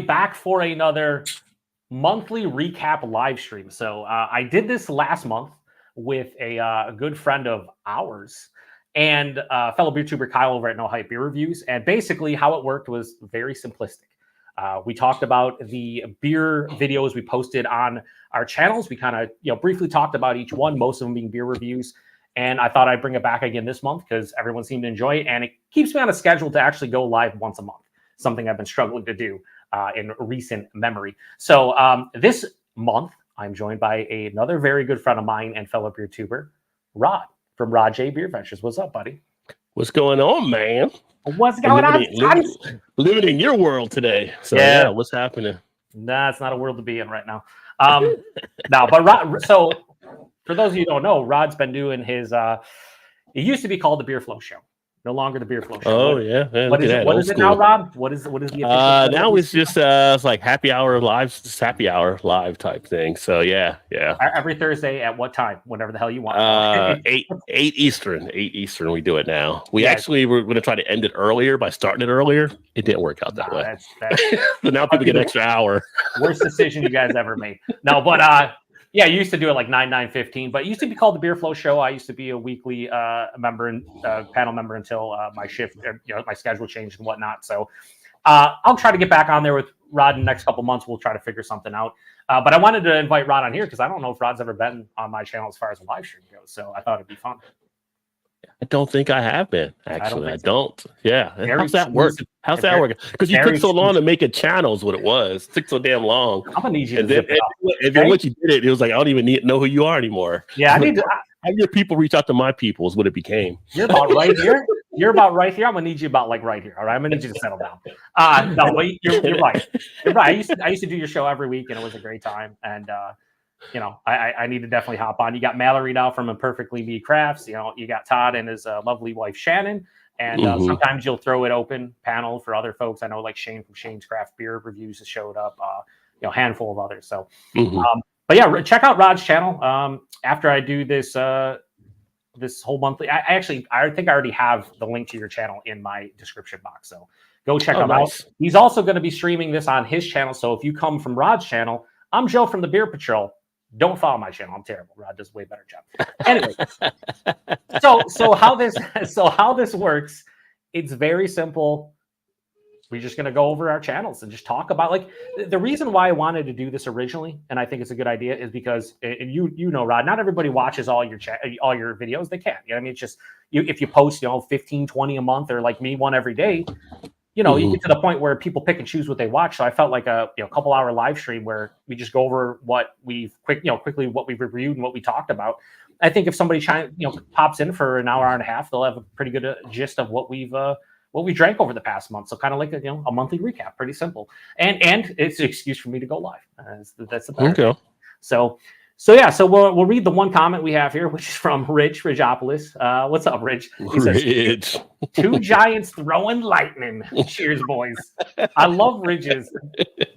back for another monthly recap live stream. So I did this last month with a good friend of ours and fellow beer tuber Kyle over at No Hype Beer Reviews. And basically how it worked was very simplistic. We talked about the beer videos we posted on our channels. We kind of briefly talked about each one, most of them being beer reviews. And I thought I'd bring it back again this month because everyone seemed to enjoy it. And it keeps me on a schedule to actually go live once a month, something I've been struggling to do in recent memory. So this month, I'm joined by another very good friend of mine and fellow beer tuber, Rod from Rod J BeerVentures. What's up, buddy? What's going on, man? What's going on? Living in your world today. So yeah, what's happening? Nah, it's not a world to be in right now. No, but Rod, so for those of you who don't know, Rod's been doing his it used to be called the Beer Flow Show. No longer the Beer Flow Show. Oh, yeah. Man, what is it now, Rob? What is the official now it's just it's like happy hour live, just happy hour live type thing. So yeah. Every Thursday at what time? Whenever the hell you want. 8 Eastern. 8 Eastern we do it now. We actually were going to try to end it earlier by starting it earlier. It didn't work out that way. So now people get an extra hour. Worst decision you guys ever made. No, but yeah, you used to do it like 9:15, but it used to be called the Beer Flow Show. I used to be a weekly member and panel member until my shift, my schedule changed and whatnot. So I'll try to get back on there with Rod in the next couple months. We'll try to figure something out. But I wanted to invite Rod on here because I don't know if Rod's ever been on my channel as far as a live stream goes. So I thought it'd be fun. I don't think I have been, actually. I don't. Yeah. How's that work? How's that work? Because you took so long to make a channel is what it was. It took so damn long. I'm going to need you to zip it up. And then once you did it, it was like, I don't even know who you are anymore. Yeah, I need to. Have your people reach out to my people is what it became. You're about right here. You're about right here. I'm going to need you about like right here. All right. I'm going to need you to settle down. No, wait, you're right. You're right. I used to do your show every week and it was a great time. And, I need to definitely hop on. You got Mallory now from Imperfectly Me Crafts. You got Todd and his lovely wife Shannon. And sometimes you'll throw it open panel for other folks. I know like Shane from Shane's Craft Beer Reviews has showed up. Handful of others. So, but yeah, check out Rod's channel. After I do this this whole monthly, I think I already have the link to your channel in my description box. So go check him out. He's also going to be streaming this on his channel. So if you come from Rod's channel, I'm Joe from the Beer PaTroll. Don't follow my channel. I'm terrible. Rod does a way better job. Anyway, so how this works, it's very simple. We're just going to go over our channels and just talk about like the reason why I wanted to do this originally, and I think it's a good idea, is because and you know, Rod, not everybody watches all your videos. They can't. I mean, it's just if you post 15, 20 a month, or like me, one every day. You get to the point where people pick and choose what they watch. So I felt like a couple hour live stream where we just go over what we've quickly what we've reviewed and what we talked about. I think if somebody pops in for an hour and a half, they'll have a pretty good gist of what we drank over the past month. So kind of like a monthly recap, pretty simple. And it's an excuse for me to go live. That's the better thing. So we'll read the one comment we have here, which is from Rich Ridgeopolis. What's up, Rich? He says, 2 giants throwing lightning. Cheers, boys. I love Ridge's,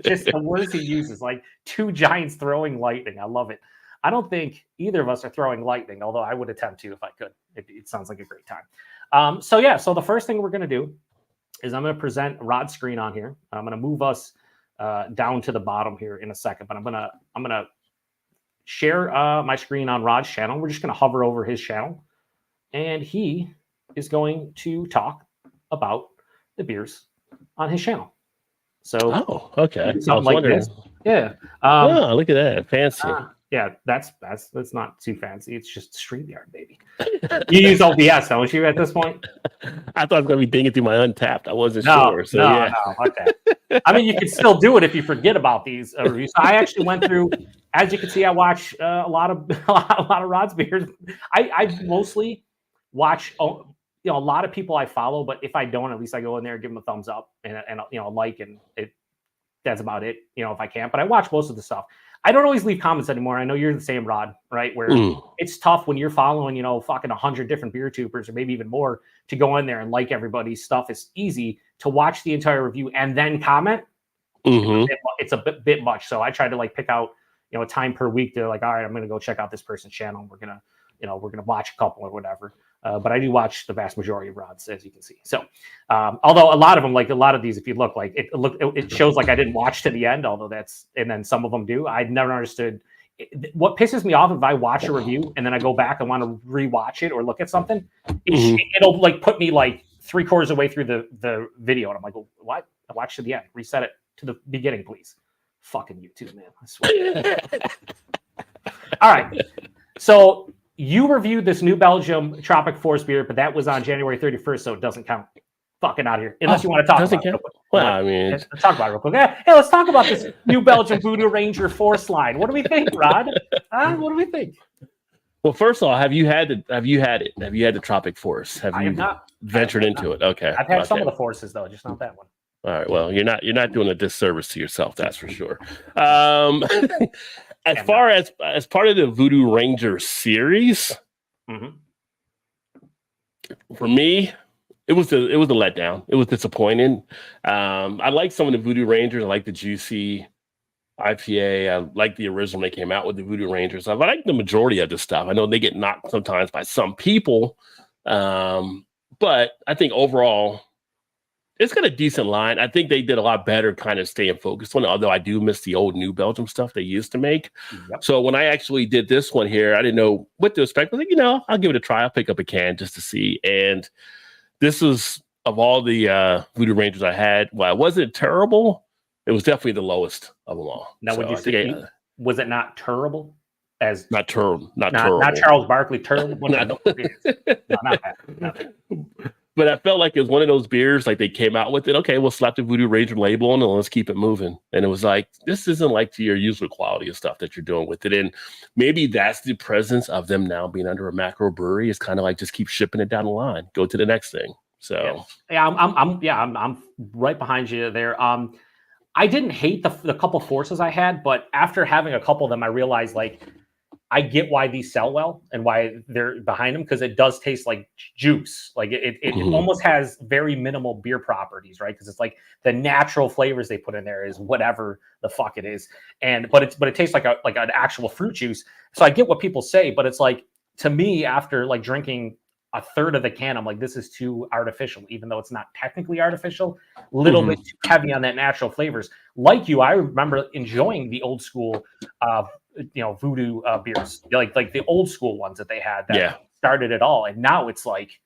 just the words he uses, like 2 giants throwing lightning. I love it. I don't think either of us are throwing lightning, although I would attempt to if I could. It sounds like a great time. So the first thing we're going to do is I'm going to present Rod's screen on here. I'm going to move us down to the bottom here in a second, but I'm going to share my screen on Rod's channel. We're just going to hover over his channel, and he is going to talk about the beers on his channel. So, okay. Something like this. Yeah. Look at that. Fancy. Yeah, that's not too fancy. It's just StreamYard, baby. You use OBS, don't you, at this point? I thought I was going to be digging through my Untapped. I wasn't sure. So, no. Okay. I mean, you can still do it if you forget about these reviews. So I actually went through, as you can see, I watch a lot of Rod's beers. I mostly watch a lot of people I follow, but if I don't, at least I go in there and give them a thumbs up and like, and that's about it. If I can't, but I watch most of the stuff. I don't always leave comments anymore. I know you're the same, Rod, right? Where it's tough when you're following, fucking 100 different beer tubers or maybe even more to go in there and like everybody's stuff. It's easy to watch the entire review and then comment. It's a bit much. So I try to pick out, a time per week. They're like, all right, I'm going to go check out this person's channel. We're going to watch a couple or whatever. but I do watch the vast majority of rods, as you can see. So, although a lot of them, like a lot of these, if you look, like it shows like I didn't watch to the end, although and then some of them do. I've never understood. What pisses me off if I watch a review and then I go back and want to rewatch it or look at something, it'll like put me like 3/4 of the way through the video, and I'm like, well, what? I watched to the end. Reset it to the beginning, please. Fucking YouTube, man. I swear. All right. So you reviewed this New Belgium Tropic Forest beer, but that was on January 31st, so it doesn't count. Fucking out of here. Unless you want to talk about it. Well, I mean, let's talk about it real quick. Hey, let's talk about this New Belgium Voodoo Ranger Force line. What do we think, Rod? What do we think? Well, first of all, have you had it? Have you had the Tropic Force? Have you ventured into it? Okay. I've had some of the forces though, just not that one. All right. Well, you're not doing a disservice to yourself, that's for sure. As far as part of the Voodoo Ranger series, for me, it was a letdown. It was disappointing. I like some of the Voodoo Rangers. I like the Juicy IPA. I like the original they came out with, the Voodoo Rangers. I like the majority of the stuff. I know they get knocked sometimes by some people, but I think overall it's got a decent line. I think they did a lot better kind of staying focused on it, although I do miss the old New Belgium stuff they used to make. Yep. So when I actually did this one here, I didn't know what to expect. I was like, I'll give it a try. I'll pick up a can just to see. And this was, of all the Voodoo Rangers I had, well, it wasn't terrible. It was definitely the lowest of them all. Now, would you say, was it not terrible? Not terrible. Not Charles Barkley terrible? No, not that. But I felt like it was one of those beers, like they came out with it. Okay, we'll slap the Voodoo Ranger label on and let's keep it moving. And it was like, this isn't like your usual quality of stuff that you're doing with it. And maybe that's the presence of them now being under a macro brewery. It's kind of like just keep shipping it down the line, go to the next thing. So I'm right behind you there. I didn't hate the couple forces I had, but after having a couple of them, I realized like I get why these sell well and why they're behind them, because it does taste like juice. Like it almost has very minimal beer properties, right? Because it's like the natural flavors they put in there is whatever the fuck it is, but it tastes like an actual fruit juice. So I get what people say, but it's like, to me, after like drinking a third of the can, I'm like, this is too artificial, even though it's not technically artificial. Little bit too heavy on that natural flavors. Like you, I remember enjoying the old school voodoo beers, like the old school ones that they had that started it all. And now it's like,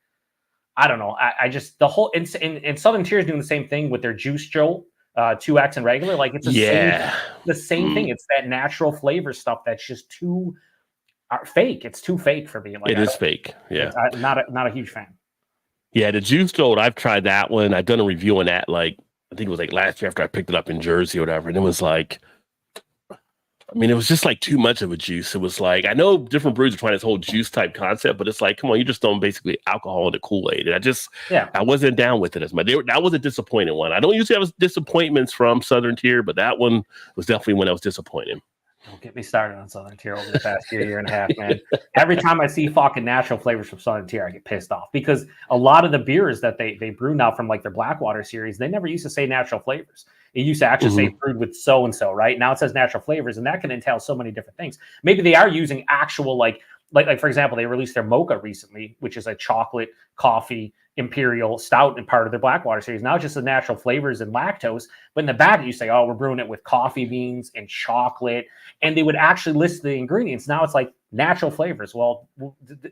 I don't know. I just, the whole, and Southern Tier is doing the same thing with their Juice Jolt 2X and regular. Like it's the same thing. It's that natural flavor stuff that's just too fake. It's too fake for me. Like, it is fake. Yeah. I'm not a huge fan. Yeah. The Juice Jolt, I've tried that one. I've done a review on that. Like, I think it was like last year after I picked it up in Jersey or whatever. And it was like, it was just like too much of a juice. It was like, I know different breweries are trying this whole juice type concept, but it's like, come on, you're just throwing basically alcohol in the Kool-Aid. And I wasn't down with it as much. That was a disappointing one. I don't usually have disappointments from Southern Tier, but that one was definitely one that was disappointing. Don't get me started on Southern Tier over the past year and a half, man. Every time I see fucking natural flavors from Southern Tier, I get pissed off, because a lot of the beers that they brew now from like their Blackwater series, they never used to say natural flavors. It used to actually say brewed with so-and-so, right? Now it says natural flavors, and that can entail so many different things. Maybe they are using actual, like for example, they released their Mocha recently, which is a chocolate, coffee, imperial stout and part of their Blackwater series. Now it's just the natural flavors and lactose. But in the back, you say, oh, we're brewing it with coffee beans and chocolate. And they would actually list the ingredients. Now it's like natural flavors. Well,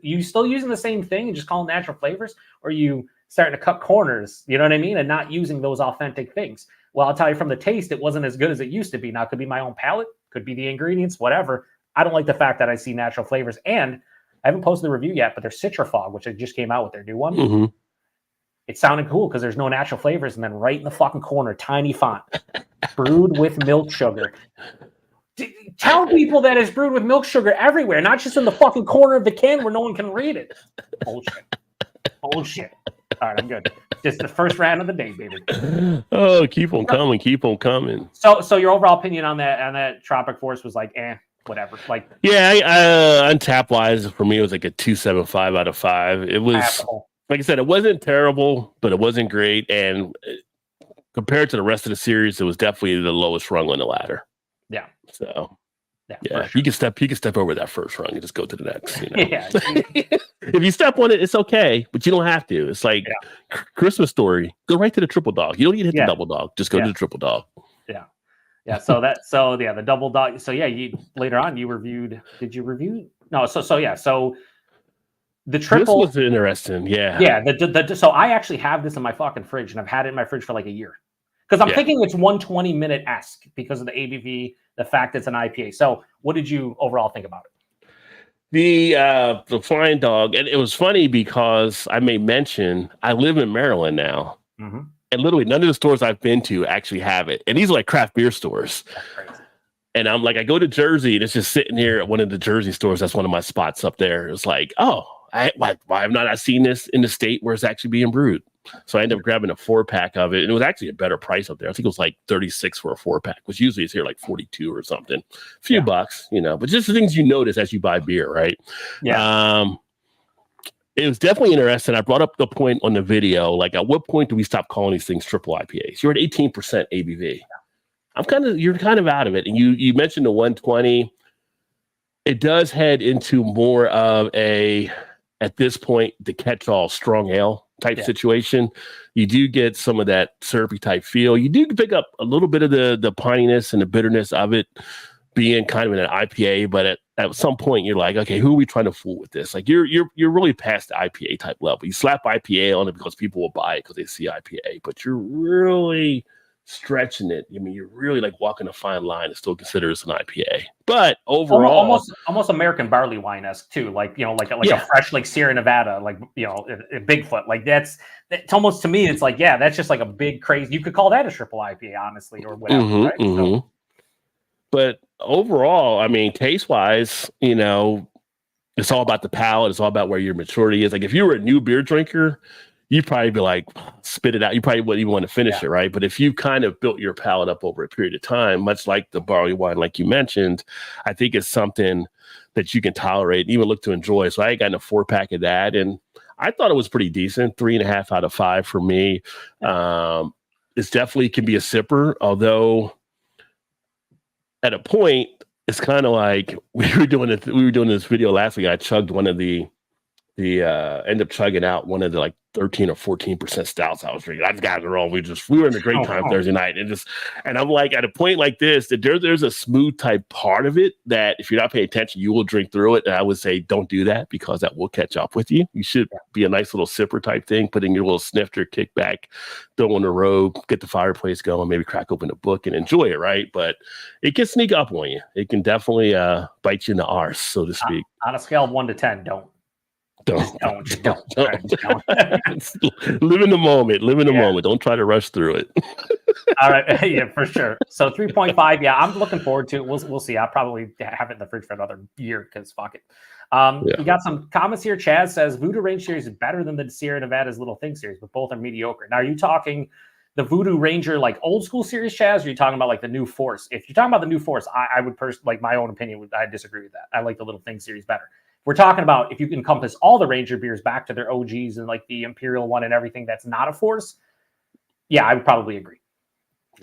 you still using the same thing and just calling natural flavors? Or are you starting to cut corners, you know what I mean? And not using those authentic things. Well, I'll tell you, from the taste, it wasn't as good as it used to be. Now it could be my own palate, could be the ingredients, whatever. I don't like the fact that I see natural flavors. And I haven't posted the review yet, but their Citrafog, which I just came out with their new one. It sounded cool because there's no natural flavors. And then right in the fucking corner, tiny font, brewed with milk sugar. Tell people that it's brewed with milk sugar everywhere, not just in the fucking corner of the can where no one can read it. Bullshit. All right, I'm good. Just the first round of the day, baby. Oh, keep on coming. So your overall opinion on that Tropic Force was like, whatever. Like, Untapped wise, for me, it was like a 2.75 out of 5. It was, like I said, it wasn't terrible, but it wasn't great. And compared to the rest of the series, it was definitely the lowest rung on the ladder. Yeah. So Yeah, sure. you can step over that first rung and just go to the next. You know? Yeah. If you step on it, it's okay, but you don't have to. It's like Christmas Story. Go right to the triple dog. You don't need to hit the double dog. Just go to the triple dog. Yeah. So the double dog. So yeah, you later on you reviewed. Did you review? No. So the triple. This was interesting. Yeah. Yeah. So I actually have this in my fucking fridge, and I've had it in my fridge for like a year. Because I'm thinking it's 120-minute-esque because of the ABV, the fact it's an IPA. So what did you overall think about it? The Flying Dog, and it was funny because I made mention, I live in Maryland now. Mm-hmm. And literally none of the stores I've been to actually have it. And these are like craft beer stores. That's crazy. And I'm like, I go to Jersey and it's just sitting here at one of the Jersey stores. That's one of my spots up there. It's like, why have not I seen this in the state where it's actually being brewed? So I ended up grabbing a 4-pack of it, and it was actually a better price up there. I think it was like 36 for a 4-pack, which usually is here like 42 or something. A few bucks, you know, but just the things you notice as you buy beer, right? Yeah. It was definitely interesting. I brought up the point on the video, like at what point do we stop calling these things triple IPAs? You're at 18% ABV. You're kind of out of it. And you mentioned the 120. It does head into more of at this point, the catch-all strong ale type situation. You do get some of that syrupy type feel. You do pick up a little bit of the pininess and the bitterness of it being kind of in an IPA, but at some point you're like, okay, who are we trying to fool with this? Like you're really past the IPA type level. You slap IPA on it because people will buy it because they see IPA, but you're really stretching it. I mean, you're really like walking a fine line to still consider this an IPA. But overall, almost American barley wine-esque too, like a fresh like Sierra Nevada, like a Bigfoot. Like it's almost, to me, it's like that's just like a big crazy. You could call that a triple IPA, honestly, or whatever. Right? So. But overall, I mean, taste-wise, it's all about the palate. It's all about where your maturity is. Like if you were a new beer drinker, you'd probably be like, spit it out. You probably wouldn't even want to finish it, right? But if you kind of built your palate up over a period of time, much like the barley wine, like you mentioned, I think it's something that you can tolerate and even look to enjoy. So I got in a 4-pack of that, and I thought it was pretty decent. 3.5 out of 5 for me. It's definitely can be a sipper, although at a point, it's kind of like we were doing this video last week. I chugged one of the end up chugging out one of the like 13 or 14% stouts I was drinking. I just got it wrong. We were in a great time Thursday night, and I'm like, at a point like this, that there's a smooth type part of it that if you're not paying attention, you will drink through it. And I would say don't do that because that will catch up with you. You should be a nice little sipper type thing, putting your little snifter, kick back, throw on the robe, get the fireplace going, maybe crack open a book and enjoy it, right? But it can sneak up on you. It can definitely bite you in the arse, so to speak. On a scale of 1 to 10, don't. Don't. Live in the moment. Moment. Don't try to rush through it. All right. Yeah, for sure. So 3.5. Yeah, I'm looking forward to it. We'll see. I'll probably have it in the fridge for another year because fuck it. We got some comments here. Chaz says Voodoo Ranger series is better than the Sierra Nevada's Little Thing series, but both are mediocre. Now, are you talking the Voodoo Ranger like old school series, Chaz? Or are you talking about like the New Force? If you're talking about the New Force, I would like my own opinion. I disagree with that. I like the Little Thing series better. We're talking about if you can encompass all the Ranger beers back to their OGs and like the Imperial one and everything that's not a Force. Yeah, I would probably agree.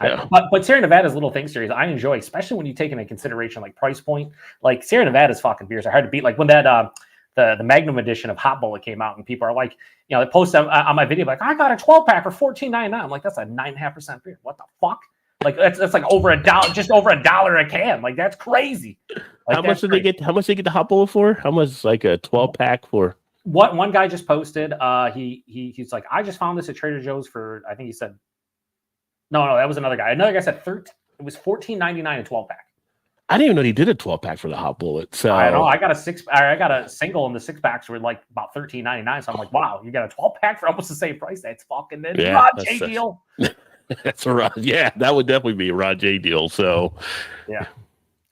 Yeah. But Sierra Nevada's Little Thing series, I enjoy, especially when you take into consideration like price point. Like Sierra Nevada's fucking beers are hard to beat. Like when that the Magnum edition of Hot Bullet came out and people are like, they post on my video like, I got a 12-pack for $14.99. I'm like, that's a 9.5% beer. What the fuck? Like that's like over $1, just over $1 a can. Like that's crazy. Like, how much did they get? How much did they get the Hot Bullet for? How much like a 12-pack for? What one guy just posted? He's like, I just found this at Trader Joe's for, I think he said, no, that was another guy. Another guy said it was $14.99 a 12-pack. I didn't even know he did a 12-pack for the Hot Bullet. So I know I got a single, and the 6-packs were like about $13.99. So I'm like, wow, you got a 12-pack for almost the same price. That's fucking Rod J deal. That's a Rod. Yeah, that would definitely be a Rod J deal. So yeah.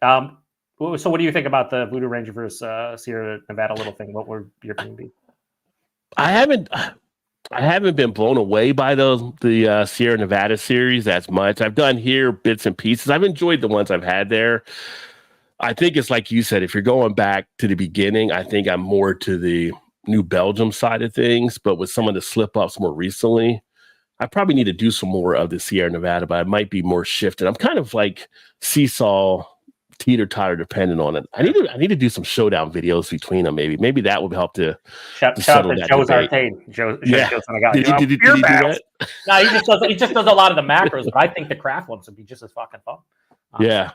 So what do you think about the Voodoo Ranger versus Sierra Nevada Little Thing? What would your opinion be? I haven't been blown away by the Sierra Nevada series as much. I've done here bits and pieces. I've enjoyed the ones I've had there. I think it's like you said, if you're going back to the beginning, I think I'm more to the New Belgium side of things, but with some of the slip-ups more recently, I probably need to do some more of the Sierra Nevada, but I might be more shifted. I'm kind of like seesaw teeter-totter dependent on it. I need to do some showdown videos between them. Maybe that would help to Shout settle out to that Joe's debate. Arcade. Joe's Yeah. on the guy. Did he do that? No, he just does a lot of the macros, but I think the craft ones would be just as fucking fun. Yeah.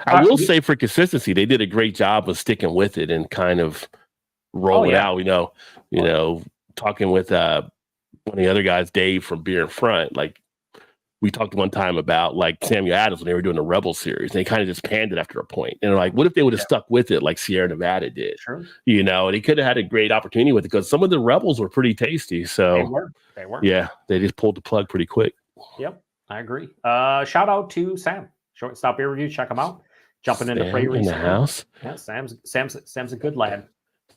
I will say for consistency, they did a great job of sticking with it and kind of rolling out. You know, talking with one of the other guys, Dave from Beer in Front, like we talked one time about like Samuel Adams when they were doing the Rebel series. They kind of just panned it after a point. And they're like, what if they would have stuck with it like Sierra Nevada did? Sure. You know, they could have had a great opportunity with it because some of the Rebels were pretty tasty. So they were. Yeah, they just pulled the plug pretty quick. Yep, I agree. Shout out to Sam, Shortstop Beer Review. Check him out. Jumping into freight in the house. Yeah, Sam's a good lad.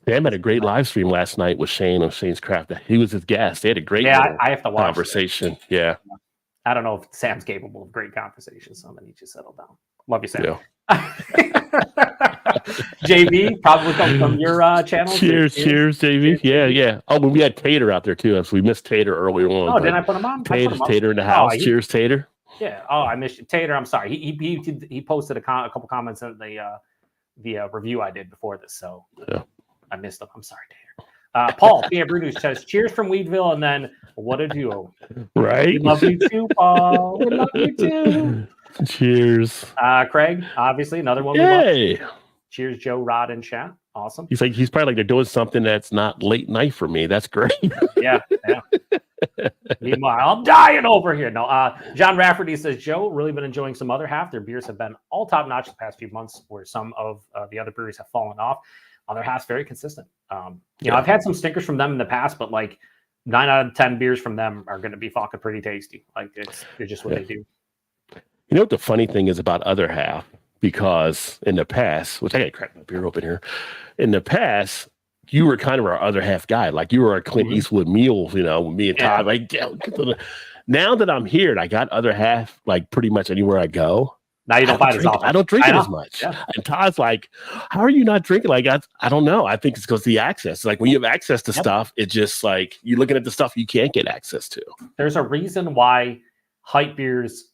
Sam had a great live stream last night with Shane on Shane's Craft. He was his guest. They had a great I have to watch conversation. Yeah. I don't know if Sam's capable of great conversations, so I'm gonna need you to settle down. Love you, Sam. Yeah. JV, probably come from your channel. Cheers, JV. Yeah. Oh, but we had Tater out there too. So we missed Tater earlier on. Oh, didn't I put him on? Tater in the house. Cheers, Tater. Yeah. Oh, I missed you. Tater. I'm sorry. He posted a couple comments in the review I did before this, so I missed them. I'm sorry, Tater. Paul, PA Brutus says, cheers from Weedville, and then what a duo. Right? We love you too, Paul. We love you too. Cheers. Craig, obviously, another one. Yay. Cheers, Joe, Rod, and chat. Awesome. He's probably like, they're doing something that's not late night for me. That's great. Yeah. Meanwhile, I'm dying over here. No, John Rafferty says, Joe, really been enjoying some other half. Their beers have been all top notch the past few months, where some of the other breweries have fallen off. Other half's very consistent. You know, I've had some stinkers from them in the past, but like 9 out of 10 beers from them are going to be fucking pretty tasty. Like they're just what they do. You know what the funny thing is about other half? Because in the past, which I got to crack my beer open here. In the past, you were kind of our other half guy. Like you were our Clint Eastwood meal, you know, with me and Todd. Like now that I'm here and I got other half, like pretty much anywhere I go. Now you don't find it as often. I don't drink it as much. Yeah. And Todd's like, how are you not drinking? Like, I don't know. I think it's because of the access. Like when you have access to stuff, it's just like you're looking at the stuff you can't get access to. There's a reason why hype beers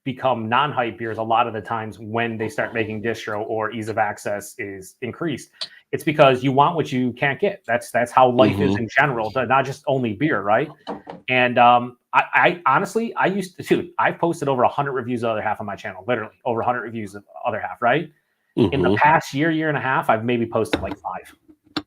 become non-hype beers a lot of the times when they start making distro or ease of access is increased. It's because you want what you can't get. That's how life is in general, not just only beer, right? And I honestly, I've posted over 100 reviews of Other Half on my channel, literally over 100 reviews of Other Half, right? In the past year and a half, I've maybe posted like 5.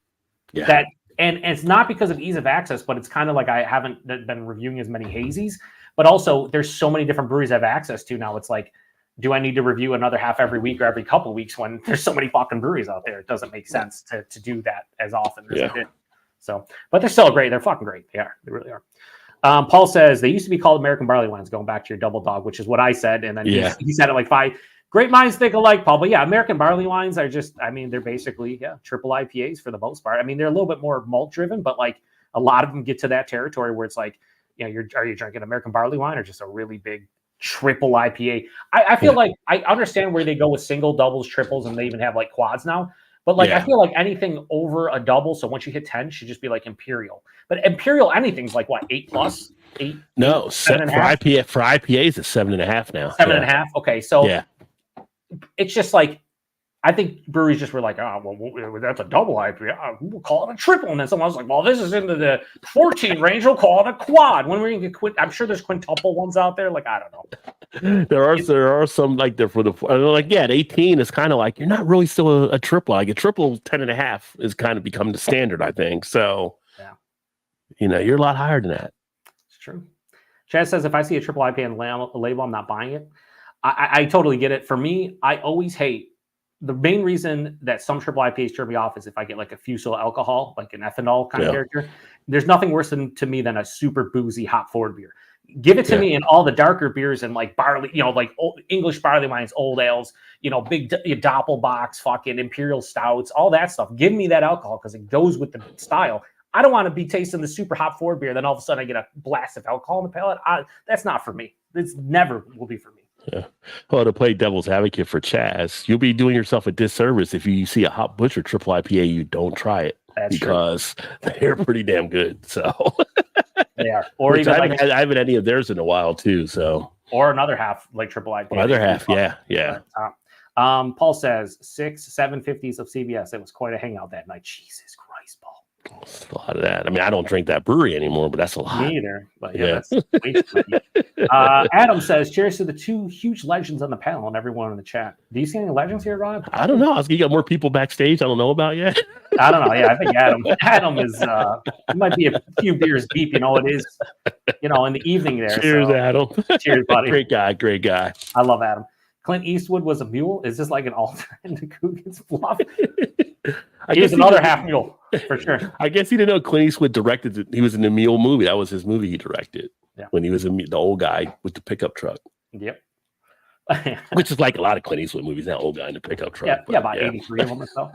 Yeah. And it's not because of ease of access, but it's kind of like I haven't been reviewing as many hazies. But also, there's so many different breweries I have access to now. It's like, do I need to review another half every week or every couple of weeks when there's so many fucking breweries out there? It doesn't make sense to do that as often as I did. So, but they're still great. They're fucking great. They are. They really are. Paul says they used to be called American Barley Wines, going back to your double dog, which is what I said. And then he said it like 5. Great minds think alike, Paul. But yeah, American Barley Wines are just, I mean, they're basically, triple IPAs for the most part. I mean, they're a little bit more malt driven, but like a lot of them get to that territory where it's like, you know, are you drinking American barley wine or just a really big triple IPA? I feel like I understand where they go with single, doubles, triples, and they even have like quads now. But like I feel like anything over a double, so once you hit 10, should just be like Imperial. But Imperial anything's like what, 8+? 8? No, 7.5 for IPAs it's 7.5 now. 7.5. Okay, so it's just like I think breweries just were like, oh, well, that's a double IPA. We'll call it a triple. And then someone was like, well, this is into the 14 range. We'll call it a quad. When we're going to get I'm sure there's quintuple ones out there. Like, I don't know. There are some like there for the like, at 18, it's kind of like you're not really still a triple. Like a triple 10.5 is kind of become the standard, I think. So, you know, you're a lot higher than that. It's true. Chad says, if I see a triple IPA and label, I'm not buying it. I totally get it. For me, I always hate. The main reason that some triple IPAs turn me off is if I get like a fusel alcohol, like an ethanol kind of character. There's nothing worse to me than a super boozy hop forward beer. Give it to me in all the darker beers and like barley, you know, like old English barley wines, old ales, you know, big Doppelbocks, fucking imperial stouts, all that stuff. Give me that alcohol because it goes with the style. I don't want to be tasting the super hop forward beer. Then all of a sudden I get a blast of alcohol in the palate. That's not for me. It's never will be for me. Yeah. Well, to play devil's advocate for Chaz, you'll be doing yourself a disservice if you see a Hop Butcher triple IPA, you don't try it. That's because they're pretty damn good. So they are. Or even I haven't had any of theirs in a while too. So or another half like triple IPA. Another half, yeah. Paul says 750s of CBS. It was quite a hangout that night. Jesus Christ, Paul. That's a lot of that. I mean, I don't drink that brewery anymore, but that's a lot. Me either. But yeah. That's way too many. Adam says, cheers to the two huge legends on the panel and everyone in the chat. Do you see any legends here, Rob? I don't know. You got more people backstage I don't know about yet. I don't know. Yeah, I think Adam is he might be a few beers deep. You know, it is, in the evening there. Cheers, Adam. Cheers, buddy. Great guy. I love Adam. Clint Eastwood was a mule. Is this like an alternate to Coogan's Bluff? He's another half mule for sure. I guess he didn't know Clint Eastwood directed it. He was in the mule movie. That was his movie he directed when he was the old guy with the pickup truck. Yep. Which is like a lot of Clint Eastwood movies, that old guy in the pickup truck. Yeah, about 83 of them or so.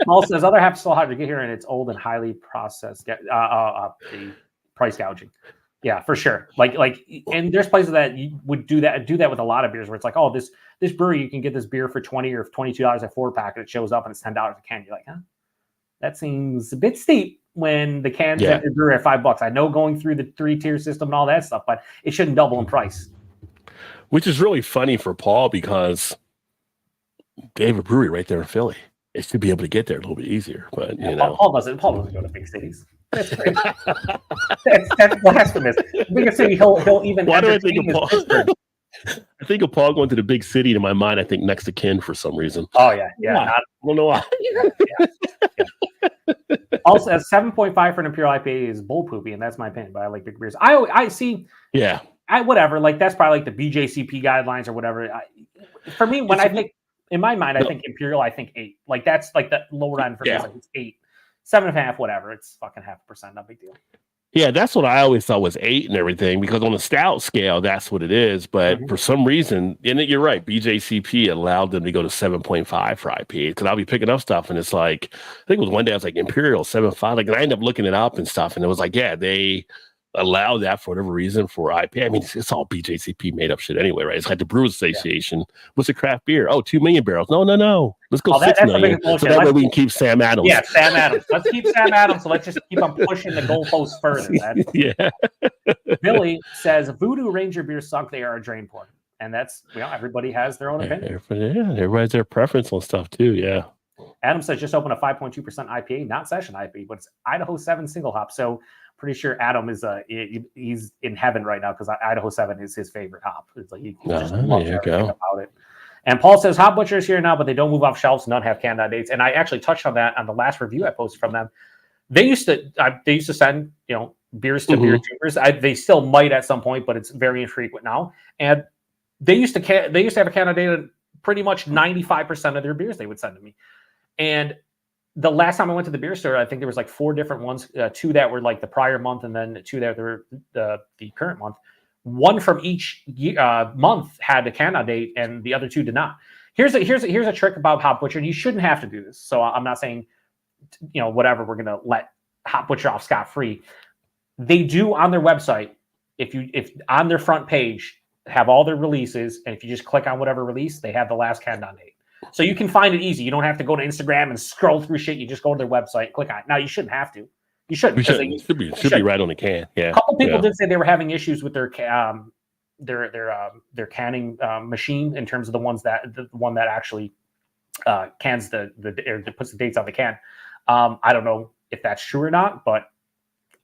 Paul says other half still hard to get here, and it's old and highly processed. The price gouging. Yeah, for sure. And there's places that you would do that with a lot of beers where it's like, oh, this brewery, you can get this beer for $20 or $22 a 4-pack, and it shows up and it's $10 a can. You're like, huh? That seems a bit steep when the cans at your brewery are $5. I know going through the 3-tier system and all that stuff, but it shouldn't double in price. Which is really funny for Paul because they have a brewery right there in Philly. It should be able to get there a little bit easier, but Paul doesn't go to big cities. That's crazy. that's blasphemous. The biggest city he'll even. Why do I think of Paul? I think of Paul going to the big city. In my mind, I think next to Ken for some reason. Oh yeah. I don't know why. Also, 7.5 for an Imperial IPA is bull poopy, and that's my opinion. But I like big beers. I see. Yeah. Whatever. Like that's probably like the BJCP guidelines or whatever. For me, when I think in my mind, I think Imperial. I think 8. Like that's like the lower end for me. Like it's 8. 7.5, whatever. It's fucking 0.5%. No big deal. Yeah, that's what I always thought was 8 and everything, because on the stout scale, that's what it is. But for some reason, and you're right, BJCP allowed them to go to 7.5 for IPA, because I'll be picking up stuff and it's like, I think it was one day I was like Imperial 7.5, like, and I ended up looking it up and stuff, and it was like, yeah, they allow that for whatever reason for IPA. I mean, it's all BJCP made up shit anyway, right? It's like the Brewers Association. What's a craft beer? Oh, 2 million barrels. No. Let's go 6 million. So that way we can keep Sam Adams. Yeah, Sam Adams. Let's keep Sam Adams. So let's just keep on pushing the goalposts further. Billy says Voodoo Ranger beers suck. They are a drain pour. And that's, everybody has their own opinion. Everybody has their preference on stuff too. Yeah. Adam says just open a 5.2% IPA, not session IPA, but it's Idaho 7 single hop. So pretty sure Adam is he's in heaven right now because Idaho 7 is his favorite hop. It's like he just loves everything about it. And Paul says Hop Butcher is here now, but they don't move off shelves. None have canned on dates. And I actually touched on that on the last review I posted from them. They used to send beers to beer tubers. They still might at some point, but it's very infrequent now. And they used to have a can on date pretty much 95% of their beers they would send to me. And the last time I went to the beer store, I think there was like 4 different ones, 2 that were like the prior month, and then 2 that were the current month. 1 from each month had a can on date, and the other 2 did not. Here's a trick about Hop Butcher. You shouldn't have to do this. So I'm not saying, whatever, we're gonna let Hop Butcher off scot-free. They do on their website, if on their front page have all their releases, and if you just click on whatever release, they have the last can on date. So you can find it easy. You don't have to go to Instagram and scroll through shit. You just go to their website, click on it. Now you shouldn't have to. You shouldn't. It should be right on the can. Yeah. A couple people did say they were having issues with their canning machine in terms of the one that actually cans or puts the dates on the can. I don't know if that's true or not, but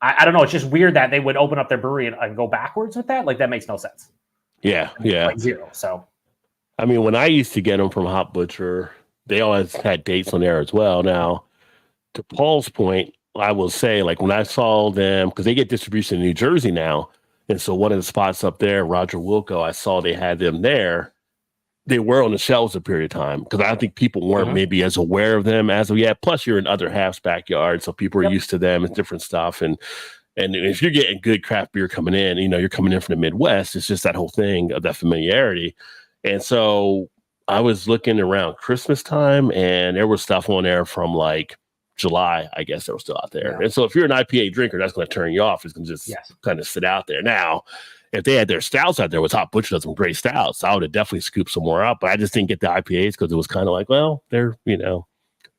I don't know. It's just weird that they would open up their brewery and go backwards with that. Like that makes no sense. Yeah. Like 0. So. I mean, when I used to get them from Hop Butcher, they always had dates on there as well. Now, to Paul's point, I will say, like when I saw them, because they get distribution in New Jersey now, and so one of the spots up there, Roger Wilco, I saw they had them there. They were on the shelves a period of time because I think people weren't maybe as aware of them as of yet. Plus, you're in other halves backyard, so people are used to them and different stuff. And if you're getting good craft beer coming in, you're coming in from the Midwest. It's just that whole thing of that familiarity. And so I was looking around Christmas time, and there was stuff on there from like July, I guess, that was still out there. Yeah. And so if you're an IPA drinker, that's going to turn you off. It's going to just kind of sit out there. Now, if they had their stouts out there, with Hop Butcher does some great stouts, I would have definitely scooped some more up. But I just didn't get the IPAs because it was kind of like, well, they're,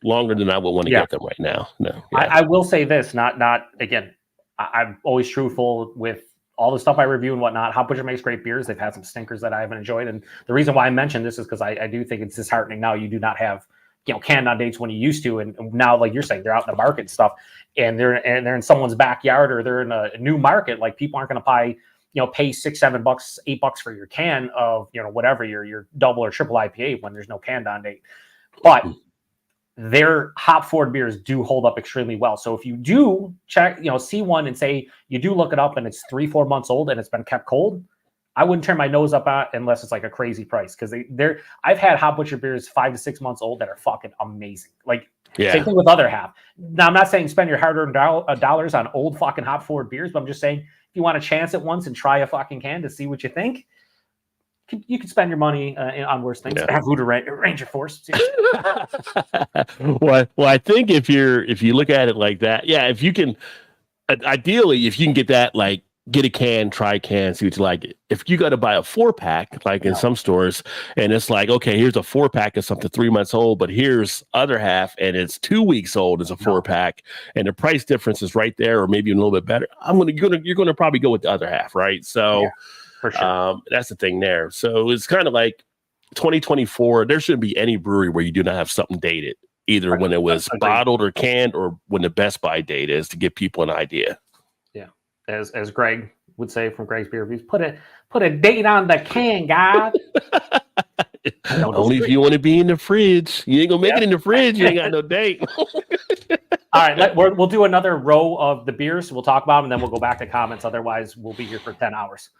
longer than I would want to get them right now. No, I will say this, not again, I'm always truthful with all the stuff I review and whatnot. Hop Butcher makes great beers. They've had some stinkers that I haven't enjoyed. And the reason why I mentioned this is because I do think it's disheartening now. You do not have, canned on dates when you used to. And now, like you're saying, they're out in the market and stuff, and they're in someone's backyard, or they're in a new market. Like, people aren't going to pay $6, $7, $8 for your can of, whatever your double or triple IPA when there's no canned on date. But their hop forward beers do hold up extremely well. So if you do check, see one and say you do look it up and it's 3-4 months old and it's been kept cold, I wouldn't turn my nose up at unless it's like a crazy price. Because I've had Hop Butcher beers 5 to 6 months old that are fucking amazing. Like, same thing with other half. Now, I'm not saying spend your hard-earned dollars on old fucking hop forward beers, but I'm just saying, if you want a chance at once and try a fucking can to see what you think, you can spend your money on worse things. Yeah. Voodoo Ranger Force. well, I think if you look at it like that, if you can, ideally, if you can get that, like, get a can, try a can, see what you like. If you got to buy a 4-pack, like in some stores, and it's like, okay, here's a 4-pack of something 3 months old, but here's other half and it's 2 weeks old as a 4-pack, and the price difference is right there, or maybe a little bit better. You're gonna probably go with the other half, right? So. Yeah. For sure. That's the thing there. So it's kind of like 2024. There shouldn't be any brewery where you do not have something dated, either when it was bottled or canned, or when the best by date is, to give people an idea. Yeah, as Greg would say from Greg's Beer Reviews, put a date on the can, guys. Only if you want to be in the fridge. You ain't gonna make it in the fridge. You ain't got no date. All right, we'll do another row of the beers. We'll talk about them, and then we'll go back to comments. Otherwise, we'll be here for 10 hours.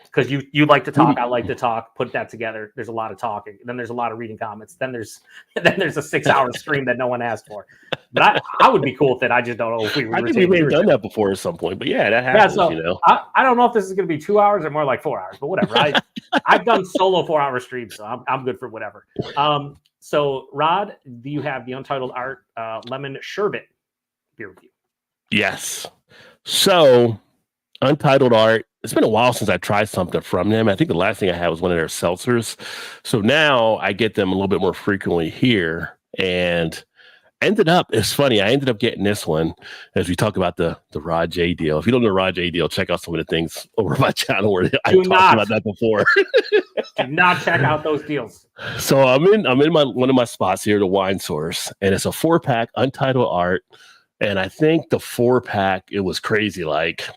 Because you like to talk, I like to talk. Put that together. There's a lot of talking. Then there's a lot of reading comments. Then there's a 6-hour stream that no one asked for. But I would be cool with it. I just don't know if I think we may have done that before at some point. But yeah, that happens. Yeah, so I don't know if this is going to be 2 hours or more like 4 hours. But whatever. I've done solo 4-hour streams, so I'm good for whatever. So Rod, do you have the Untitled Art Lemon Sherbet beer review? Yes. So Untitled Art. It's been a while since I tried something from them. I think the last thing I had was one of their seltzers. So now I get them a little bit more frequently here, and it's funny. I ended up getting this one as we talk about the Rod J deal. If you don't know Rod J deal, check out some of the things over my channel where I talked about that before. Do not check out those deals. So I'm in one of my spots here, the Wine Source, and it's a 4-pack Untitled Art. And I think the 4-pack, it was crazy, like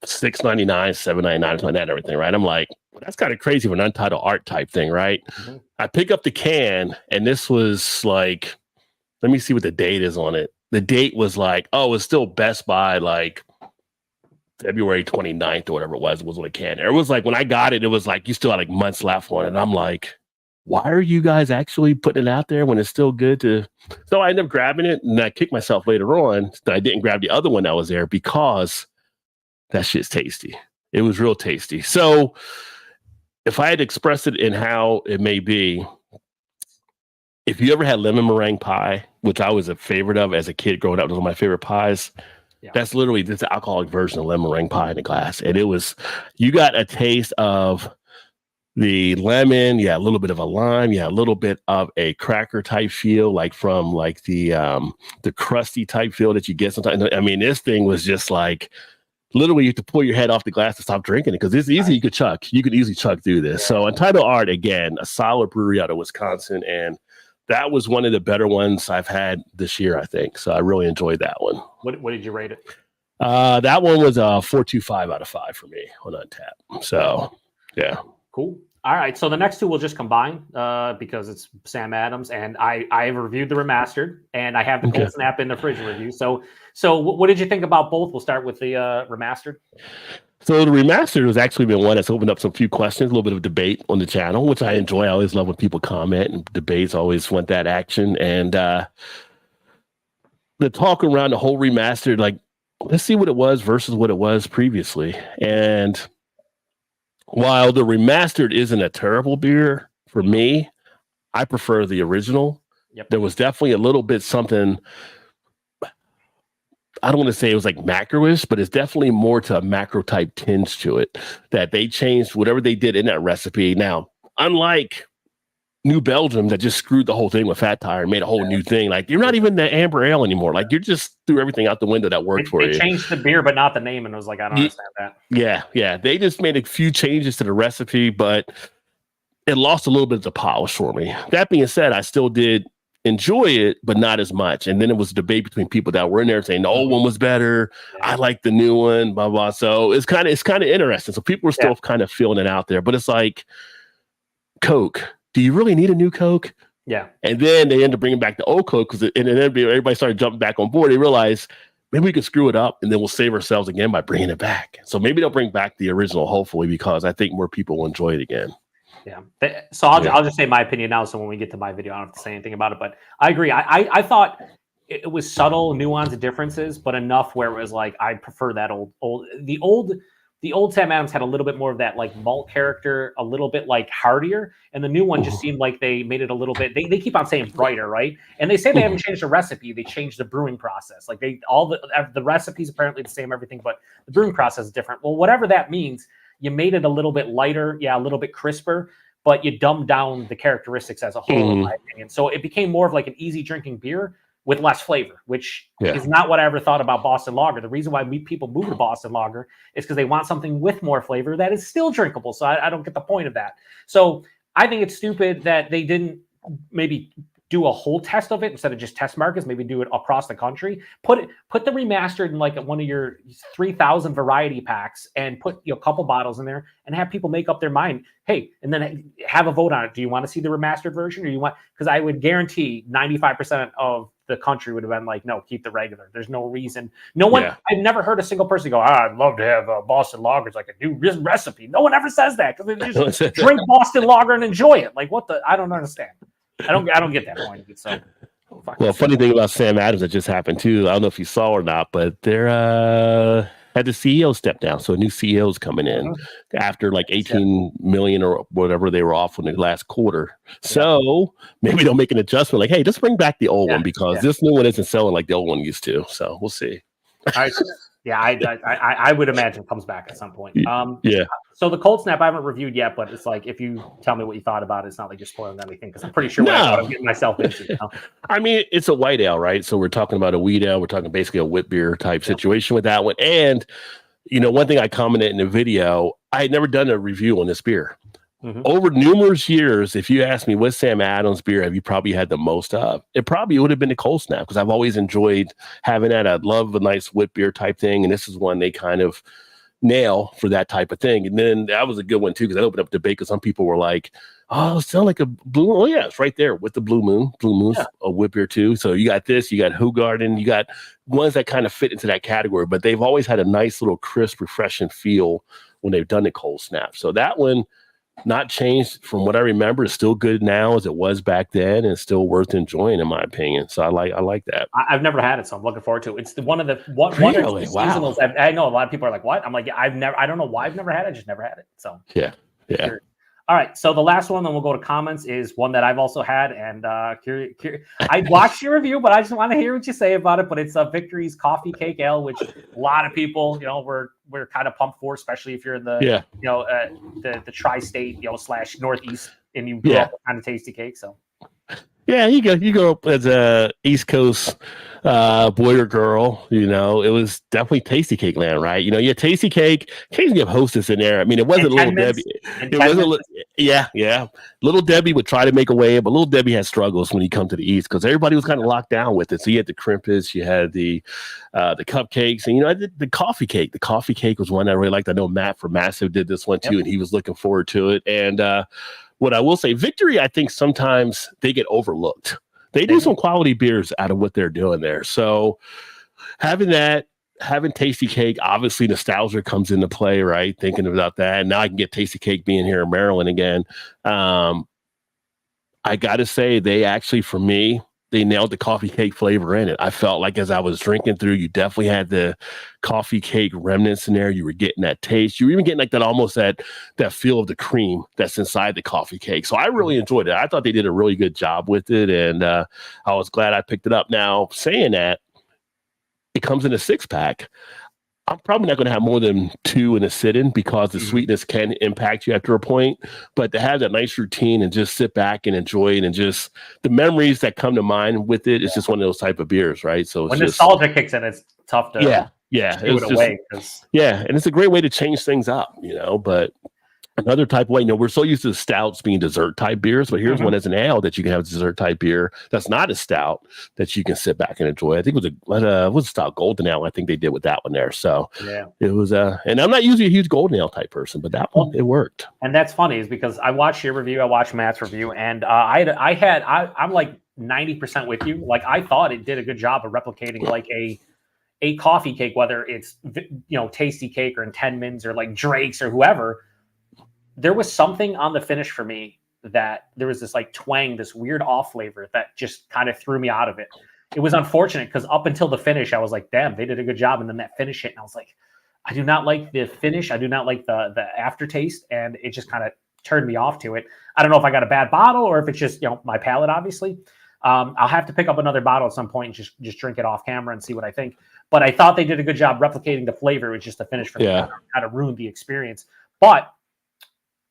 $6.99, $7.99, something like that, everything, right? I'm like, well, that's kind of crazy for an Untitled Art type thing, right? Mm-hmm. I pick up the can, and this was like, let me see what the date is on it. The date was like, it's still Best By, like February 29th or whatever it was on the can. It was like, when I got it, it was like, you still had like months left on it. And I'm like, why are you guys actually putting it out there when it's still good to? So I ended up grabbing it, and I kicked myself later on that I didn't grab the other one that was there, because that shit's tasty. It was real tasty. So if I had expressed it in how it may be, if you ever had lemon meringue pie, which I was a favorite of as a kid growing up, those were my favorite pies. Yeah. That's literally this alcoholic version of lemon meringue pie in a glass. And you got a taste of the lemon, a little bit of a lime, a little bit of a cracker type feel, like from like the crusty type feel that you get sometimes. I mean, this thing was just like, literally, you have to pull your head off the glass to stop drinking it, because it's easy. You could easily chug through this. So Untitled Art, again, a solid brewery out of Wisconsin, and that was one of the better ones I've had this year, I think. So I really enjoyed that one. What did you rate it? That one was a 4.25 out of 5 for me on Untappd. So yeah, cool. All right, so the next two will just combine because it's Sam Adams, and I reviewed the remastered, and I have the Cold Snap in the fridge review. So what did you think about both? We'll start with the remastered. So the remastered has actually been one that's opened up some few questions, a little bit of debate on the channel, which I enjoy. I always love when people comment, and debates always want that action. And the talk around the whole remastered, like, let's see what it was versus what it was previously. And while the remastered isn't a terrible beer for me, I prefer the original. Yep. There was definitely a little bit something, I don't want to say it was like macro-ish, but it's definitely more to a macro type tinge to it, that they changed whatever they did in that recipe. Now, unlike New Belgium that just screwed the whole thing with Fat Tire and made a whole new thing. Like, you're not even the amber ale anymore. Like, you're just threw everything out the window that worked for you. They changed the beer, but not the name, and I was like, I don't understand that. Yeah. They just made a few changes to the recipe, but it lost a little bit of the polish for me. That being said, I still did enjoy it, but not as much. And then it was a debate between people that were in there saying the old one was better. I like the new one, blah, blah. So it's kind of interesting. So people are still kind of feeling it out there, but it's like Coke. Do you really need a new Coke? Yeah. And then they end up bringing back the old Coke because and then everybody started jumping back on board. They realized maybe we could screw it up and then we'll save ourselves again by bringing it back. So maybe they'll bring back the original, hopefully, because I think more people will enjoy it again. Yeah. So I'll just say my opinion now. So when we get to my video, I don't have to say anything about it. But I agree. I thought it was subtle, nuanced differences, but enough where it was like I prefer that the old Sam Adams had a little bit more of that like malt character, a little bit like heartier, and the new one just seemed like they made it a little bit. They keep on saying brighter, right? And they say they haven't changed the recipe; they changed the brewing process. Like the recipes apparently the same, everything, but the brewing process is different. Well, whatever that means, you made it a little bit lighter, a little bit crisper, but you dumbed down the characteristics as a whole, in my opinion. So it became more of like an easy drinking beer with less flavor, which is not what I ever thought about Boston Lager. The reason why people move to Boston Lager is because they want something with more flavor that is still drinkable. So I don't get the point of that. So I think it's stupid that they didn't maybe do a whole test of it instead of just test markets, maybe do it across the country. Put the remastered in like one of your 3,000 variety packs and put a couple bottles in there and have people make up their mind. Hey, and then have a vote on it. Do you want to see the remastered version or do you want, because I would guarantee 95% of the country would have been like, no, keep the regular. There's no reason. No one, I've never heard a single person go, I'd love to have Boston Lager. It's like a new recipe. No one ever says that because they just drink Boston Lager and enjoy it. Like I don't understand. I don't get that point. So, well, funny thing about Sam Adams that just happened too. I don't know if you saw or not, but they're had the CEO step down, so a new CEO is coming in after like 18 million or whatever they were off in the last quarter. So maybe they'll make an adjustment, like, hey, just bring back the old one because this new one isn't selling like the old one used to. So we'll see. I would imagine it comes back at some point. So the Cold Snap I haven't reviewed yet, but it's like if you tell me what you thought about it, it's not like you're spoiling anything because I'm pretty sure what I'm getting myself into. You know? I mean, it's a white ale, right? So we're talking about a wheat ale. We're talking basically a wit beer type situation with that one. And one thing I commented in the video, I had never done a review on this beer. Over numerous years, if you ask me what Sam Adams beer have you probably had the most of, it probably would have been the Cold Snap because I've always enjoyed having that. I love a nice wit beer type thing, and this is one they kind of nail for that type of thing. And then that was a good one too because that opened up debate because some people were like, "Oh, it sounds like a Blue Moon." Oh yeah, it's right there with the Blue Moon. Blue Moon's a wit beer too. So you got this, you got Hoegaarden, you got ones that kind of fit into that category, but they've always had a nice little crisp, refreshing feel when they've done the Cold Snap. So that one, not changed from what I remember, is still good now as it was back then, and still worth enjoying in my opinion. So I like that. I've never had it, so I'm looking forward to it. It's one of the seasonals. I know a lot of people are like, "What?" I'm like, I don't know why I've never had it. I just never had it. So yeah. Sure. All right, so the last one, then we'll go to comments, is one that I've also had, and I watched your review, but I just want to hear what you say about it. But it's Victory's Coffee Cake Ale, which a lot of people, we're kind of pumped for, especially if you're in the the tri-state, / Northeast, and you grew up with kind of tasty cake. So yeah, you go up as a East Coast boy or girl, it was definitely tasty cake land, right? You had tasty cake. Occasionally you have Hostess in there. I mean, it wasn't Little Debbie. It wasn't. Yeah. Little Debbie would try to make a way, but Little Debbie had struggles when you come to the East because everybody was kind of locked down with it. So you had the crimpets, you had the cupcakes, and the coffee cake. The coffee cake was one I really liked. I know Matt from Massive did this one too, and he was looking forward to it. And what I will say, Victory, I think sometimes they get overlooked. They do some quality beers out of what they're doing there. So having Tasty Cake, obviously nostalgia comes into play, right? Thinking about that. And now I can get Tasty Cake being here in Maryland again. I got to say, they actually, for me, they nailed the coffee cake flavor in it. I felt like as I was drinking through, you definitely had the coffee cake remnants in there. You were getting that taste. You were even getting like that almost that feel of the cream that's inside the coffee cake. So I really enjoyed it. I thought they did a really good job with it, and I was glad I picked it up. Now, saying that, it comes in a 6-pack. I'm probably not going to have more than 2 in a sit-in because the Mhm. sweetness can impact you after a point. But to have that nice routine and just sit back and enjoy it, and just the memories that come to mind with it, it's just one of those type of beers, right? So it's When just nostalgia kicks in, it's tough to yeah, shoo it it's just away because and it's a great way to change things up, But another type of way, we're so used to stouts being dessert type beers, but here's one as an ale that you can have dessert type beer that's not a stout that you can sit back and enjoy. I think it was a stout golden ale. I think they did with that one there. So yeah. it was and I'm not usually a huge golden ale type person, but that one it worked. And that's funny is because I watched your review, I watched Matt's review, and I'm like 90% with you. Like I thought it did a good job of replicating like a coffee cake, whether it's Tasty Cake or in 10 Mins or like Drake's or whoever. There was something on the finish for me that there was this like twang, this weird off flavor that just kind of threw me out of it. It was unfortunate because up until the finish, I was like, damn, they did a good job. And then that finish hit, and I was like, I do not like the finish. I do not like the aftertaste. And it just kind of turned me off to it. I don't know if I got a bad bottle or if it's just, my palate, obviously. I'll have to pick up another bottle at some point and just drink it off camera and see what I think. But I thought they did a good job replicating the flavor. It was just the finish for me kind of ruined the experience. But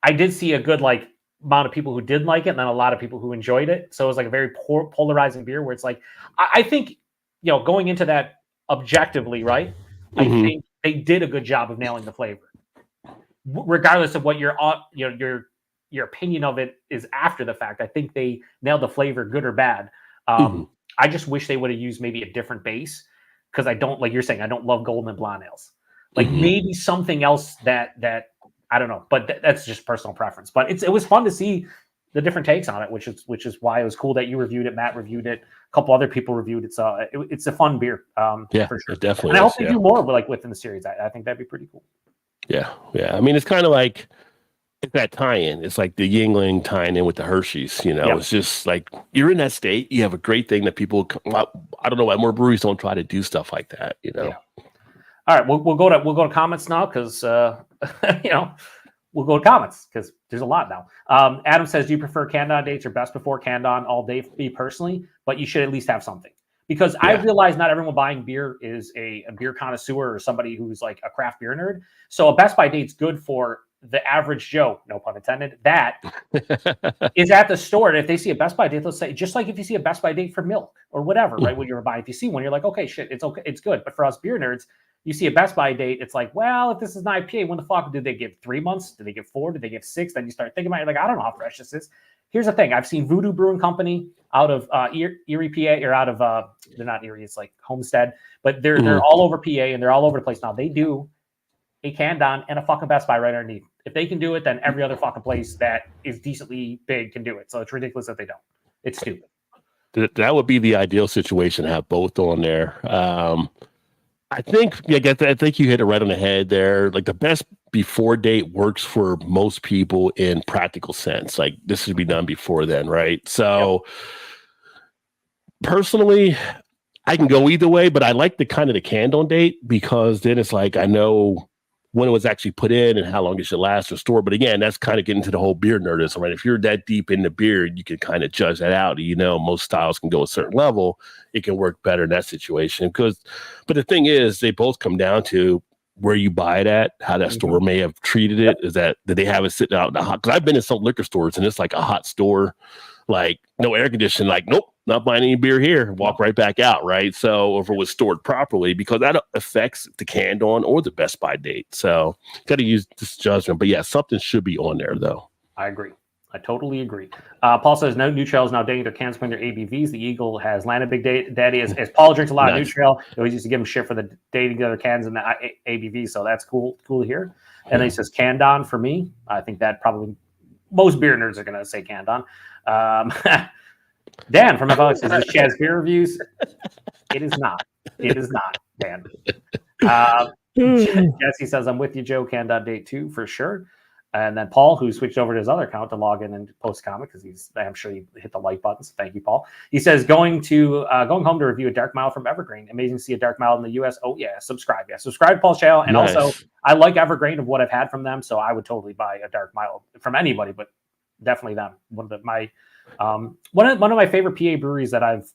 I did see a good amount of people who did like it, and then a lot of people who enjoyed it. So it was like a very polarizing beer where it's like, I think, going into that objectively, right? I think they did a good job of nailing the flavor, regardless of what your opinion of it is after the fact. I think they nailed the flavor, good or bad. I just wish they would have used maybe a different base because I don't, like you're saying, I don't love golden and blonde ales. Like maybe something else that I don't know, but that's just personal preference. But it was fun to see the different takes on it, which is why it was cool that you reviewed it, Matt reviewed it, a couple other people reviewed it. So it's a fun beer, for sure. It definitely. And I hope they do more within the series. I think that'd be pretty cool. Yeah. I mean, it's kind of like it's that tie-in. It's like the Yingling tying in with the Hershey's. It's just like you're in that state. You have a great thing that people. I don't know why more breweries don't try to do stuff like that. Yeah. All right, we'll go to comments now because we'll go to comments because there's a lot now. Adam says, do you prefer canned on dates or best before canned on all day? For me personally, but you should at least have something because I realize not everyone buying beer is a beer connoisseur or somebody who's like a craft beer nerd. So a Best By date's good for the average Joe, no pun intended, that is at the store. And if they see a Best By date, let's say, just like if you see a Best By date for milk or whatever, right? When you're buying, if you see one, you're like, okay, shit, it's okay, it's good. But for us beer nerds, you see a Best By date, it's like, well, if this is an IPA, when the fuck did they give 3 months? Did they give 4? Did they give 6? Then you start thinking about it, like, I don't know how fresh this is. Here's the thing. I've seen Voodoo Brewing Company out of Erie, PA, or out of, they're not Erie, it's like Homestead, but they're all over PA and they're all over the place now. They do a canned on and a fucking Best By right underneath. If they can do it, then every other fucking place that is decently big can do it. So it's ridiculous that they don't. It's stupid. That would be the ideal situation to have both on there. I think I think you hit it right on the head there. Like the best before date works for most people in practical sense. Like this should be done before then, right? So personally, I can go either way, but I like the kind of the canned on date because then it's like I know when it was actually put in and how long it should last or store. But again, that's kind of getting to the whole beer nerdism, right? If you're that deep in the beer, you can kind of judge that out. Most styles can go a certain level. It can work better in that situation. But the thing is, they both come down to where you buy it at, how that store may have treated it. Is that did they have it sitting out in the hot? Because I've been in some liquor stores and it's like a hot store, like no air conditioning, like nope, not buying any beer here. Walk right back out, right? So if it was stored properly, because that affects the canned on or the Best By date. So got to use this judgment. But yeah, something should be on there though. I agree. I totally agree. Paul says no New Trail is now dating their cans when their ABVs. The Eagle has landed Big Daddy. As Paul drinks a lot of New Trail, they always used to give him shit for the dating the other cans and the ABV. So that's cool to hear. And then he says canned on for me. I think that probably most beer nerds are going to say canned on. Dan from FLX says this Chaz beer reviews. It is not. It is not, Dan. Jesse says I'm with you, Joe. Canned on date 2 for sure. And then Paul, who switched over to his other account to log in and post comment because I'm sure he hit the like buttons. Thank you, Paul. He says going home to review a dark mile from Evergreen. Amazing to see a dark mile in the US. Oh yeah, subscribe. Yeah, subscribe to Paul's channel. And also, I like Evergreen of what I've had from them, so I would totally buy a dark mile from anybody, but definitely them. One of my favorite PA breweries that I've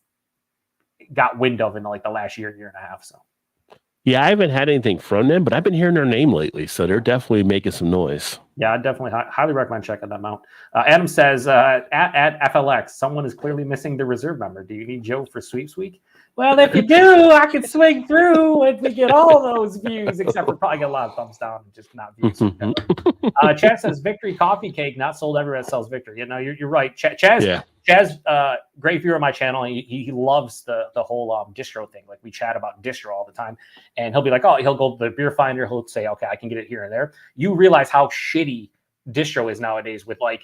got wind of in like the last year and a half. So Yeah, I haven't had anything from them, but I've been hearing their name lately, so they're definitely making some noise. Yeah, I definitely highly recommend checking them out. Adam says, at FLX, someone is clearly missing the reserve member. Do you need Joe for sweeps week? Well, if you do, I can swing through and we get all those views, except for probably get a lot of thumbs down and just not views. Chaz says, Victory Coffee Cake, not sold everywhere that sells Victory. You know, you're right. Chaz, great viewer on my channel. He loves the whole distro thing. Like, we chat about distro all the time. And he'll be like, oh, he'll go to the beer finder. He'll say, okay, I can get it here and there. You realize how shitty distro is nowadays with like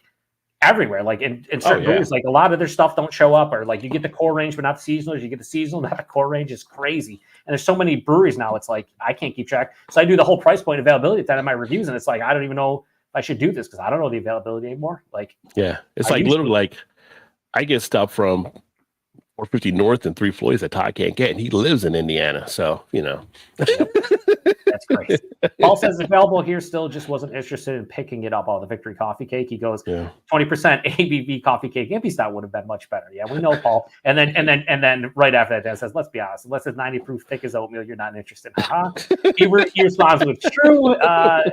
everywhere. Like in certain breweries, like a lot of their stuff don't show up, or like you get the core range, but not the seasonals. You get the seasonal, not the core range. Is crazy. And there's so many breweries now. It's like, I can't keep track. So I do the whole price point availability at that in my reviews. And it's like, I don't even know if I should do this because I don't know the availability anymore. Like, yeah, it's like literally like I get stuff from 450 North and 3 Floyds that Todd can't get, and he lives in Indiana. So, you know. That's crazy. Paul says available here, still just wasn't interested in picking it up. The Victory Coffee Cake. He goes, 20% ABV coffee cake. Impy Stout would have been much better. Yeah, we know, Paul. And then right after that, Dan says, let's be honest, unless it's 90 proof thick as oatmeal, you're not interested. He responds with true.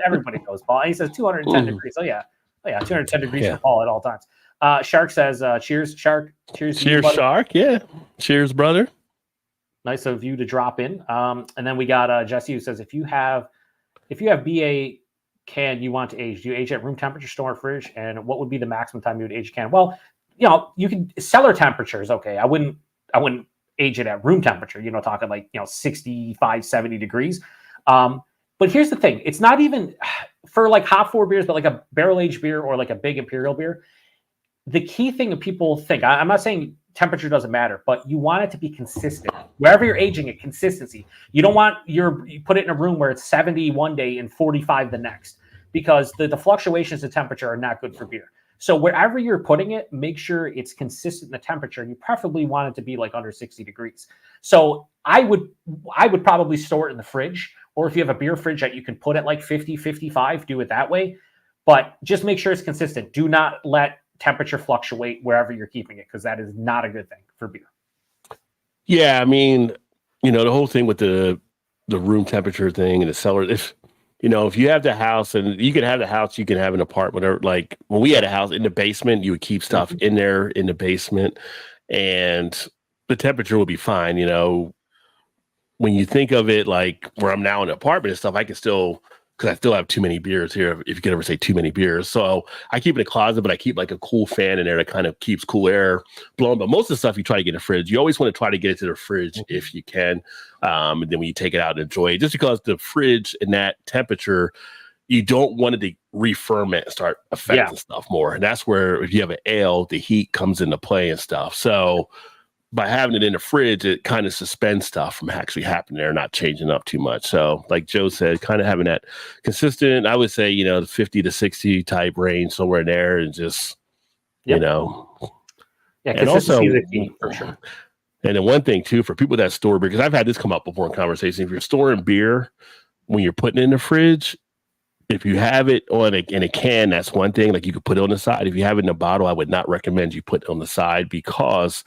Everybody knows, Paul. And he says 210 degrees. Oh yeah, 210 degrees for Paul at all times. Shark says, cheers, Shark. Cheers, Shark. Yeah. Cheers, brother. Nice of you to drop in. And then we got Jesse, who says, if you have BA can you want to age, do you age at room temperature, store, or fridge? And what would be the maximum time you would age a can? Well, you know, you can cellar temperature is okay. I wouldn't age it at room temperature, you know, talking like, you know, 65, 70 degrees. But here's the thing. It's not even for like hop forward beers, but like a barrel aged beer or like a big imperial beer. The key thing that people think, I'm not saying temperature doesn't matter, but you want it to be consistent. Wherever you're aging it, consistency. You don't want you put it in a room where it's 70 one day and 45 the next, because the fluctuations in temperature are not good for beer. So wherever you're putting it, make sure it's consistent in the temperature, and you preferably want it to be like under 60 degrees. So I would probably store it in the fridge, or if you have a beer fridge that you can put at like 50, 55, do it that way. But just make sure it's consistent. Do not let temperature fluctuate wherever you're keeping it, because that is not a good thing for beer. Yeah, I mean, you know, the whole thing with the room temperature thing and the cellar, if you have the house, and you can have the house, you can have an apartment, or like when we had a house in the basement, you would keep stuff in there in the basement and the temperature would be fine. You know, when you think of it like where I'm now in an apartment and stuff, I can still, because I still have too many beers here, if you could ever say too many beers. So I keep it in a closet, but I keep like a cool fan in there that kind of keeps cool air blowing. But most of the stuff you try to get in the fridge, you always want to try to get it to the fridge if you can. And then when you take it out and enjoy it, just because the fridge in that temperature, you don't want it to re-ferment and start affecting stuff more. And that's where, if you have an ale, the heat comes into play and stuff. So by having it in the fridge, it kind of suspends stuff from actually happening there, not changing up too much. So like Joe said, kind of having that consistent, I would say, you know, the 50 to 60 type range, somewhere in there, and just, you know. Yeah, and also, is the key, for sure. And then one thing too, for people that store beer, because I've had this come up before in conversation, if you're storing beer, when you're putting it in the fridge, if you have it in a can, that's one thing. Like, you could put it on the side. If you have it in a bottle, I would not recommend you put it on the side, because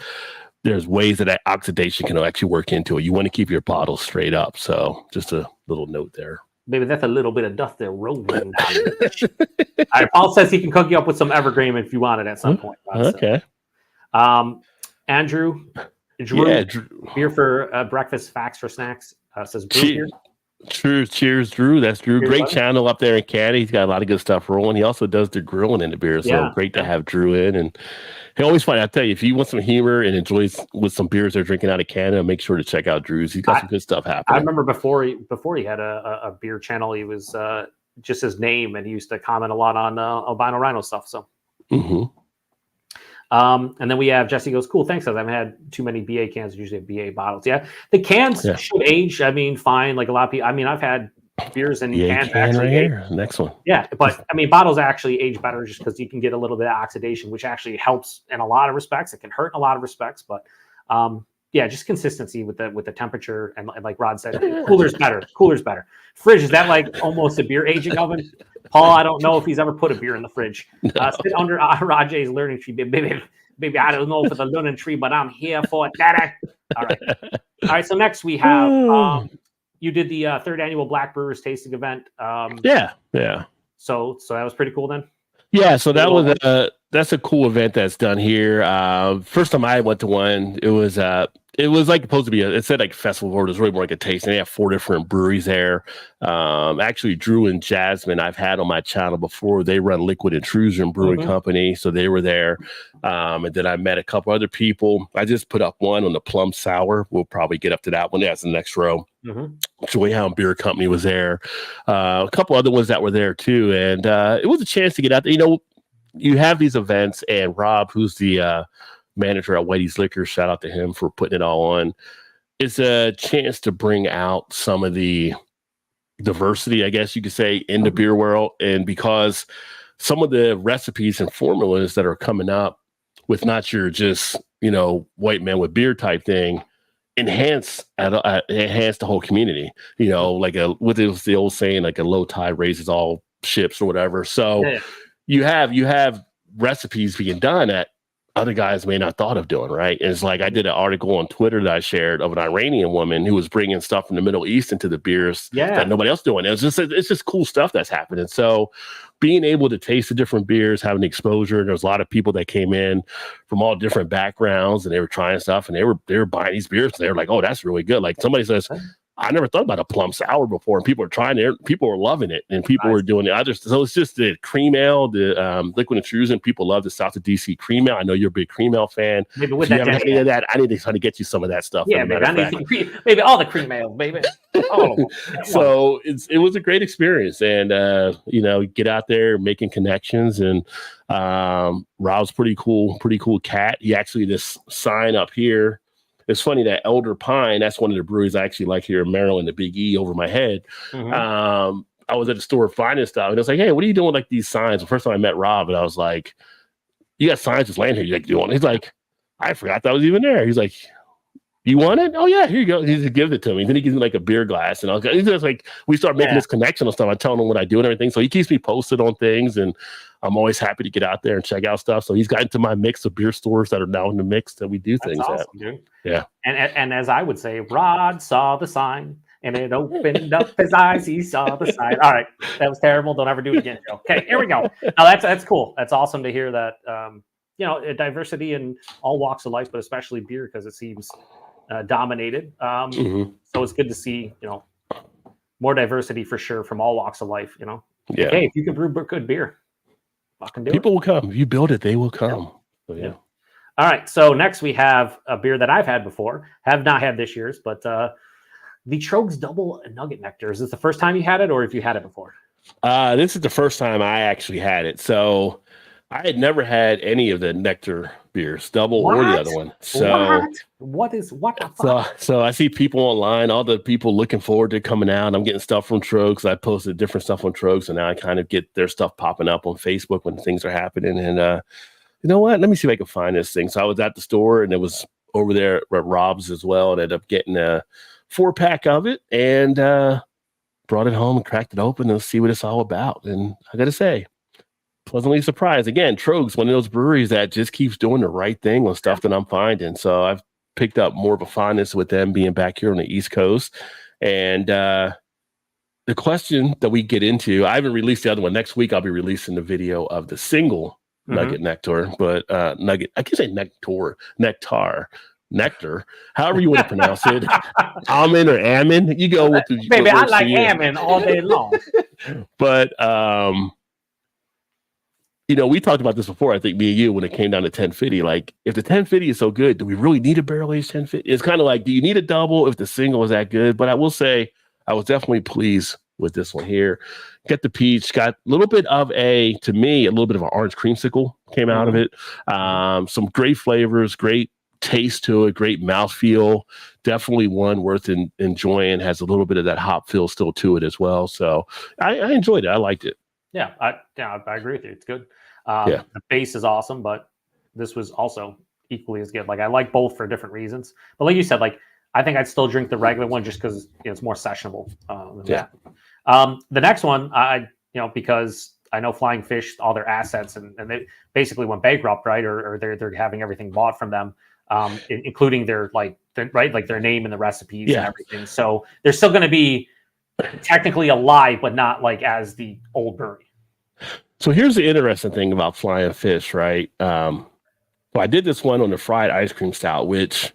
there's ways that oxidation can actually work into it. You want to keep your bottle straight up. So just a little note there. Maybe that's a little bit of dust there rolling down. All right, Paul says he can cook you up with some Evergreen if you want it at some point. Okay. Andrew, beer for breakfast, facts for snacks, says brew here. Cheers, Drew. That's Drew. Cheers, great buddy. Channel up there in Canada. He's got a lot of good stuff rolling. He also does the grilling in the beer. So great to have Drew in. And he always find, I tell you, if you want some humor and enjoys with some beers they're drinking out of Canada, make sure to check out Drew's. He's got some good stuff happening. I remember before he had a beer channel, he was just his name, and he used to comment a lot on albino rhino stuff. So. And then we have Jesse goes, cool, thanks. I haven't had too many BA cans, usually have BA bottles. Yeah, the cans should age. I mean, fine. Like a lot of people, I mean, I've had beers in cans actually right here. Next one. Yeah, but I mean, bottles actually age better just because you can get a little bit of oxidation, which actually helps in a lot of respects. It can hurt in a lot of respects, but yeah, just consistency with the temperature, and like Rod said, cooler's better. Fridge, is that like almost a beer aging oven? Paul, I don't know if he's ever put a beer in the fridge. Sit under Rajay's learning tree, baby. I don't know for the learning tree, but I'm here for that. All right. So next we have you did the third annual Black Brewers tasting event. Yeah. So that was pretty cool then. Yeah, so that's a cool event that's done here. First time I went to one, it was like supposed to be it said like festival, or it was really more like a tasting. They have 4 different breweries there. Actually, Drew and Jasmine I've had on my channel before. They run Liquid Intrusion Brewing Company, so they were there. And then I met a couple other people. I just put up one on the Plum Sour. We'll probably get up to that one. That's the next row. Joyhound Beer Company was there. A couple other ones that were there too, and it was a chance to get out there. You know, you have these events, and Rob, who's the manager at Whitey's Liquor, shout out to him for putting it all on. It's a chance to bring out some of the diversity, I guess you could say, in the beer world, and because some of the recipes and formulas that are coming up with not your just white man with beer type thing. Enhance the whole community, like what is the old saying, like a low tide raises all ships or whatever. So you have recipes being done that other guys may not thought of doing, right? And it's like I did an article on Twitter that I shared of an Iranian woman who was bringing stuff from the Middle East into the beers that nobody else doing. It's just cool stuff that's happening. So being able to taste the different beers, having the exposure, there's a lot of people that came in from all different backgrounds, and they were trying stuff, and they were buying these beers, and they were like, "Oh, that's really good." Like somebody says, I never thought about a plum sour before, and people were trying it. People were loving it, and people were doing the others. So it's just the cream ale, the Liquid Intrusion. People love the South of DC cream ale. I know you're a big cream ale fan. Maybe with if you haven't had any of that, I need to try to get you some of that stuff. Yeah, maybe I need maybe all the cream ale, baby. All of them. So it was a great experience, and get out there making connections. And Rob's pretty cool cat. He actually this sign up here. It's funny that Elder Pine, that's one of the breweries I actually like here in Maryland, the Big E over my head. I was at the store finding stuff, and I was like, "Hey, what are you doing with like these signs?" The first time I met Rob, and I was like, "You got signs just laying here. You like doing?" He's like, "I forgot that was even there." He's like, "You want it? Oh yeah, here you go." He just gives it to me. Then he gives me like a beer glass, and he's just like, we start making this connection and stuff. I'm telling him what I do and everything. So he keeps me posted on things, and I'm always happy to get out there and check out stuff. So he's got into my mix of beer stores that are now in the mix that we do things awesome, at. Dude. Yeah. And as I would say, Rod saw the sign and it opened up his eyes. He saw the sign. All right, that was terrible. Don't ever do it again, Joe. Okay, here we go. Now that's cool. That's awesome to hear that. Diversity in all walks of life, but especially beer, because it seems dominated. So it's good to see more diversity for sure from all walks of life. Yeah. Hey, if you can brew good beer, fucking do People will come. If you build it, they will come. So, yeah. All right. So next we have a beer that I've had before, have not had this year's, but the Trogs Double Nugget Nectar. Is this the first time you had it, or have you had it before? This is the first time I actually had it. So I had never had any of the Nectar beers, double or the other one. So what? So I see people online, all the people looking forward to coming out. I'm getting stuff from Trogs. I posted different stuff on Trogs, and now I kind of get their stuff popping up on Facebook when things are happening. And you know what? Let me see if I can find this thing. So I was at the store, and it was over there at Rob's as well, and ended up getting a 4-pack of it, and brought it home and cracked it open and see what it's all about. And I got to say, pleasantly surprised. Again, Trogs, one of those breweries that just keeps doing the right thing on stuff that I'm finding. So I've picked up more of a fondness with them being back here on the East Coast. And the question that we get into, I haven't released the other one. Next week, I'll be releasing the video of the single Nugget Nectar, but Nugget, I can say Nectar, however you want to pronounce it. Almond or Ammon, you go with the baby. I like Ammon all day long. But we talked about this before, I think, me and you, when it came down to 1050. Like, if the 1050 is so good, do we really need a barrel-aged 1050? It's kind of like, do you need a double if the single is that good? But I will say, I was definitely pleased with this one here. Got the peach, got a little bit of to me, a little bit of an orange creamsicle came out of it. Some great flavors, great taste to it, great mouthfeel. Definitely one worth enjoying. Has a little bit of that hop feel still to it as well. So I enjoyed it. I liked it. Yeah, I agree with you. It's good. The base is awesome, but this was also equally as good. Like, I like both for different reasons. But like you said, like, I think I'd still drink the regular one just because it's more sessionable. The next one, because I know Flying Fish, all their assets, and they basically went bankrupt, right? Or they're having everything bought from them. including their their name and the recipes Yeah. and everything. So they're still going to be technically alive, but not like as the old brewery. So here's the interesting thing about Flying Fish, right? So I did this one on the fried ice cream stout, which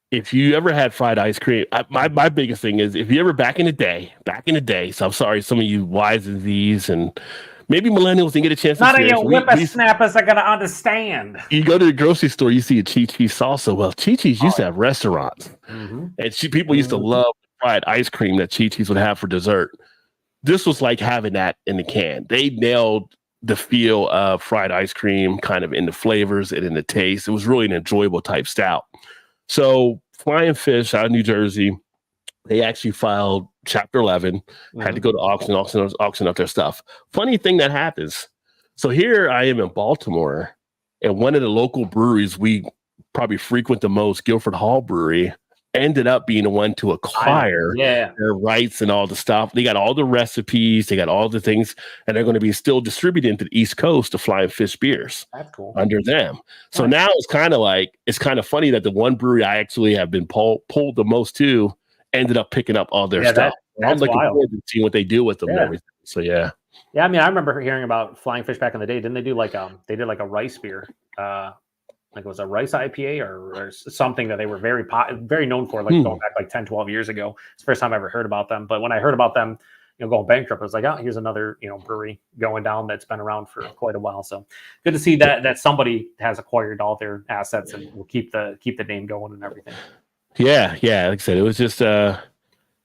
if you ever had fried ice cream, my biggest thing is if you ever back in the day, so I'm sorry, some of you Y's and Z's and maybe millennials didn't get a chance to None see of it. you whippersnappers are going to understand. You go to the grocery store, you see a Chi-Chi's salsa. Well, Chi-Chi's used to have restaurants. Mm-hmm. And people used to love fried ice cream that Chi-Chi's would have for dessert. This was like having that in the can. They nailed the feel of fried ice cream kind of in the flavors and in the taste. It was really an enjoyable type stout. So Flying Fish out of New Jersey, they actually filed Chapter 11, had to go to auction up their stuff. Funny thing that happens. So here I am in Baltimore, and one of the local breweries we probably frequent the most, Guilford Hall Brewery, ended up being the one to acquire their rights and all the stuff. They got all the recipes, they got all the things, and they're going to be still distributed into the East Coast of Flying Fish beers. That's cool. Under them. So now it's kind of funny that the one brewery I actually have been pulled the most to ended up picking up all their stuff. I'm looking forward to seeing what they do with them and everything. So yeah. Yeah, I mean, I remember hearing about Flying Fish back in the day. Didn't they do like they did like a rice beer? Like it was a rice IPA or something that they were very known for, like going back like 10, 12 years ago. It's the first time I ever heard about them. But when I heard about them, going bankrupt, I was like, oh, here's another, brewery going down that's been around for quite a while. So good to see that somebody has acquired all their assets and will keep the name going and everything. Yeah. Like I said, it was just it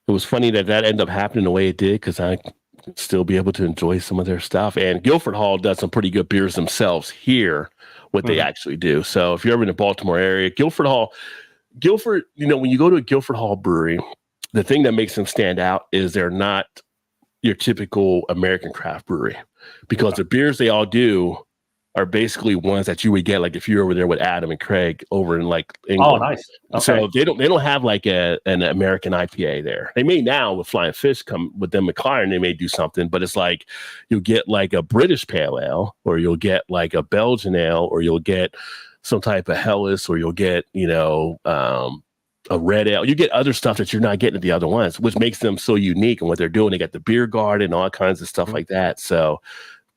was funny that ended up happening the way it did because I could still be able to enjoy some of their stuff. And Guilford Hall does some pretty good beers themselves here. What they actually do. So if you're ever in the Baltimore area, Guilford, when you go to a Guilford Hall brewery, the thing that makes them stand out is they're not your typical American craft brewery because the beers they all do are basically ones that you would get like if you're over there with Adam and Craig over in like England. Oh, nice. Okay. So they don't have like an American IPA there. They may now with Flying Fish come with them McLaren, they may do something, but it's like you'll get like a British pale ale, or you'll get like a Belgian ale, or you'll get some type of Helles, or you'll get a red ale. You get other stuff that you're not getting at the other ones, which makes them so unique in what they're doing. They got the beer garden and all kinds of stuff like that. So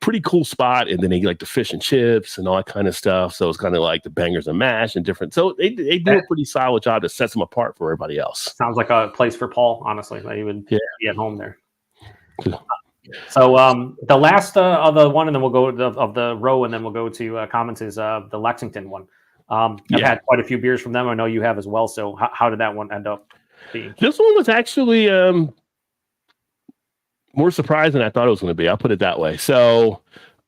pretty cool spot. And then they get like the fish and chips and all that kind of stuff. So it's kind of like the bangers and mash and different. So they do a pretty solid job that sets them apart from everybody else. Sounds like a place for Paul, honestly. That he would be at home there. So the last of the one, and then we'll go of the row, and then we'll go to comments is the Lexington one. I've had quite a few beers from them. I know you have as well. So how did that one end up being? This one was actually more surprised than I thought it was going to be. I'll put it that way. So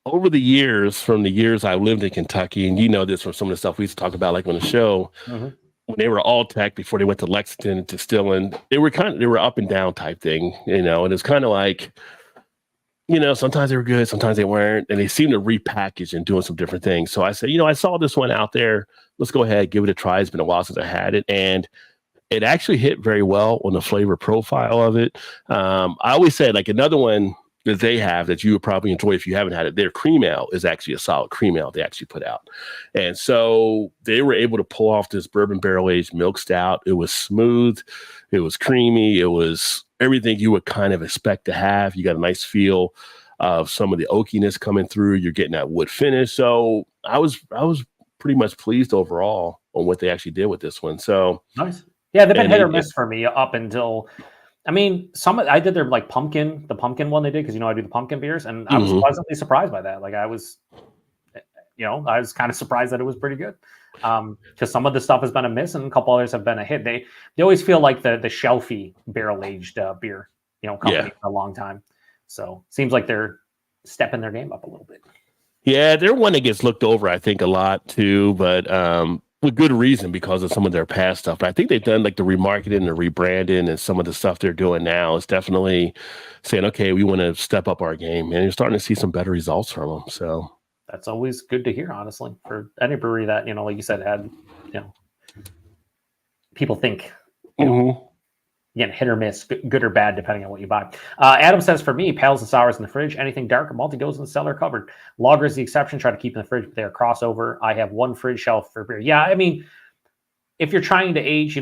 over the years, from the years I lived in Kentucky, and you know this from some of the stuff we used to talk about like on the show, when they were all tech before they went to Lexington and Distilling, they were up and down type thing, and it's kind of like, sometimes they were good, sometimes they weren't, and they seemed to repackage and doing some different things. So I said, I saw this one out there. Let's go ahead, give it a try. It's been a while since I had it, and it actually hit very well on the flavor profile of it. I always say like another one that they have that you would probably enjoy if you haven't had it. Their cream ale is actually a solid cream ale they actually put out. And so they were able to pull off this bourbon barrel aged milk stout. It was smooth. It was creamy. It was everything you would kind of expect to have. You got a nice feel of some of the oakiness coming through. You're getting that wood finish. So I was pretty much pleased overall on what they actually did with this one. So nice. Yeah, they've been hit or miss for me up until, I mean, I did their like the pumpkin one they did because I do the pumpkin beers, and I was pleasantly surprised by that. Like I was kind of surprised that it was pretty good. Because some of the stuff has been a miss, and a couple others have been a hit. They always feel like the shelfy barrel aged beer, company for a long time. So seems like they're stepping their game up a little bit. Yeah, they're one that gets looked over, I think, a lot too, but with good reason because of some of their past stuff. But I think they've done like the remarketing, the rebranding, and some of the stuff they're doing now is definitely saying, okay, we want to step up our game, and you're starting to see some better results from them. So that's always good to hear, honestly, for any brewery that, like you said, had, people think, again, hit or miss, good or bad, depending on what you buy. Adam says, for me, pales and sours in the fridge. Anything dark or malty goes in the cellar cupboard. Lager is the exception. Try to keep in the fridge, but they're crossover. I have one fridge shelf for beer. Yeah, I mean, if you're trying to age,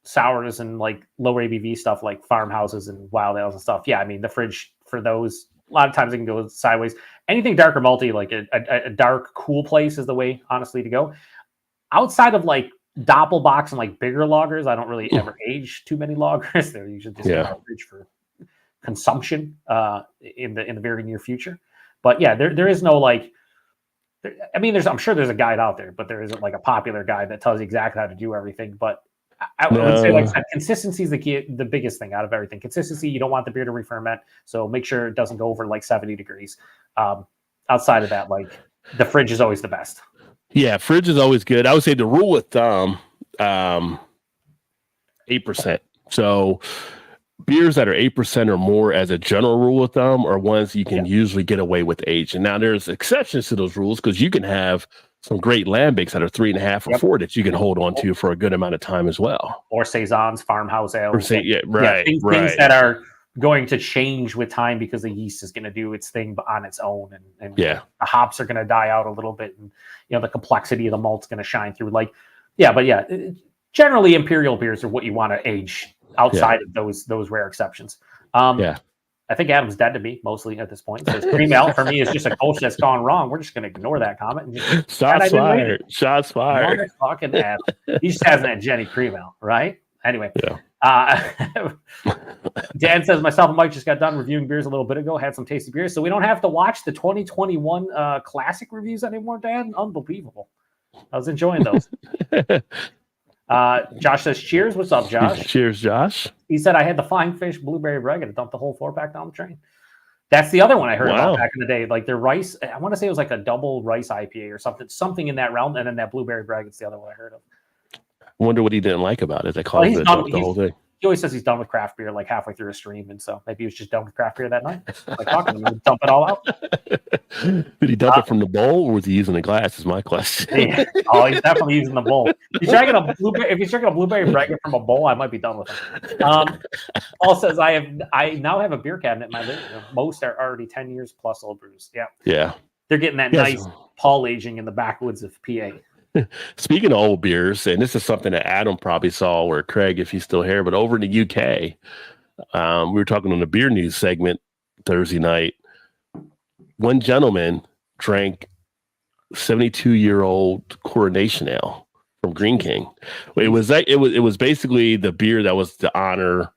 sours and like lower ABV stuff like farmhouses and wild ales and stuff, yeah, I mean, the fridge for those, a lot of times it can go sideways. Anything dark or malty, like a dark, cool place is the way, honestly, to go. Outside of like Doppelbox and like bigger lagers, I don't really ever age too many lagers. They're usually just in our fridge for consumption in the very near future. But yeah, there is no like, I mean, I'm sure there's a guide out there, but there isn't like a popular guide that tells you exactly how to do everything. But I would say, like I said, consistency is the biggest thing out of everything. Consistency, you don't want the beer to re-ferment, so make sure it doesn't go over like 70 degrees. Outside of that, like the fridge is always the best. Yeah, fridge is always good. I would say the rule of thumb, 8%. So beers that are 8% or more as a general rule of thumb are ones you can usually get away with age. And now there's exceptions to those rules because you can have some great lambics that are 3.5 or 4 that you can hold on to for a good amount of time as well. Or saisons, farmhouse ales. Things that are going to change with time because the yeast is going to do its thing on its own, and the hops are going to die out a little bit, and the complexity of the malt's going to shine through. Generally imperial beers are what you want to age outside of those rare exceptions. I think Adam's dead to me mostly at this point. So cream ale for me is just a culture that's gone wrong. We're just going to ignore that comment. And just, Shots fired. Shots fired. Fucking Adam. He just has that Jenny cream ale, right? Anyway. Yeah. Dan says, myself and Mike just got done reviewing beers a little bit ago, had some tasty beers, so we don't have to watch the 2021 classic reviews anymore, Dan. Unbelievable. I was enjoying those. Josh says, cheers. What's up, Josh? Cheers, Josh. He said, I had the Flying Fish Blueberry Braggot to dump the whole 4-pack down the train. That's the other one I heard about back in the day. Like their rice, I want to say it was like a double rice IPA or something in that realm, and then that Blueberry Braggott's the other one I heard of. I wonder what he didn't like about it. They called it the whole thing. He always says he's done with craft beer like halfway through a stream, and so maybe he was just done with craft beer that night. Like talking to him, dump it all out. Did he dump it from the bowl, or was he using the glass? Is my question. Yeah. Oh, he's definitely using the bowl. If he's drinking a blueberry braggot from a bowl, I might be done with him. Paul says I now have a beer cabinet in my living room. Most are already 10 years plus old brews. Yeah. They're getting that nice Paul aging in the backwoods of PA. Speaking of old beers, and this is something that Adam probably saw, or Craig, if he's still here, but over in the UK, we were talking on the beer news segment Thursday night. One gentleman drank 72-year-old Coronation Ale from Green King. It was basically the beer that was to honor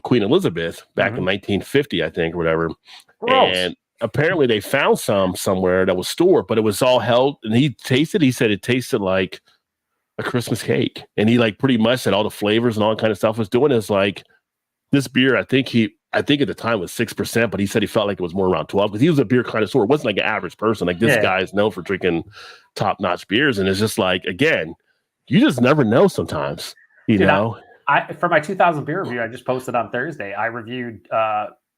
Queen Elizabeth back in 1950, I think, or whatever. Gross. And apparently they found some somewhere that was stored, but it was all held, and he said it tasted like a Christmas cake. And he like pretty much said all the flavors and all that kind of stuff was doing is like this beer. I think at the time was 6%, but he said he felt like it was more around 12 because he was a beer connoisseur. It wasn't like an average person. Like this guy is known for drinking top-notch beers. And it's just like, again, you just never know sometimes, you know? For my 2000 beer review, I just posted on Thursday, I reviewed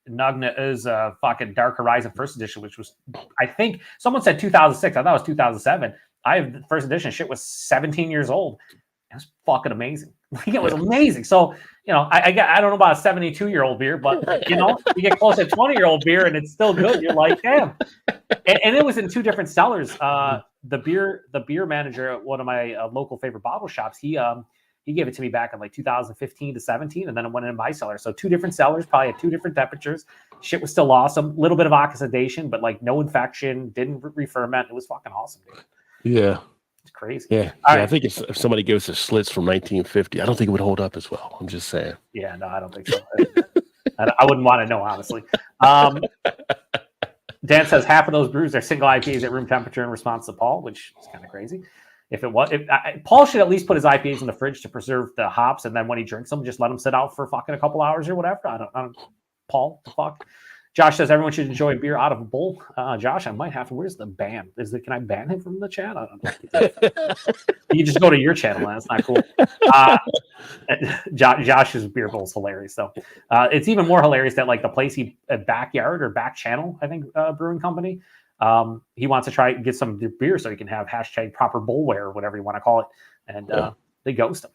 Nugna is fucking Dark Horizon first edition, which was, I think someone said 2006. I thought it was 2007. I have the first edition. Shit was 17 years old. It was fucking amazing. Like it was amazing. So, I don't know about a 72-year-old beer, but you get close to 20-year-old beer and it's still good. You're like, damn. And it was in two different cellars. The beer manager at one of my local favorite bottle shops, he gave it to me back in like 2015 to 17, and then it went in my cellar. So two different cellars, probably at two different temperatures. Shit was still awesome. A little bit of oxidation, but like no infection, didn't re-ferment. It was fucking awesome, dude. Yeah. It's crazy. Yeah. Right. I think if somebody gives us Schlitz from 1950, I don't think it would hold up as well. I'm just saying. Yeah, no, I don't think so. I wouldn't want to know, honestly. Dan says half of those brews are single IPAs at room temperature in response to Paul, which is kind of crazy. Paul should at least put his IPAs in the fridge to preserve the hops, and then when he drinks them, just let them sit out for fucking a couple hours or whatever. I don't. Paul, the fuck. Josh says everyone should enjoy beer out of a bowl. Josh, I might have to. Where's the ban? Can I ban him from the chat? I don't know. You just go to your channel, man. It's not cool. Josh's beer bowl is hilarious, though. It's even more hilarious that like the place backyard or back channel, I think, brewing company. He wants to try and get some beer so he can have #proper bowlware or whatever you want to call it, and they ghost him.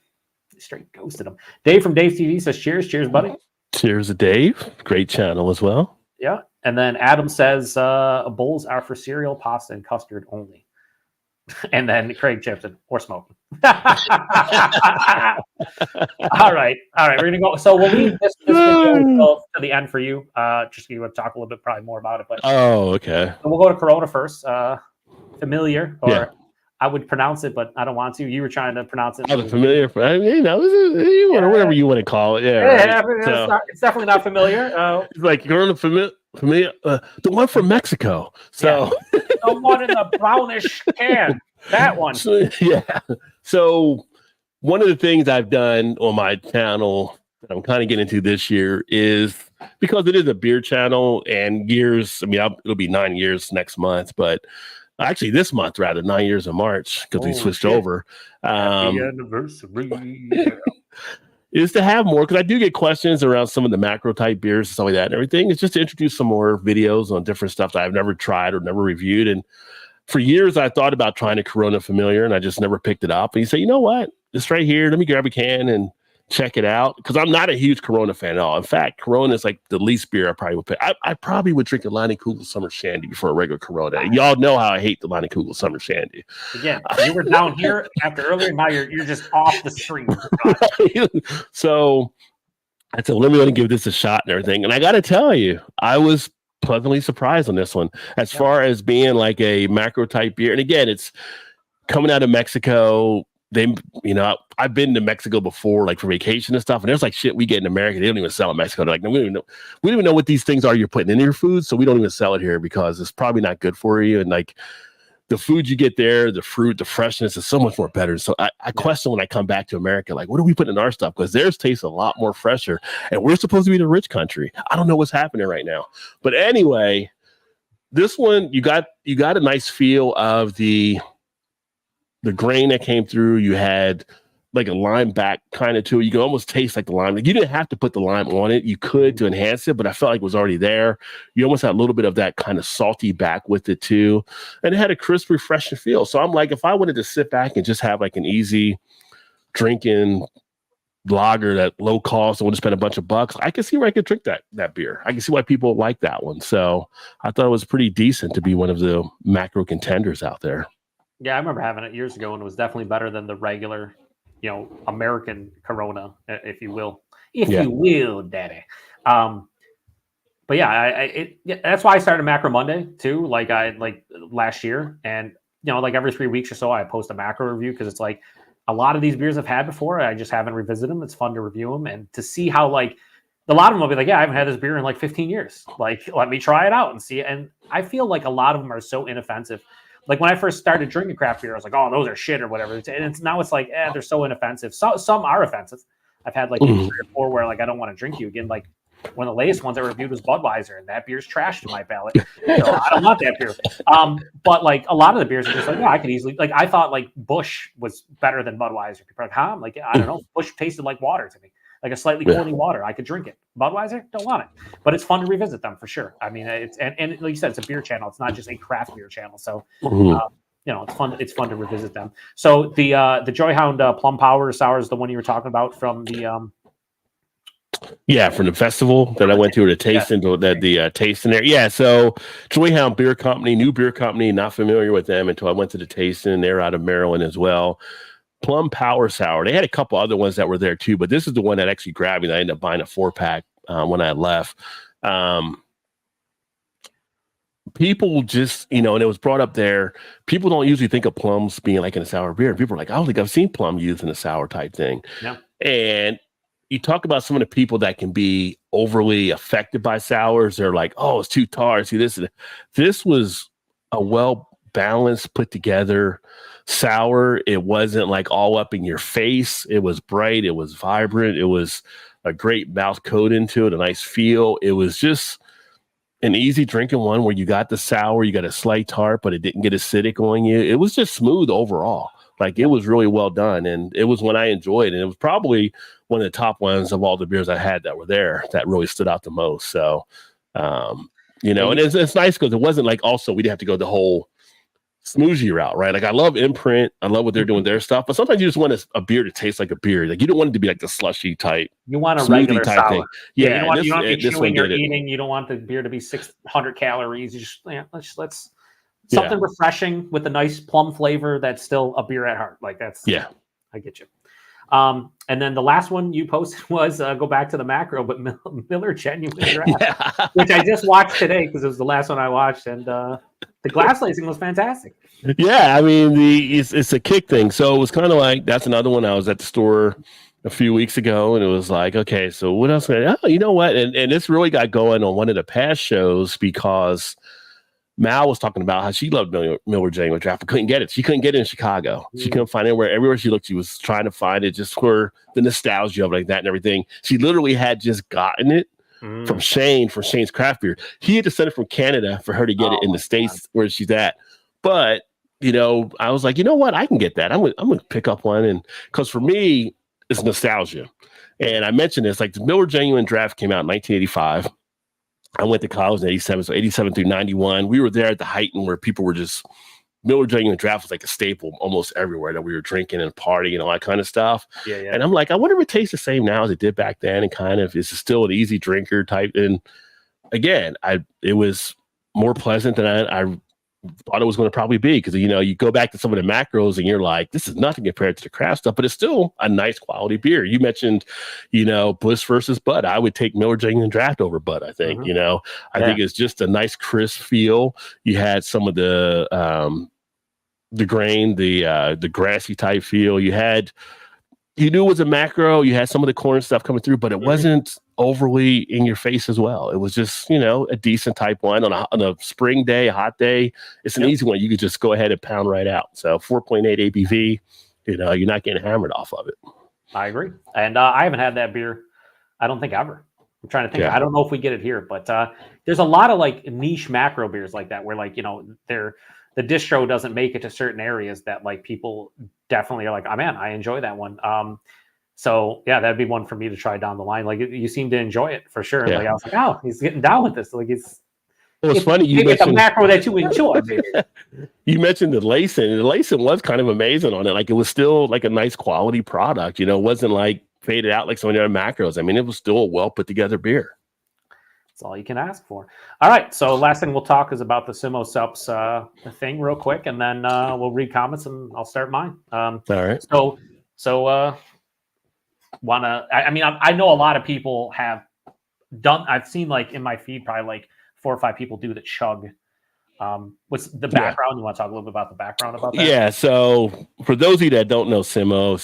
straight ghosted him. Dave from Dave TV says, cheers, buddy. Cheers to Dave. Great channel as well. Yeah. And then Adam says, bowls are for cereal, pasta, and custard only. And then Craig chips in, or smoking. All right. We're going to go. So we'll leave this video to the end for you. Just you want to talk a little bit probably more about it. But okay. So we'll go to Corona first. Familiar, or I would pronounce it, but I don't want to. You were trying to pronounce it. The familiar, whatever you want to call it. It's definitely not familiar. It's like Corona familiar, the one from Mexico. So the one in the brownish can. That one. So one of the things I've done on my channel that I'm kind of getting into this year is, because it is a beer channel and years, it'll be 9 years next month, but actually this month, rather, 9 years in March, because we switched over. Happy anniversary. Is to have more, because I do get questions around some of the macro type beers and stuff like that and everything. It's just to introduce some more videos on different stuff that I've never tried or never reviewed. And for years, I thought about trying a Corona Familiar, and I just never picked it up. And you say, you know what? It's right here. Let me grab a can and check it out, because I'm not a huge Corona fan at all. In fact, Corona is like the least beer I probably would pick. I probably would drink a Line Kugel Summer Shandy before a regular Corona. And y'all know how I hate the Line Kugel Summer Shandy. Again, you were down here after earlier. Now you're just off the stream. So I said, let me give this a shot and everything. And I got to tell you, I was pleasantly surprised on this one as far as being like a macro type beer. And again, it's coming out of Mexico. I've been to Mexico before, like for vacation and stuff, and there's like shit we get in America they don't even sell in Mexico. They're like, no, we don't even know what these things are you're putting in your food, so we don't even sell it here because it's probably not good for you. And like the food you get there, the fruit, the freshness is so much more better. So I question when I come back to America, like, what are we putting in our stuff? Because theirs tastes a lot more fresher, and we're supposed to be the rich country. I don't know what's happening right now, but anyway, this one you got a nice feel of the grain that came through. You had like a lime back kind of to it. You can almost taste like the lime. Like you didn't have to put the lime on it. You could to enhance it, but I felt like it was already there. You almost had a little bit of that kind of salty back with it too. And it had a crisp, refreshing feel. So I'm like, if I wanted to sit back and just have like an easy drinking lager that low cost, I want to spend a bunch of bucks, I can see where I could drink that beer. I can see why people like that one. So I thought it was pretty decent to be one of the macro contenders out there. Yeah, I remember having it years ago, and it was definitely better than the regular, American Corona, if you will. You will, Daddy. But yeah, that's why I started Macro Monday too. Like last year, and like every 3 weeks or so, I post a macro review, because it's like a lot of these beers I've had before. I just haven't revisited them. It's fun to review them and to see how a lot of them will be like, yeah, I haven't had this beer in like 15 years. Like, let me try it out and see it. And I feel like a lot of them are so inoffensive. Like when I first started drinking craft beer, I was like, oh, those are shit or whatever. And now it's like, they're so inoffensive. Some are offensive. I've had like 3 or 4 where like I don't want to drink you again. Like one of the latest ones I reviewed was Budweiser, and that beer's trashed in my palate. So I don't want that beer. But like a lot of the beers are just like, I could easily, like I thought like Busch was better than Budweiser. People are like, I'm like, I don't know. Busch tasted like water to me. Like a slightly corny water. I could drink it. Budweiser, don't want it. But it's fun to revisit them for sure. I mean, it's and like you said, it's a beer channel. It's not just a craft beer channel. So it's fun. It's fun to revisit them. So the Joyhound Plum Power Sour is the one you were talking about from the from the festival that I went to, the tasting, the tasting there. Yeah, so Joyhound Beer Company, new beer company, not familiar with them until I went to the tasting. They're out of Maryland as well. Plum Power Sour. They had a couple other ones that were there too, but this is the one that actually grabbed me. I ended up buying a 4-pack when I left. People just, and it was brought up there. People don't usually think of plums being like in a sour beer. People are like, I don't think I've seen plum used in a sour type thing. Yeah. And you talk about some of the people that can be overly affected by sours. They're like, oh, it's too tart. See this. This was a well-balanced, put together sour. It wasn't like all up in your face. It was bright. It was vibrant. It was a great mouth coat into it, a nice feel. It was just an easy drinking one where you got the sour, you got a slight tart, but it didn't get acidic on you. It was just smooth overall. Like it was really well done, and it was one I enjoyed, and it was probably one of the top ones of all the beers I had that were there that really stood out the most. So, and it's nice because it wasn't like also we didn't have to go the whole smoothie route, right? Like I love Imprint, I love what they're doing with their stuff, but sometimes you just want a beer to taste like a beer. Like you don't want it to be like the slushy type, You want a smoothie regular type sour. thing. Yeah, Yeah, you don't want to be this one chewing or did it. eating. You don't want the beer to be 600 calories. You just let's something refreshing with a nice plum flavor that's still a beer at heart. Like that's I get you. And then the last one you posted was go back to the macro, but Miller Genuine Draft, which I just watched today because it was the last one I watched, and the glass lacing was fantastic. Yeah, I mean it's a kick thing. So it was kind of like that's another one. I was at the store a few weeks ago, and it was like, okay, so what else? Oh, you know what? And this really got going on one of the past shows because Mal was talking about how she loved Miller Genuine Draft, but couldn't get it. She couldn't get it in Chicago. She couldn't find it everywhere she looked. She was trying to find it just for the nostalgia of like that and everything. She literally had just gotten it from Shane for Shane's Craft Beer. He had to send it from Canada for her to get it in the States where she's at. But you know, I was like, you know what? I can get that. I'm gonna pick up one, and because for me, it's nostalgia. And I mentioned this, like the Miller Genuine Draft came out in 1985. I went to college in 87, so 87 through 91. We were there at the height and where people were just Miller Genuine Draft was like a staple almost everywhere that we were drinking and partying and all that kind of stuff. Yeah. And I'm like, I wonder if it tastes the same now as it did back then, and kind of is still an easy drinker type. And again, it was more pleasant than I thought it was going to probably be, because you know, you go back to some of the macros and you're like, this is nothing compared to the craft stuff, but it's still a nice quality beer. You mentioned, you know, Bliss versus Bud. I would take Miller Genuine Draft over Bud. I think, you know, I think it's just a nice crisp feel. You had some of the grain, the grassy type feel. You knew it was a macro. You had some of the corn stuff coming through, but it wasn't overly in your face as well. It was just, you know, a decent type one on a spring day, a hot day. It's an easy one. You could just go ahead and pound right out. So 4.8 ABV, you know, you're not getting hammered off of it. I agree. And I haven't had that beer, I don't think ever. I'm trying to think. I don't know if we get it here, but there's a lot of like niche macro beers like that where like, you know, the distro doesn't make it to certain areas that like people definitely are like, oh man, I enjoy that one. So yeah, that'd be one for me to try down the line. Like you seem to enjoy it for sure. Like I was like, oh, he's getting down with this. Like it's funny. You mentioned a macro that you enjoy. You mentioned the lacing. The lacing was kind of amazing on it. Like it was still like a nice quality product. You know, it wasn't like faded out like some of the other macros. I mean, it was still a well put together beer. That's all you can ask for. All right. So last thing we'll talk is about the Simo Sups thing real quick, and then we'll read comments and I'll start mine. All right. So I know a lot of people have done, I've seen like in my feed, probably like 4 or 5 people do the chug. What's the background? You want to talk a little bit about the background about that? Yeah. So for those of you that don't know Simo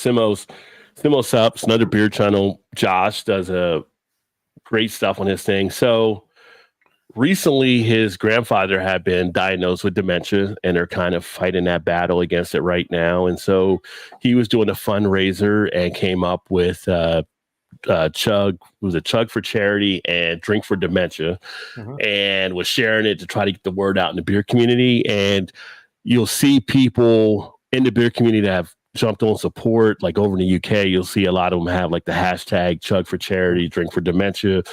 Sups, another beer channel, Josh does a great stuff on his thing. So recently his grandfather had been diagnosed with dementia, and they're kind of fighting that battle against it right now. And so he was doing a fundraiser and came up with Chug. It was a Chug for Charity and Drink for Dementia, and was sharing it to try to get the word out in the beer community. And you'll see people in the beer community that have jumped on support. Like over in the UK, you'll see a lot of them have like the hashtag Chug for Charity, Drink for Dementia,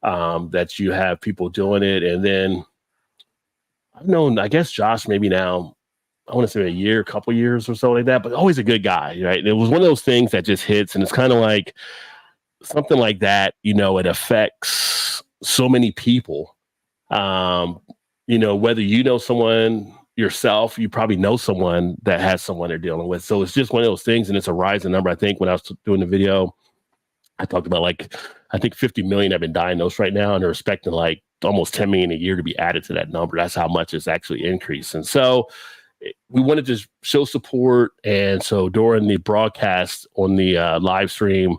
that you have people doing it. And then I've known, I guess Josh maybe now, I want to say a couple years or so like that, but always a good guy, right? And it was one of those things that just hits, and it's kind of like something like that, you know, it affects so many people. You know, whether you know someone yourself, you probably know someone that has someone they're dealing with. So it's just one of those things, and it's a rising number. I think when I was doing the video, I talked about like, I think 50 million have been diagnosed right now, and they're expecting like almost 10 million a year to be added to that number. That's how much it's actually increased. And so we wanted to show support. And so during the broadcast on the live stream,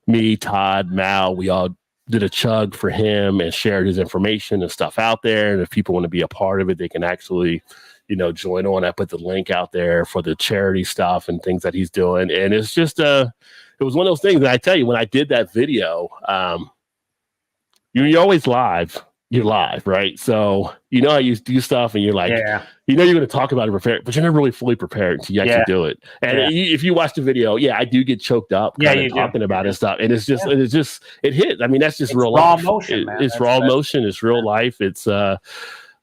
me, Todd, Mal, we all did a chug for him and shared his information and stuff out there. And if people want to be a part of it, they can actually, you know, join on. I put the link out there for the charity stuff and things that he's doing. And it's just it was one of those things that I tell you, when I did that video, you're always live. You're live, right? So you know how you do stuff, and you're like, you know, you're going to talk about it prepared, but you're never really fully prepared until you actually do it. And if you watch the video, I do get choked up talking about it stuff, and it's just it hits. I mean, that's just real raw life. Emotion, man. It's raw emotion. It's real life. It's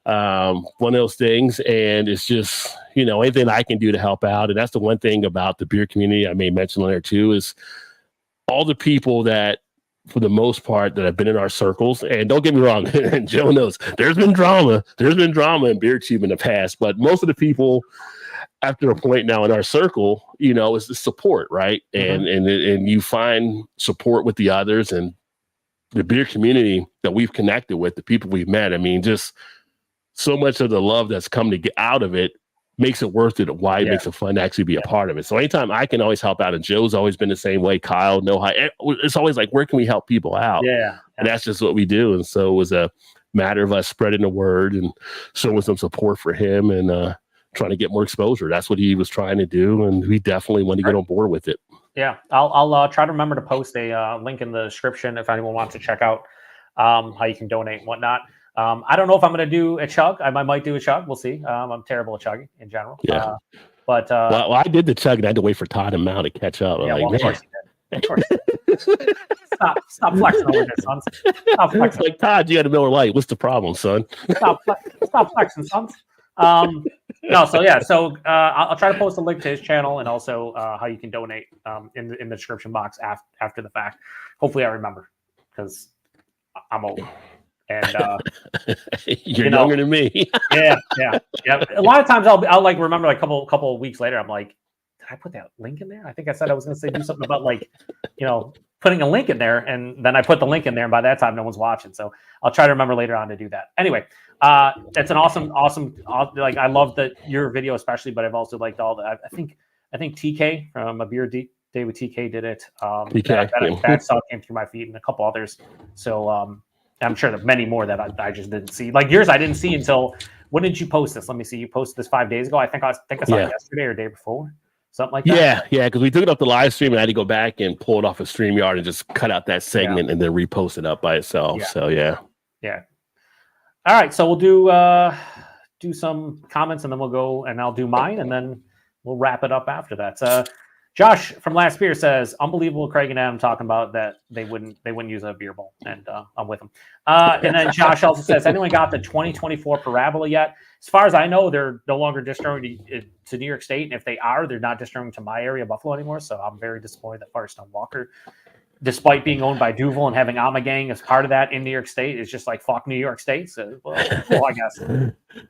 one of those things. And it's just, anything I can do to help out. And that's the one thing about the beer community I may mention on there too, is all the people that, for the most part, that have been in our circles. And don't get me wrong, Joe knows there's been drama in beer tube in the past, but most of the people after a point now in our circle, is the support, right? And you find support with the others and the beer community that we've connected with, the people we've met. I mean, just so much of the love that's come to get out of it makes it worth it. Why it makes it fun to actually be a part of it. So anytime I can always help out, and Joe's always been the same way. Kyle, it's always like, where can we help people out? And that's just what we do. And so it was a matter of us spreading the word and showing some support for him and trying to get more exposure. That's what he was trying to do, and we definitely want to get on board with it. Yeah, I'll try to remember to post a link in the description if anyone wants to check out how you can donate and whatnot. I don't know if I'm going to do a chug. I might do a chug. We'll see. I'm terrible at chugging in general. Yeah. But well, I did the chug and I had to wait for Todd and Mao to catch up. Yeah, of course you did. Of course. Stop flexing over there, sons. Stop flexing. Like, Todd, you got a Miller Lite. What's the problem, son? Stop flexing, sons. No, so yeah, I'll try to post a link to his channel and also how you can donate in the description box after the fact. Hopefully, I remember because I'm old. And you're younger than me. yeah. A lot of times I'll like remember like a couple of weeks later. I'm like, did I put that link in there? I think I said I was going to say do something about like, putting a link in there, and then I put the link in there, and by that time no one's watching. So I'll try to remember later on to do that. Anyway, it's an awesome. Like I love your video especially, but I've also liked all the. I think TK from A Beer Day with TK did it. That song came through my feed, and a couple others. So. I'm sure there are many more that I just didn't see. Like yours, I didn't see until when did you post this? Let me see. You posted this 5 days ago. I think I saw it yesterday or day before, something like that. Yeah, because we took it up the live stream and I had to go back and pull it off of StreamYard and just cut out that segment and then repost it up by itself. So yeah. All right, so we'll do some comments and then we'll go and I'll do mine and then we'll wrap it up after that. Josh from Last Beer says, unbelievable. Craig and Adam talking about that they wouldn't use a beer bowl, and I'm with them. And then Josh also says, anyone got the 2024 Parabola yet? As far as I know, they're no longer distributing to New York State, and if they are, they're not distributing to my area, Buffalo, anymore. So I'm very disappointed that Firestone Walker, despite being owned by Duvel and having Amagang as part of that in New York State, is just like fuck New York State. So, well, I guess.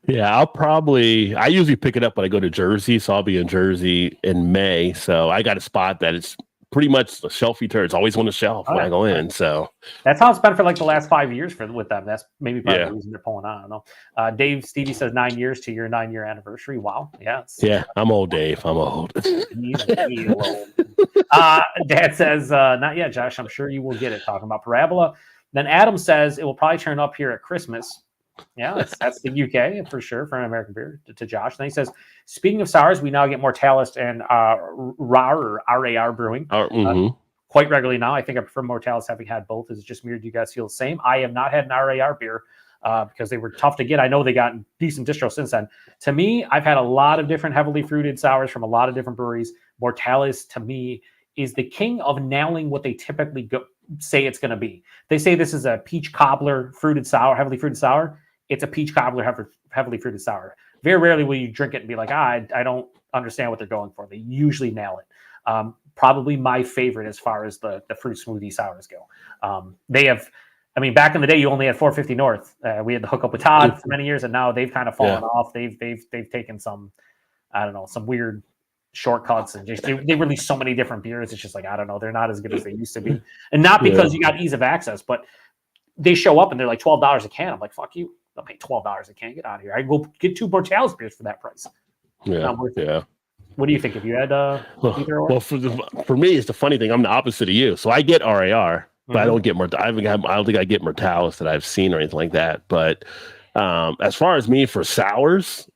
Yeah, I usually pick it up when I go to Jersey, so I'll be in Jersey in May. So I got a spot that it's pretty much a shelfy turd. It's always on the shelf when I go in. So that's how it's been for like the last 5 years with them. That's maybe part of the reason they're pulling on. I don't know. Dave Stevie says 9 years to your 9-year anniversary. Wow. Yeah. I'm old, Dave. I'm old. He's old. Dad says, not yet, Josh. I'm sure you will get it. Talking about Parabola. Then Adam says it will probably turn up here at Christmas. Yeah, that's the UK for sure for an American beer to Josh. Then he says, speaking of sours, we now get Mortalis and RAR brewing quite regularly now. I think I prefer Mortalis having had both. Is it just me or do you guys feel the same? I have not had an RAR beer because they were tough to get. I know they got decent distro since then. To me, I've had a lot of different heavily fruited sours from a lot of different breweries. Mortalis, to me, is the king of nailing what they typically say it's going to be. They say this is a peach cobbler fruited sour, heavily fruited sour. It's a peach cobbler heavily fruited sour. Very rarely will you drink it and be like, I don't understand what they're going for. They usually nail it. Probably my favorite as far as the fruit smoothie sours go. They have, back in the day, you only had 450 North. We had the hookup with Todd for many years, and now they've kind of fallen off. They've taken some, some weird shortcuts and just they release so many different beers. It's just like, I don't know, they're not as good as they used to be. And not because you got ease of access, but they show up and they're like $12 a can. I'm like, fuck you. I'll pay $12 a can. Get out of here. I will get 2 Mortalis beers for that price. Yeah. What do you think? Have you had either or? Well, for me, it's the funny thing. I'm the opposite of you. So I get RAR, but I don't get I don't think I get Mortalis that I've seen or anything like that. But as far as me for sours,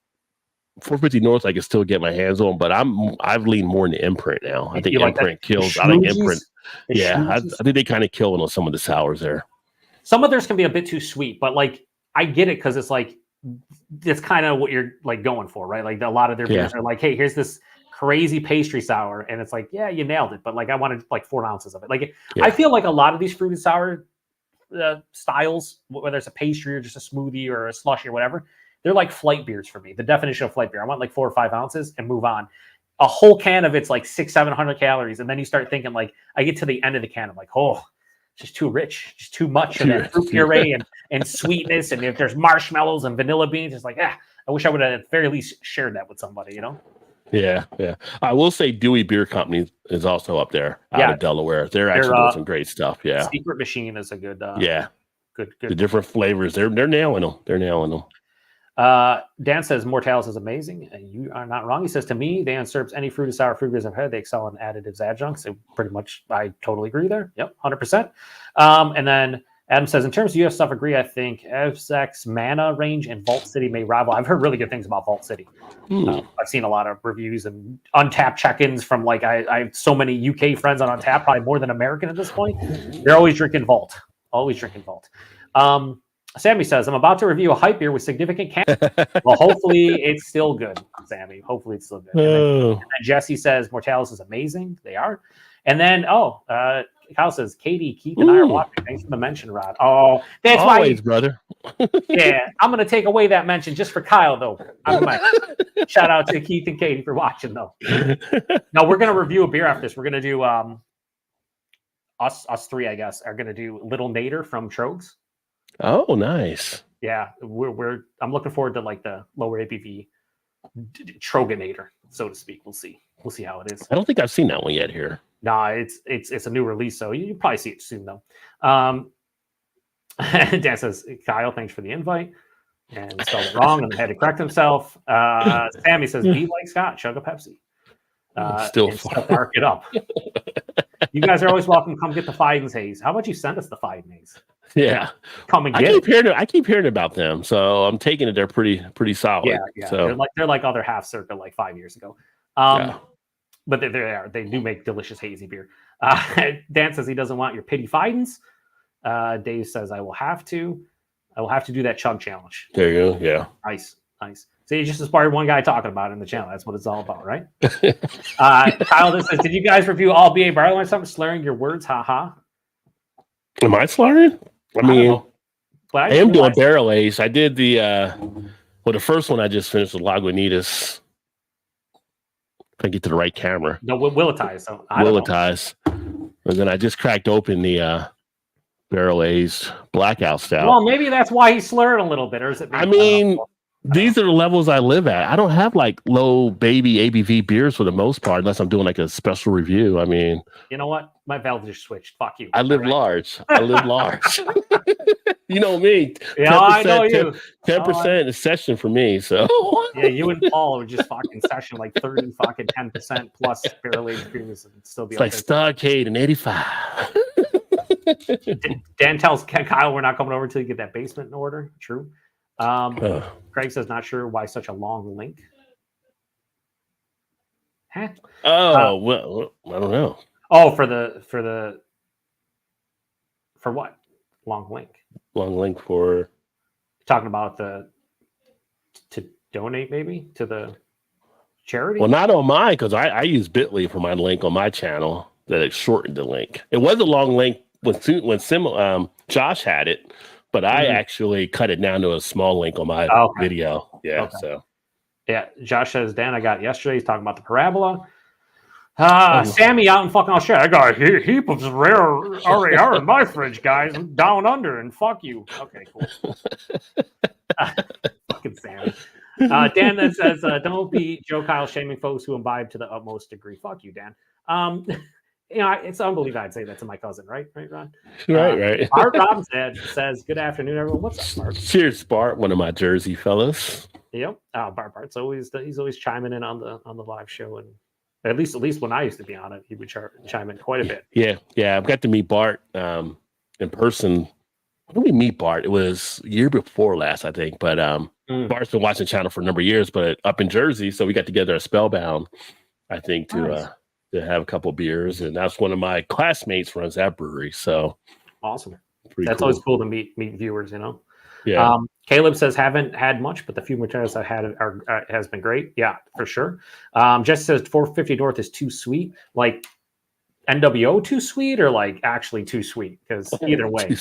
450 North, I can still get my hands on, but I've leaned more into Imprint now. I think Imprint kills. I think Imprint. I think they kind of kill on some of the sours there. Some of theirs can be a bit too sweet, but like I get it because it's like it's kind of what you're like going for, right? Like a lot of their beers are like, hey, here's this crazy pastry sour, and it's like, yeah, you nailed it, but like I wanted like 4 ounces of it. Like I feel like a lot of these fruited sour styles, whether it's a pastry or just a smoothie or a slushy or whatever, they're like flight beers for me. The definition of flight beer. I want like 4 or 5 ounces and move on. A whole can of it's like 600-700 calories, and then you start thinking like, I get to the end of the can, I'm like, oh, it's just too rich, just too much of that fruit puree and sweetness, and if there's marshmallows and vanilla beans, it's like, I wish I would have at the very least shared that with somebody, you know? Yeah. I will say Dewey Beer Company is also up there out of Delaware. They're actually doing some great stuff. Yeah. Secret Machine is a good. Good. The different flavors. They're nailing them. They're nailing them. Dan says Mortalis is amazing, and you are not wrong. He says, to me, Dan serves any fruit or sour fruit beers I've had. They excel in additives, adjuncts. So pretty much, I totally agree there. Yep, 100%. And then Adam says, in terms of US stuff, agree. I think FX Mana range and Vault City may rival. I've heard really good things about Vault City. I've seen a lot of reviews and Untapped check-ins from like I have so many UK friends on Untapped, probably more than American at this point. They're always drinking Vault. Sammy says, I'm about to review a hype beer with significant can. Well, hopefully it's still good, Sammy. Hopefully it's still good. And then Jesse says, Mortalis is amazing. They are. And then, Kyle says, Katie, Keith, and I are watching. Thanks for the mention, Rod. Oh, that's always, why. Brother. Yeah, I'm going to take away that mention just for Kyle, though. Shout out to Keith and Katie for watching, though. No, we're going to review a beer after this. We're going to do, us three, I guess, are going to do Little Nader from Trogs. Oh, nice. Yeah, I'm looking forward to like the lower ABV Troganator, so to speak. We'll see how it is. I don't think I've seen that one yet here. Nah, it's a new release, so you probably see it soon though. Dan says, Kyle, thanks for the invite, and spelled it wrong and had to correct himself. Sammy says, be like Scott, chug a Pepsi. Still bark it up. You guys are always welcome. Come get the Feigen's Haze. How about you send us the Feigen's Haze? Yeah, come and get it. I keep hearing about them, so I'm taking it. They're pretty solid. Yeah. So they're like other half circa like 5 years ago. But they do make delicious hazy beer. Dan says he doesn't want your pity Feigen's. Dave says I will have to do that chug challenge. There you go. Yeah. Nice. So you just inspired one guy talking about it in the channel. That's what it's all about, right? Kyle this says, did you guys review all BA barley wine? Something slurring your words? Ha. Am I slurring? I mean, I am doing barrel aged. I did the the first one I just finished with Lagunitas. If I get to the right camera. No, Willetize. So Willetize. And then I just cracked open the barrel aged blackout stout. Well, maybe that's why he slurred a little bit, or is it? These are the levels I live at. I don't have like low baby ABV beers for the most part, unless I'm doing like a special review. I mean, you know what? My valve just switched. Fuck you. I live large. You know me. Yeah, I know you. 10% is session for me. So yeah, you and Paul would just fucking session like 30 fucking 10% plus barrel aged beers and still be it's like Starcade and 85. Dan tells Kyle we're not coming over until you get that basement in order. True. Craig says not sure why such a long link. Huh? Well, I don't know. Oh, for what? Long link. Long link for talking about to donate maybe to the charity. Well, not on mine because I use Bitly for my link on my channel that it shortened the link. It was a long link when Josh had it. But I actually cut it down to a small link on my video. Yeah. Okay. So, yeah. Josh says, Dan, I got it yesterday. He's talking about the parabola. Sammy out in fucking Australia. I got a heap of rare RAR in my fridge, guys. I'm down under and fuck you. Okay, cool. Fucking Sammy. Dan that says, don't be Joe Kyle shaming folks who imbibe to the utmost degree. Fuck you, Dan. It's unbelievable I'd say that to my cousin, right, Ron? Right. Art Robinson says, good afternoon, everyone. What's up, Bart? Cheers, Bart, one of my Jersey fellows. Yep. Bart's he's always chiming in on the live show, and at least when I used to be on it, he would chime in quite a bit. Yeah. I've got to meet Bart in person. When did we meet Bart? It was a year before last, I think. But Bart's been watching the channel for a number of years, but up in Jersey, so we got together at Spellbound, I think, to have a couple beers, and that's one of my classmates runs that brewery. So awesome. That's always cool to meet viewers, Yeah. Caleb says haven't had much, but the few materials I've had has been great. Yeah, for sure. Jess says 450 North is too sweet, like NWO too sweet, or like actually too sweet, because either way.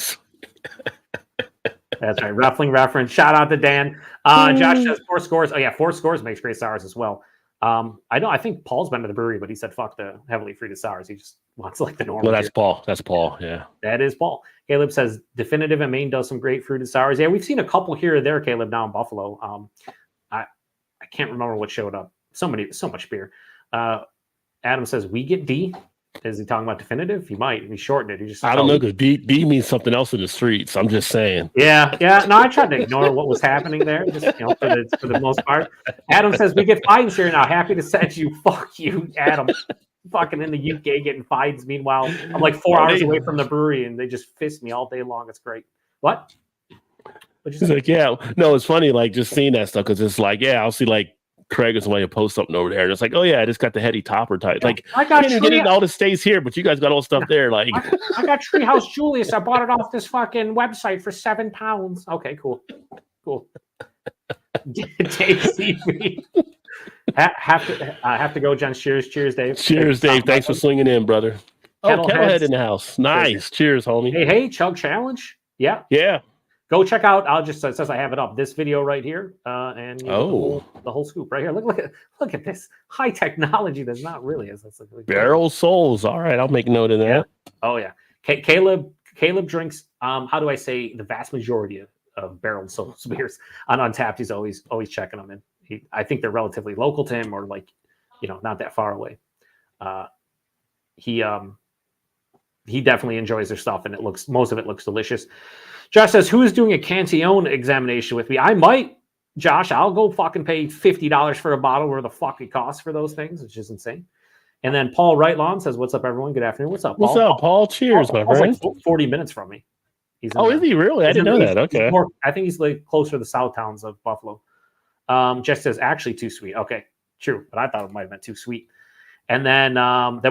That's right. Ruffling reference. Shout out to Dan. Josh says 4 scores. Oh yeah, 4 scores makes great sours as well. I think Paul's been to the brewery, but he said fuck the heavily fruited sours. He just wants like the normal. Well, that's beer. Paul. That's Paul. Yeah. That is Paul. Caleb says Definitive in Maine does some great fruited sours. Yeah, we've seen a couple here or there, Caleb, now in Buffalo. I can't remember what showed up. So much beer. Adam says we get D. Is he talking about Definitive? He might. He shortened it. He just I don't know, because D means something else in the streets. I'm just saying. Yeah. No, I tried to ignore what was happening there, just for the most part. Adam says we get fines here now. Happy to send you. Fuck you, Adam. Fucking in the UK getting fines. Meanwhile, I'm like 4 hours away from the brewery, and they just fist me all day long. It's great. What? He's like, yeah. No, it's funny, like just seeing that stuff, because it's like, yeah, I'll see like Craig or somebody post something over there, and it's like, oh yeah, I just got the heady topper type. Like, I got all this stays here, but you guys got all stuff there. Like, I got Treehouse Julius. I bought it off this fucking website for £7. Okay, cool. Dave CV. Have to go, Jen. Cheers, Dave. Cheers, Dave. Thanks for swinging in, brother. Kettlehead in the house. Nice. Cheers, homie. Hey, Chug Challenge. Yeah. Go check out. It says I have it up. This video right here, and the whole scoop right here. Look at this high technology. That's not really as really Barrel Souls. All right, I'll make note of that. Yeah. Oh yeah. Caleb drinks. How do I say the vast majority of Barrel Souls beers on Untapped? He's always checking them in. I think they're relatively local to him, or like not that far away. He definitely enjoys their stuff, and most of it looks delicious. Josh says, who is doing a Cantillon examination with me? I might, Josh. I'll go fucking pay $50 for a bottle where the fuck it costs for those things, which is insane. And then Paul Wright-Lawn says, what's up, everyone? Good afternoon. What's up, Paul? What's up, Paul? Cheers, my friend. Like 40 minutes from me. Is he really? I didn't know that. Okay. I think he's like closer to the south towns of Buffalo. Jess says, actually too sweet. Okay, true. But I thought it might have been too sweet. And then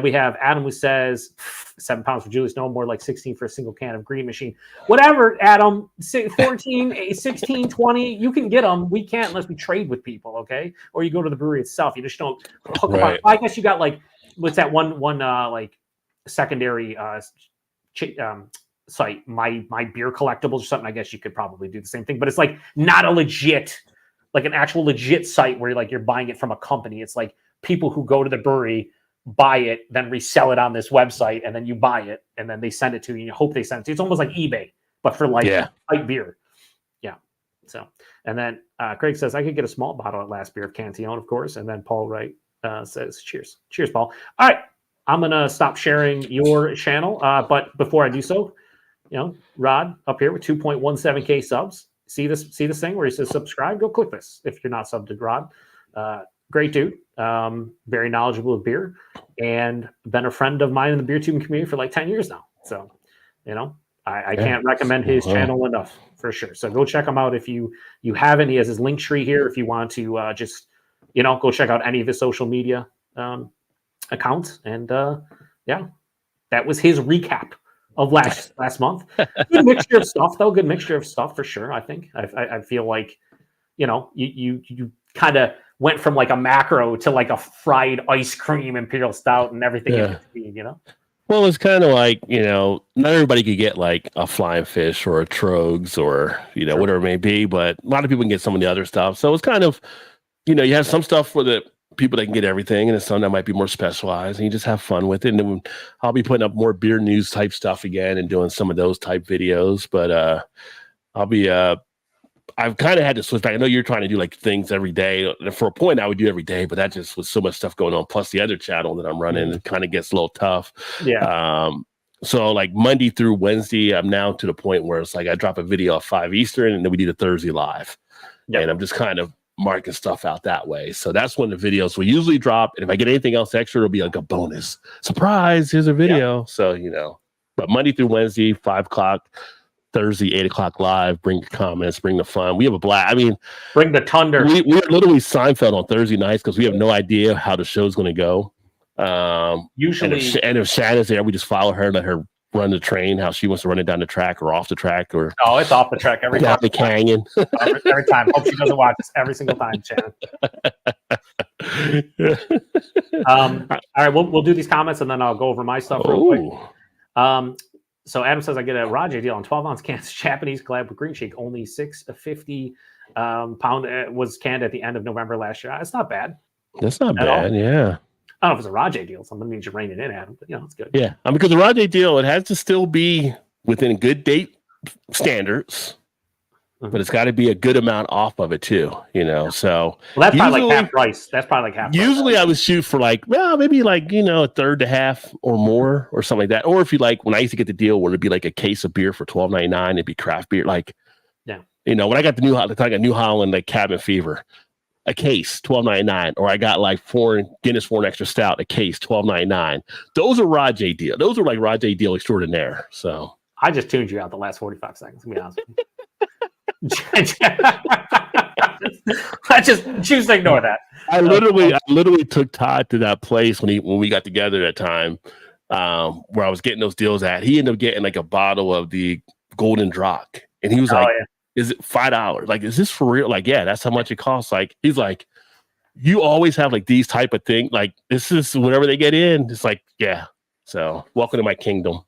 we have Adam, who says £7 for Julius, no more like 16 for a single can of Green Machine. Whatever, Adam, 14, 16, 20, you can get them. We can't unless we trade with people, okay? Or you go to the brewery itself. You just don't hook them up. I guess you got like, what's that one like secondary site, my beer collectibles or something. I guess you could probably do the same thing, but it's like not a legit, like an actual legit site where you're buying it from a company. It's like people who go to the brewery, buy it, then resell it on this website, and then you buy it, and then they send it to you. You hope they send it to you. It's almost like eBay, but for light beer. Yeah. So, and then Craig says, I could get a small bottle at Last Beer of Cantillon, of course. And then Paul Wright says, cheers. Cheers, Paul. All right. I'm going to stop sharing your channel. But before I do so, Rod up here with 2.17K subs. See this thing where he says subscribe? Go click this if you're not subbed to Rod. Great dude, very knowledgeable of beer, and been a friend of mine in the beer tubing community for like 10 years now. So, I can't recommend his channel enough for sure. So go check him out if you haven't. He has his link tree here if you want to just go check out any of his social media accounts. And that was his recap of last month. Good mixture of stuff though. Good mixture of stuff for sure. I think I feel like you kind of went from like a macro to like a fried ice cream imperial stout and everything in between, Well, it's kind of like, not everybody could get like a flying fish or a Trogs or, whatever it may be, but a lot of people can get some of the other stuff. So it's kind of, you have some stuff for the people that can get everything, and then some that might be more specialized, and you just have fun with it. And then I'll be putting up more beer news type stuff again and doing some of those type videos, but I've kind of had to switch back. I know you're trying to do like things every day. For a point, I would do every day, but that just was so much stuff going on. Plus the other channel that I'm running, it kind of gets a little tough. Yeah. So like Monday through Wednesday, I'm now to the point where it's like I drop a video at 5 Eastern, and then we do the Thursday live. Yep. And I'm just kind of marking stuff out that way. So that's when the videos will usually drop. And if I get anything else extra, it'll be like a bonus surprise. Here's a video. Yep. So, but Monday through Wednesday, 5 o'clock. Thursday, 8 o'clock live. Bring your comments, bring the fun. We have a blast. I mean, bring the thunder. We're literally Seinfeld on Thursday nights because we have no idea how the show's going to go. Usually, and if Shannon's there, we just follow her, let her run the train, how she wants to run it down the track or off the track, or it's off the track every time. The canyon. every time. Hope she doesn't watch this every single time, Shannon. All right, we'll do these comments and then I'll go over my stuff real quick. So Adam says I get a Rajay deal on 12-ounce cans. Japanese collab with Green Shake, only 650 pound was canned at the end of November last year. It's not bad. That's not At all. bad. Yeah. I don't know if it's a Rajay deal. Something needs to rein it in, Adam. But it's good. Yeah. I mean, because the Rajay deal, it has to still be within good date standards, but it's got to be a good amount off of it too. So that's probably like half price. That's probably like half. Usually, I would shoot for maybe a third to half or more or something like that. Or if you when I used to get the deal where it'd be like a case of beer for $12.99, it'd be craft beer. When I got the New Holland Cabin Fever, a case $12.99, or I got Guinness 4 Extra Stout, a case $12.99. Those are Rajay deal. Those are like Rajay deal extraordinaire. So I just tuned you out the last 45 seconds. To be honest with you. I just choose to ignore that. I literally took Todd to that place when we got together at that time, where I was getting those deals at. He ended up getting a bottle of the Golden Drock, and he was "Is it $5? Is this for real?" Yeah, that's how much it costs. He's like, "You always have these type of things. This is whatever they get in." It's yeah. So welcome to my kingdom.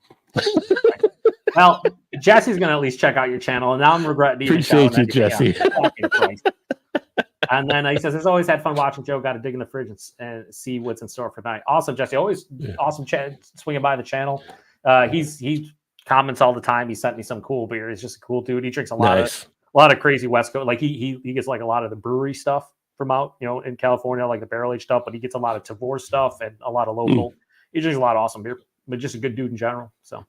Well, Jesse's gonna at least check out your channel, and now I'm regretting. Appreciate you, Jesse. And then he says, "It's always had fun watching Joe. Got to dig in the fridge and see what's in store for tonight." Awesome, Jesse. Always awesome swinging by the channel. He comments all the time. He sent me some cool beer. He's just a cool dude. He drinks a lot of crazy West Coast. He gets a lot of the brewery stuff from out in California, like the barrel aged stuff. But he gets a lot of Tavour stuff and a lot of local. He drinks a lot of awesome beer, but just a good dude in general. So.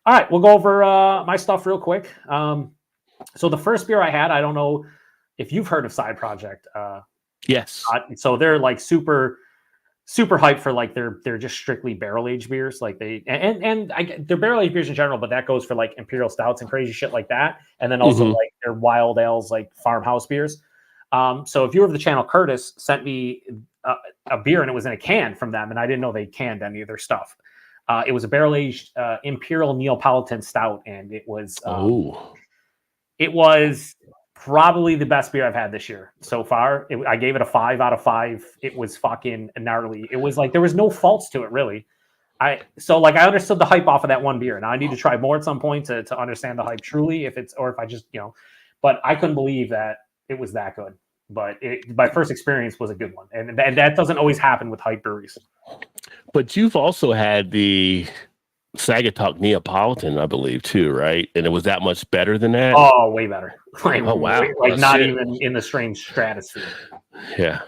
All right, we'll go over my stuff real quick. So the first beer I had, I don't know if you've heard of Side Project. Yes. So they're super hyped for they're just strictly barrel aged beers. They're barrel aged beers in general, but that goes for imperial stouts and crazy shit like that. And then also their wild ales, farmhouse beers. So if you were of the channel, Curtis sent me a beer and it was in a can from them, and I didn't know they canned any of their stuff. It was a barrel-aged Imperial Neapolitan Stout, and it was probably the best beer I've had this year so far. I gave it a 5 out of 5. It was fucking gnarly. It was there was no faults to it, really. I understood the hype off of that one beer, and I need to try more at some point to understand the hype truly, if I just, but I couldn't believe that it was that good. But my first experience was a good one, and that doesn't always happen with hype breweries. But you've also had the Sagatuck Neapolitan, I believe, too, right? And it was that much better than that? Oh, way better. Oh, wow. Not even in the strange stratosphere. Yeah.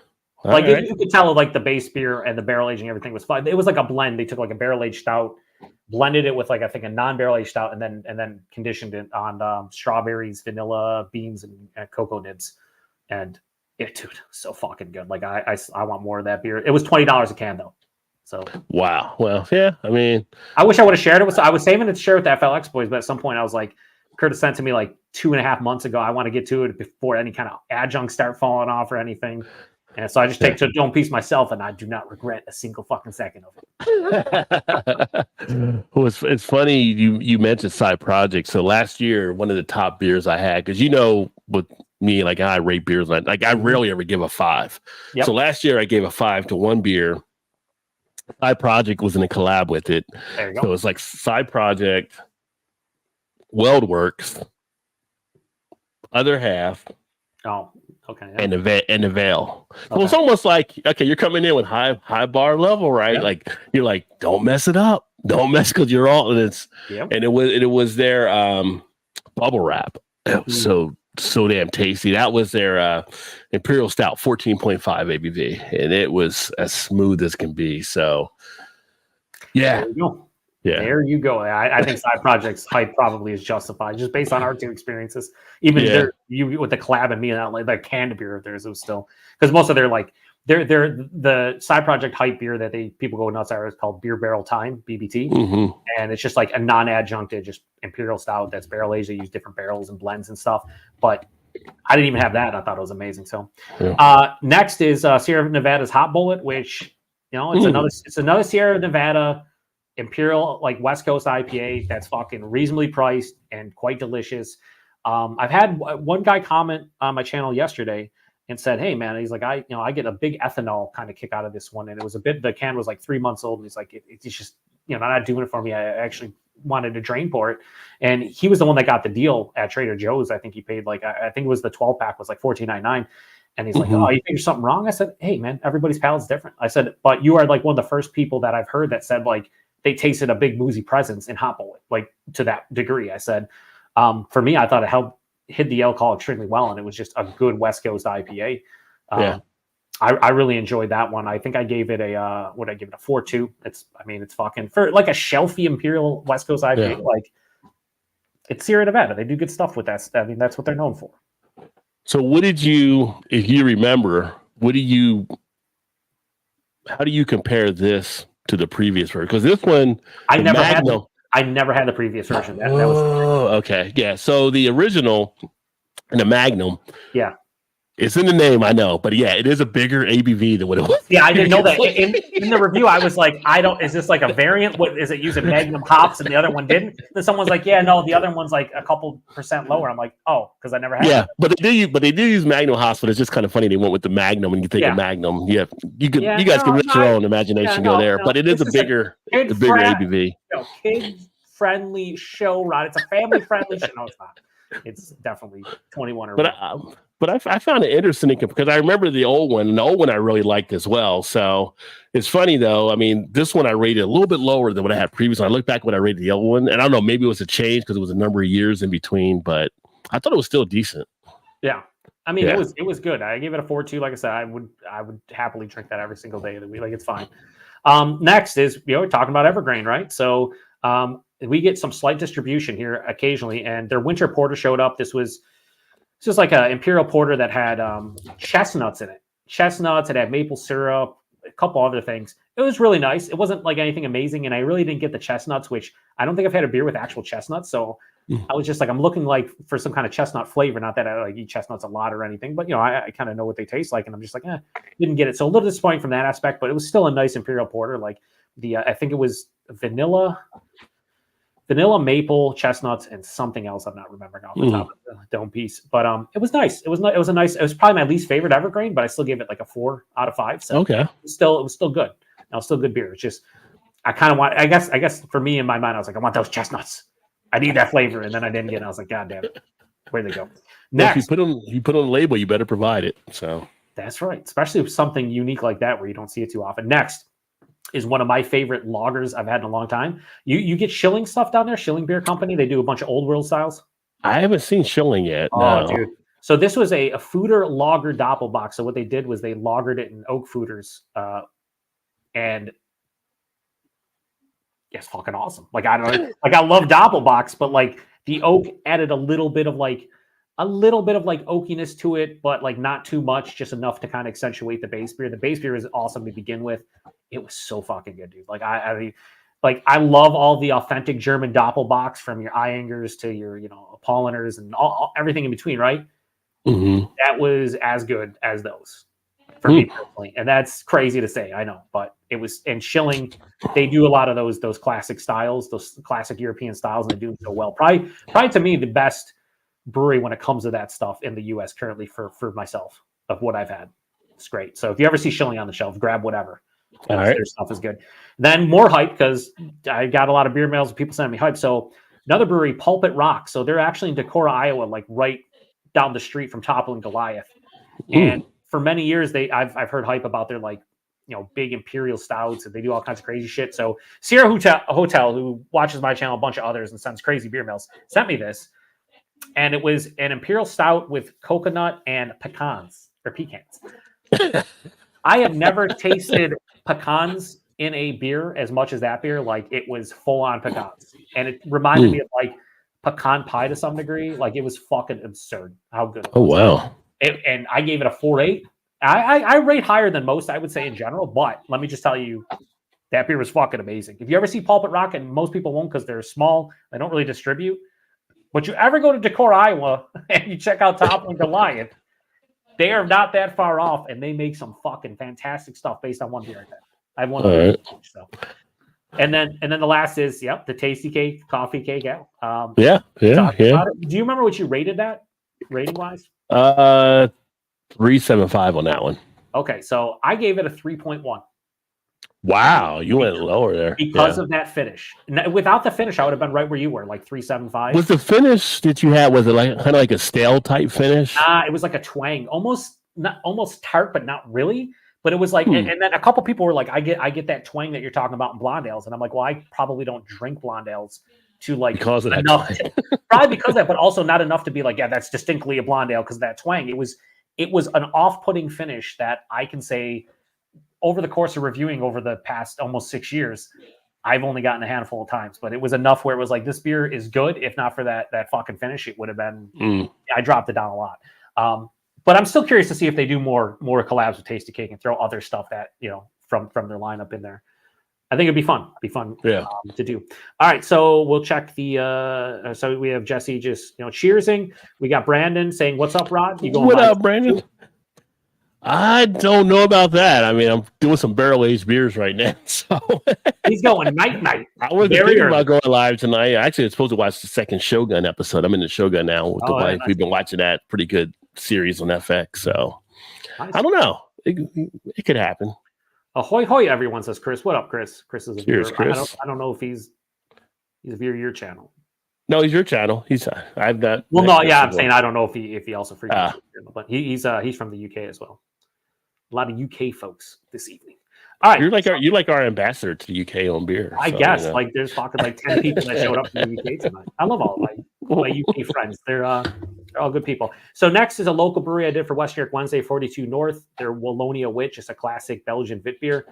You could tell the base beer and the barrel aging, everything was fine. It was like a blend. They took a barrel aged stout, blended it with I think a non-barrel aged stout, and then conditioned it on strawberries, vanilla, beans, and cocoa nibs. And dude, so fucking good. I want more of that beer. It was $20 a can though. So wow. Well, yeah. I mean, I wish I would have shared it I was saving it to share with the FLX boys, but at some point I was Curtis sent to me 2.5 months ago. I want to get to it before any kind of adjuncts start falling off or anything. And so I just take to a piece myself, and I do not regret a single fucking second of it. Well, it's funny you mentioned Side Project. So last year, one of the top beers I had, because with me, I rate beers I rarely ever give a 5. Yep. So last year I gave a 5 to one beer. Side Project was in a collab with it. There you go. So it's Side Project, Weldworks, Other Half. Oh, okay. Yeah. And the Veil. Okay. So it's almost okay, you're coming in with high bar level, right? Yep. You're don't mess it up. Don't mess, because you're all, and it's and it was their bubble wrap. It was so damn tasty. That was their Imperial Stout, 14.5 ABV, and it was as smooth as can be. So yeah. There you go. Yeah. There you go. I think Side Project's hype probably is justified just based on our two experiences. Even you with the collab and me and that canned beer of theirs, it was still, because most of their they're the Side Project hype beer that people go nuts at is called Beer Barrel Time, BBT. Mm-hmm. And it's just a non-adjuncted, just Imperial Stout that's barrel aged. They use different barrels and blends and stuff. But I didn't even have that. I thought it was amazing. So next is Sierra Nevada's Hot Bullet, which it's another Sierra Nevada Imperial West Coast IPA that's fucking reasonably priced and quite delicious. I've had one guy comment on my channel yesterday and said, "Hey man," he's I get a big ethanol kind of kick out of this one, and it was the can was 3 months old, and he's it's just not doing it for me. I actually wanted a drain port, and he was the one that got the deal at Trader Joe's. I think he paid like, I think it was the 12-pack was like $14.99. And he's like, oh, you think there's something wrong? I said, hey man, everybody's palate's different. I said, but you are like one of the first people that I've heard that said like they tasted a big boozy presence in hop bullet, like to that degree. I said, for me, I thought it helped hit the alcohol extremely well, and it was just a good West Coast IPA. I really enjoyed that one. I think I gave it a what I give it a 4.2. It's fucking for like a shelfy Imperial West Coast IPA, like it's Sierra Nevada. They do good stuff with that. I mean, that's what they're known for. So what did you, if you remember, how do you compare this to the previous version? Because this one, I never had the previous version. That was okay. Yeah. So the original, the Magnum. Yeah. It's in the name, I know, but yeah, it is a bigger ABV than what it was. Yeah, I didn't know that. In the review, I was like, is this like a variant? What is it using Magnum hops and the other one didn't? Then someone's like, yeah, no, the other one's like a couple % lower. I'm like, oh, because I never had it. But they do use Magnum hops, but it's just kind of funny they went with the Magnum and you think of Magnum. Yeah, you guys can let your own imagination go there, but it is a bigger ABV. Kid-friendly show, Rod. It's a family-friendly show. No, it's not. It's definitely 21 or more. But I found it interesting because I remember the old one, and the old one I really liked as well. So it's funny though. I mean, this one I rated a little bit lower than what I had previously. I look back when I rated the old one, and I don't know, maybe it was a change because it was a number of years in between, but I thought it was still decent. Yeah. I mean, it was good. I gave it a 4.2. Like I said, I would happily drink that every single day of the week. Like it's fine. Next is, we're talking about Evergreen, right? So we get some slight distribution here occasionally, and their winter porter showed up. This was just like an Imperial Porter that had chestnuts in it. Chestnuts, it had maple syrup, a couple other things. It was really nice. It wasn't like anything amazing, and I really didn't get the chestnuts, which I don't think I've had a beer with actual chestnuts. So I was just like, I'm looking like for some kind of chestnut flavor. Not that I like eat chestnuts a lot or anything, but I kind of know what they taste like, and I'm just like, didn't get it. So a little disappointing from that aspect, but it was still a nice Imperial Porter. Like I think it was vanilla, maple, chestnuts, and something else I'm not remembering off the top of the dome piece. But it was nice. It was probably my least favorite Evergreen, but I still gave it like a 4 out of 5. So it was still good. Now still good beer. It's just I kind of want. I guess for me in my mind, I was like, I want those chestnuts. I need that flavor, and then I didn't get it. I was like, God damn it, where'd they go? Next, well, if you put on the label, you better provide it. So that's right, especially with something unique like that where you don't see it too often. Next is one of my favorite lagers I've had in a long time. You get Schilling stuff down there, Schilling Beer Company. They do a bunch of old world styles. I haven't seen Schilling yet. Oh, dude. So this was a Fooder lager doppelbock. So what they did was they lagered it in oak fooders, and it's fucking awesome. Like I don't know, like I love doppelbocks, but like the oak added a little bit of like oakiness to it, but like not too much, just enough to kind of accentuate the base beer. The base beer is awesome to begin with. It was so fucking good, dude. Like I love all the authentic German doppelbocks, from your Eyingers to your Apolliners and everything in between, right? Mm-hmm. That was as good as those for me personally, and that's crazy to say, I know, but it was. And Schilling, they do a lot of those classic styles, those classic European styles, and they do them so well. Probably to me the best brewery when it comes to that stuff in the U.S. currently for myself of what I've had. It's great. So if you ever see Schilling on the shelf, grab whatever. All right. Their stuff is good. Then more hype, because I got a lot of beer mails and people sending me hype. So another brewery, Pulpit Rock. So they're actually in Decorah, Iowa, like right down the street from Toppling Goliath. And for many years, I've heard hype about their big imperial stouts, and they do all kinds of crazy shit. So Sierra Hotel, who watches my channel, a bunch of others, and sends crazy beer mails, sent me this. And it was an imperial stout with coconut and pecans. I have never tasted pecans in a beer as much as that beer. Like it was full on pecans, and it reminded me of like pecan pie to some degree. Like it was fucking absurd how good it was. Oh wow! And I gave it a 4.8. I rate higher than most, I would say, in general. But let me just tell you, that beer was fucking amazing. If you ever see Pulpit Rock, and most people won't because they're small, they don't really distribute. But you ever go to Decorah, Iowa, and you check out Toppling Goliath, they are not that far off, and they make some fucking fantastic stuff based on one beer like that. I have one. Right. So. And then the last is the Tasty Cake Coffee Cake Ale. Yeah. Do you remember what you rated that rating wise? 3.75 on that one. Okay, so I gave it a 3.1. Wow, you went lower there because of that finish. Without the finish, I would have been right where you were, like 3.75. Was the finish that you had, was it like kind of like a stale type finish? It was like a twang, almost tart, but not really. But it was like, and then a couple people were like, I get that twang that you're talking about in blonde ales, and I'm like, well, I probably don't drink blonde ales to like because of that enough, probably because of that, but also not enough to be like, yeah, that's distinctly a blonde ale because of that twang. It was an off-putting finish that I can say over the course of reviewing over the past almost 6 years, I've only gotten a handful of times, but it was enough where it was like, this beer is good. If not for that fucking finish, it would have been, I dropped it down a lot. But I'm still curious to see if they do more collabs with Tasty Cake and throw other stuff that, from their lineup in there. I think it'd be fun. To do. All right, so we'll check the. So we have Jesse just cheersing. We got Brandon saying, "What's up, Rod? You going? What up, Brandon? I don't know about that. I mean, I'm doing some barrel aged beers right now, so he's going night. I was thinking about going live tonight. Actually, I was supposed to watch the second Shogun episode. I'm in the Shogun now with the wife. Nice. We've been watching that pretty good series on FX. So nice. I don't know. It could happen. Ahoy hoy! Everyone says Chris. What up, Chris? Chris is a Cheers, viewer. Chris. I don't know if he's a viewer of your channel. No, he's your channel. I've not. Well, no, yeah, I'm saying I don't know if he also frequents, but he's from the UK as well. A lot of UK folks this evening. All right, you're like our ambassador to the UK on beer. I guess like there's fucking like 10 people that showed up from the UK tonight. I love all my UK friends. They're all good people. So next is a local brewery I did for West New York Wednesday, 42 North. They're Wallonia Witch. It's a classic Belgian wit beer.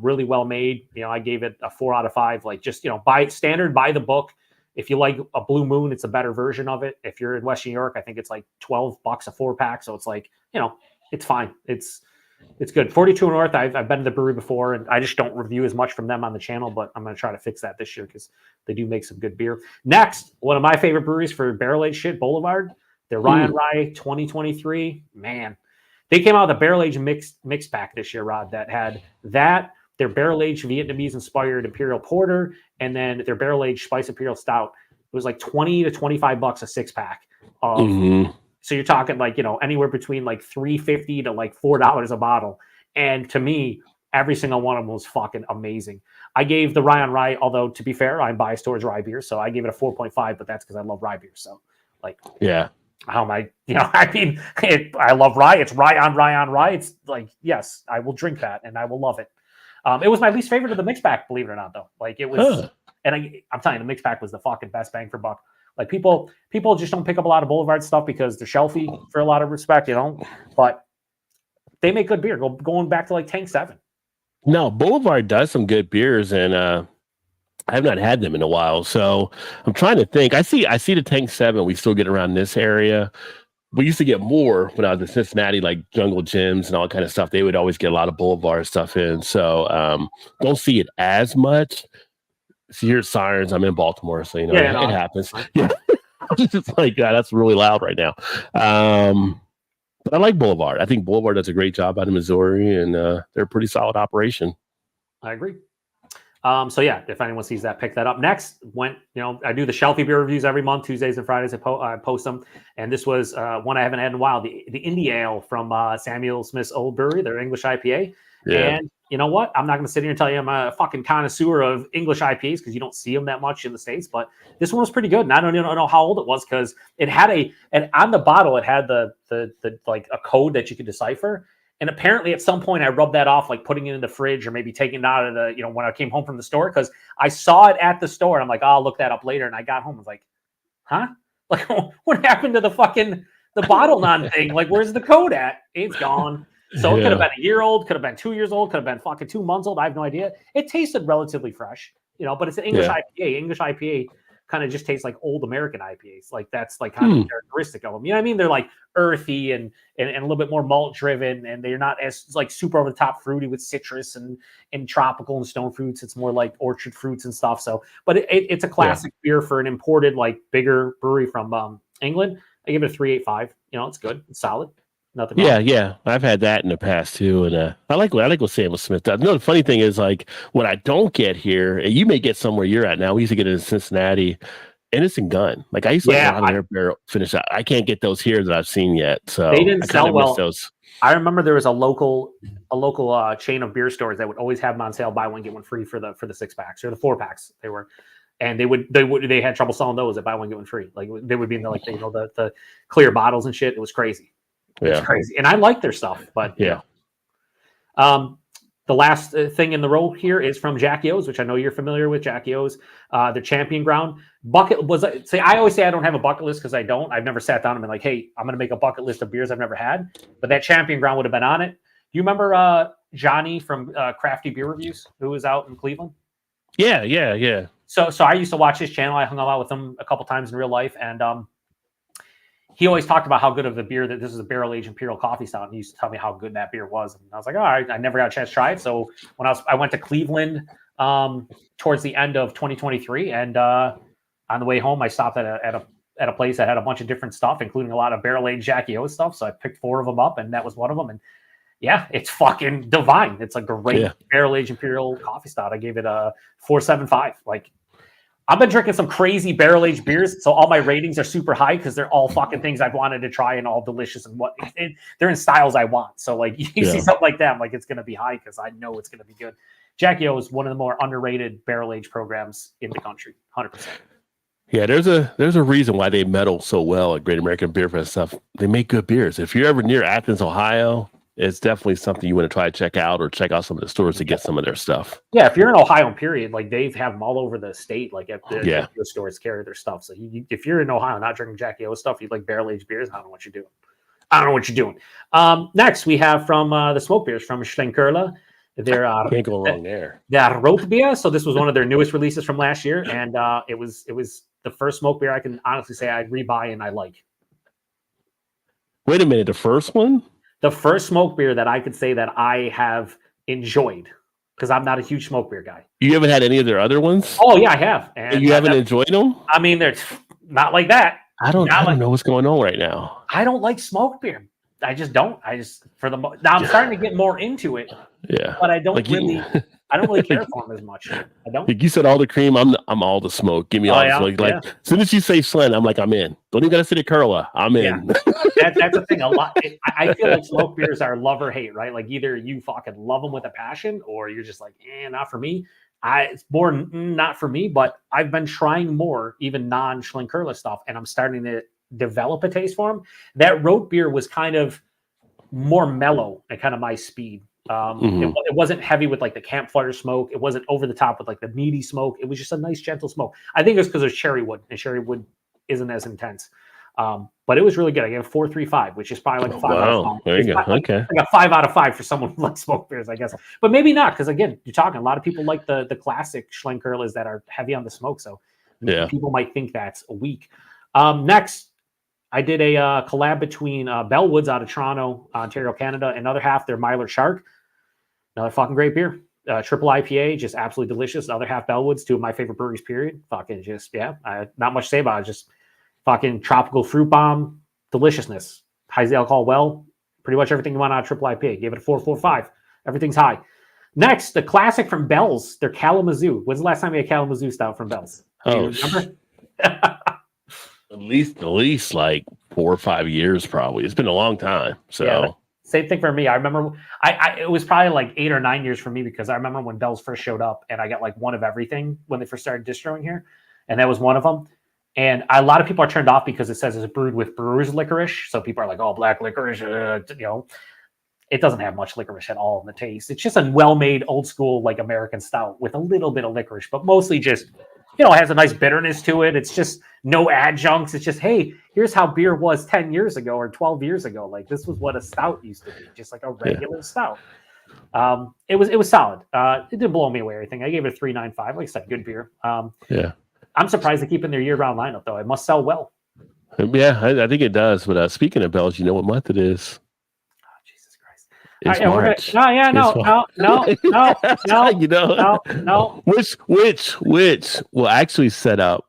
Really well made. I gave it a 4 out of 5. Like just by the book. If you like a Blue Moon, it's a better version of it. If you're in West New York, I think it's like $12 a 4-pack. So it's like it's fine. It's good. 42 North. I've been to the brewery before, and I just don't review as much from them on the channel, but I'm going to try to fix that this year because they do make some good beer. Next, one of my favorite breweries for barrel aged shit, Boulevard. They're Ryan Rye 2023. Man, they came out with a barrel aged mix pack this year, Rod, that had that, their barrel aged Vietnamese inspired Imperial Porter, and then their barrel aged Spice Imperial Stout. It was like $20 to $25 a 6-pack of. So you're talking like, anywhere between like $3.50 to like $4 a bottle. And to me, every single one of them was fucking amazing. I gave the Rye on Rye, although to be fair, I'm biased towards rye beer. So I gave it a 4.5, but that's because I love rye beer. So like, yeah, how am I, I mean, I love rye. It's rye on rye. It's like, yes, I will drink that and I will love it. It was my least favorite of the mix pack, believe it or not, though. Like it was, and I'm telling you, the mix pack was the fucking best bang for buck. Like people just don't pick up a lot of Boulevard stuff because they're shelfy for a lot of respect, but they make good beer. Going back to like Tank 7. No, Boulevard does some good beers, and I have not had them in a while. So I'm trying to think. I see the Tank 7 we still get around this area. We used to get more when I was in Cincinnati, like Jungle Gyms and all that kind of stuff. They would always get a lot of Boulevard stuff in. So don't see it as much. So here's sirens. I'm in Baltimore, so it happens. Yeah, it's just like that's really loud right now. But I like Boulevard. I think Boulevard does a great job out of Missouri, and they're a pretty solid operation. I agree. So yeah, if anyone sees that, pick that up. Next, I do the Shelfie beer reviews every month, Tuesdays and Fridays. I post them, and this was one I haven't had in a while. The Indie Ale from Samuel Smith's Old Brewery, their English IPA. Yeah. And you know what? I'm not going to sit here and tell you I'm a fucking connoisseur of English IPAs because you don't see them that much in the States. But this one was pretty good, and I don't even know how old it was because it had and on the bottle it had the like a code that you could decipher. And apparently at some point I rubbed that off, like putting it in the fridge or maybe taking it out of the, when I came home from the store, because I saw it at the store. And I'm like, I'll look that up later. And I got home. I was like, huh? Like, what happened to the bottle non thing? Like, where's the code at? It's gone. So it could have been a year old, could have been 2 years old, could have been fucking 2 months old. I have no idea. It tasted relatively fresh, but it's an English IPA. English IPA kind of just tastes like old American IPAs. Like that's like kind of characteristic of them. You know what I mean? They're like earthy and a little bit more malt driven, and they're not as like super over the top fruity with citrus and tropical and stone fruits. It's more like orchard fruits and stuff. So, but it's a classic beer for an imported like bigger brewery from England. I give it a 3.85. It's good. It's solid. Nothing wrong. Yeah. I've had that in the past too, and I like what Samuel Smith does. The funny thing is, like, what I don't get here, and you may get somewhere you're at now. We used to get it in Cincinnati. Innocent Gun. Like I used to like Yeah, a lot of their barrel finish. I can't get those here that I've seen yet. So they didn't I kind sell of miss well. those. I remember there was a local chain of beer stores that would always have them on sale, buy one get one free for the 6-packs or the 4-packs. They had trouble selling those at buy one get one free. Like they would be in the clear bottles and shit. It was crazy. It was crazy, and I like their stuff, but yeah. The last thing in the row here is from Jackie O's, which I know you're familiar with. Jackie O's, the Champion Ground bucket was. I always say I don't have a bucket list because I don't. I've never sat down and been like, "Hey, I'm going to make a bucket list of beers I've never had." But that Champion Ground would have been on it. Do you remember Johnny from Crafty Beer Reviews, who was out in Cleveland? Yeah. So I used to watch his channel. I hung out with him a couple times in real life, and he always talked about how good of a beer that this is a barrel-aged imperial coffee stout, and he used to tell me how good that beer was. And I was like, all right, I never got a chance to try it. So when I went to Cleveland towards the end of 2023, and on the way home, I stopped at a place that had a bunch of different stuff, including a lot of barrel-aged Jackie O stuff. So I picked 4 of them up, and that was one of them. And yeah, it's fucking divine. It's a great barrel-aged imperial coffee stout. I gave it a 4.75. Like, I've been drinking some crazy barrel-aged beers, so all my ratings are super high because they're all fucking things I've wanted to try and all delicious and they're in styles I want. So like you see something like that, I'm like, it's going to be high because I know it's going to be good. Jackie O is one of the more underrated barrel-aged programs in the country, 100%. Yeah, there's a reason why they medal so well at Great American Beer Fest stuff. They make good beers. If you're ever near Athens, Ohio, it's definitely something you want to try to check out, or check out some of the stores to get some of their stuff. Yeah, if you're in Ohio, period, like they have them all over the state. Like at the stores carry their stuff. So if you're in Ohio not drinking Jackie O stuff, you like barrel-aged beers, I don't know what you're doing. Next, we have from the smoke beers from Schlenkerla. Can't go wrong there. Their Rotbier. So this was one of their newest releases from last year, and it was the first smoke beer I can honestly say I'd rebuy and I like. Wait a minute, the first one? The first smoke beer that I could say that I have enjoyed, because I'm not a huge smoke beer guy. You haven't had any of their other ones? Oh yeah, I have. And you haven't enjoyed them? I mean, they're not like that. I don't know what's going on right now. I don't like smoke beer. I just don't. Now I'm starting to get more into it. Yeah, but I don't I don't really care for them as much. I don't. Like you said, all the cream. I'm all the smoke. Give me all the smoke. Like as soon as you say Schlen, I'm like, I'm in. Don't even gotta say the Curla. I'm in. That's the thing. A lot. I feel like smoke beers are love or hate, right? Like either you fucking love them with a passion, or you're just like, not for me. It's more not for me. But I've been trying more, even non-Schlenkerla stuff, and I'm starting to develop a taste for them. That root beer was kind of more mellow and kind of my speed. It wasn't heavy with like the campfire smoke. It wasn't over the top with like the meaty smoke. It was just a nice gentle smoke. I think it was because there's cherry wood, and cherry wood isn't as intense. But it was really good. I gave it 4.35, which is probably like a 5 out of 5. There you go. Okay. Like a 5 out of 5 for someone who likes smoke beers, I guess. But maybe not, because again, you're talking a lot of people like the classic Schlenkerlas that are heavy on the smoke. So people might think that's weak. Next, I did a collab between Bellwoods out of Toronto, Ontario, Canada, and other half their Myler Shark. Another fucking great beer. Triple IPA, just absolutely delicious. The other half Bellwoods, 2 of my favorite breweries, period. Fucking just, not much to say about it. Just fucking tropical fruit bomb deliciousness. High alcohol, well, pretty much everything you want out of triple IPA. Gave it a 4.45. Everything's high. Next, the classic from Bell's, their Kalamazoo. When's the last time you had Kalamazoo stout from Bell's? Do you remember? At least like 4 or 5 years, probably. It's been a long time. So same thing for me. I remember it was probably like 8 or 9 years for me, because I remember when Bell's first showed up and I got like one of everything when they first started distroing here. And that was one of them. And a lot of people are turned off because it says it's brewed with brewer's licorice. So people are like, oh, black licorice, it doesn't have much licorice at all in the taste. It's just a well-made, old school, like American stout with a little bit of licorice, but mostly just, it has a nice bitterness to it. It's just no adjuncts. It's just, hey, here's how beer was 10 years ago or 12 years ago. Like this was what a stout used to be, just like a regular stout. It was solid. It didn't blow me away or anything. I gave it a 3.95. Like I said, good beer. I'm surprised they keep in their year-round lineup, though. It must sell well. Yeah, I think it does. But speaking of Bell's, you know what month it is? Oh, Jesus Christ! It's March. No. Which will actually set up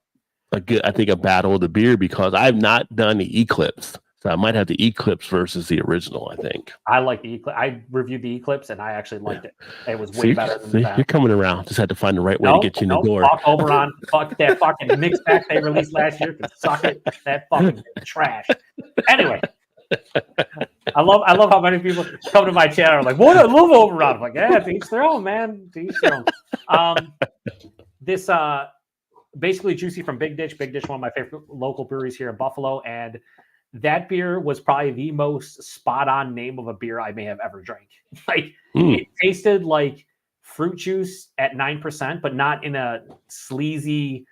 a battle of the beer, because I've not done the Eclipse. So I might have the Eclipse versus the original, I think. I like the Eclipse. I reviewed the Eclipse and I actually liked it. It was way See, better than you're coming around. Just had to find the right way to get you in the door. Fuck Oberon. Fuck that fucking mix pack they released last year. Can suck it. That fucking trash. Anyway, I love how many people come to my channel and are like, "What? I love Oberon." I'm like, yeah, to each their own, man. To each their own. This basically Juicy from Big Ditch. Big Ditch, one of my favorite local breweries here in Buffalo, and that beer was probably the most spot on name of a beer I may have ever drank. Like it tasted like fruit juice at 9%, but not in a sleazy,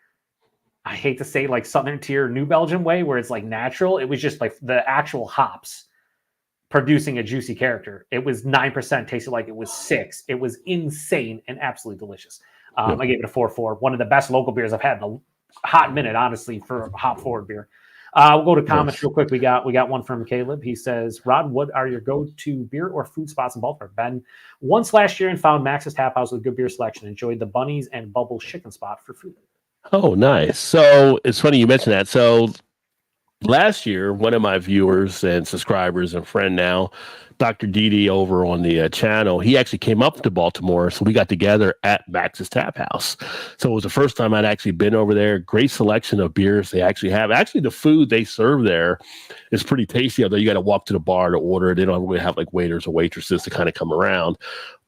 I hate to say, like Southern Tier New Belgium way where it's like natural. It was just like the actual hops producing a juicy character. It was 9%, tasted like it was 6. It was insane and absolutely delicious. I gave it a 4.4. One of the best local beers I've had in a hot minute, honestly, for a hop forward beer. We'll go to comments real quick. We got one from Caleb. He says, Rod, what are your go-to beer or food spots in Baltimore? Been once last year and found Max's Tap House with good beer selection. Enjoyed the Bunnies and Bubbles chicken spot for food. Oh, nice. So it's funny you mentioned that. So last year, one of my viewers and subscribers and friend now, Dr. Didi over on the channel, he actually came up to Baltimore. So we got together at Max's Tap House. So it was the first time I'd actually been over there. Great selection of beers they actually have. Actually, the food they serve there is pretty tasty, although you got to walk to the bar to order. They don't really have like waiters or waitresses to kind of come around.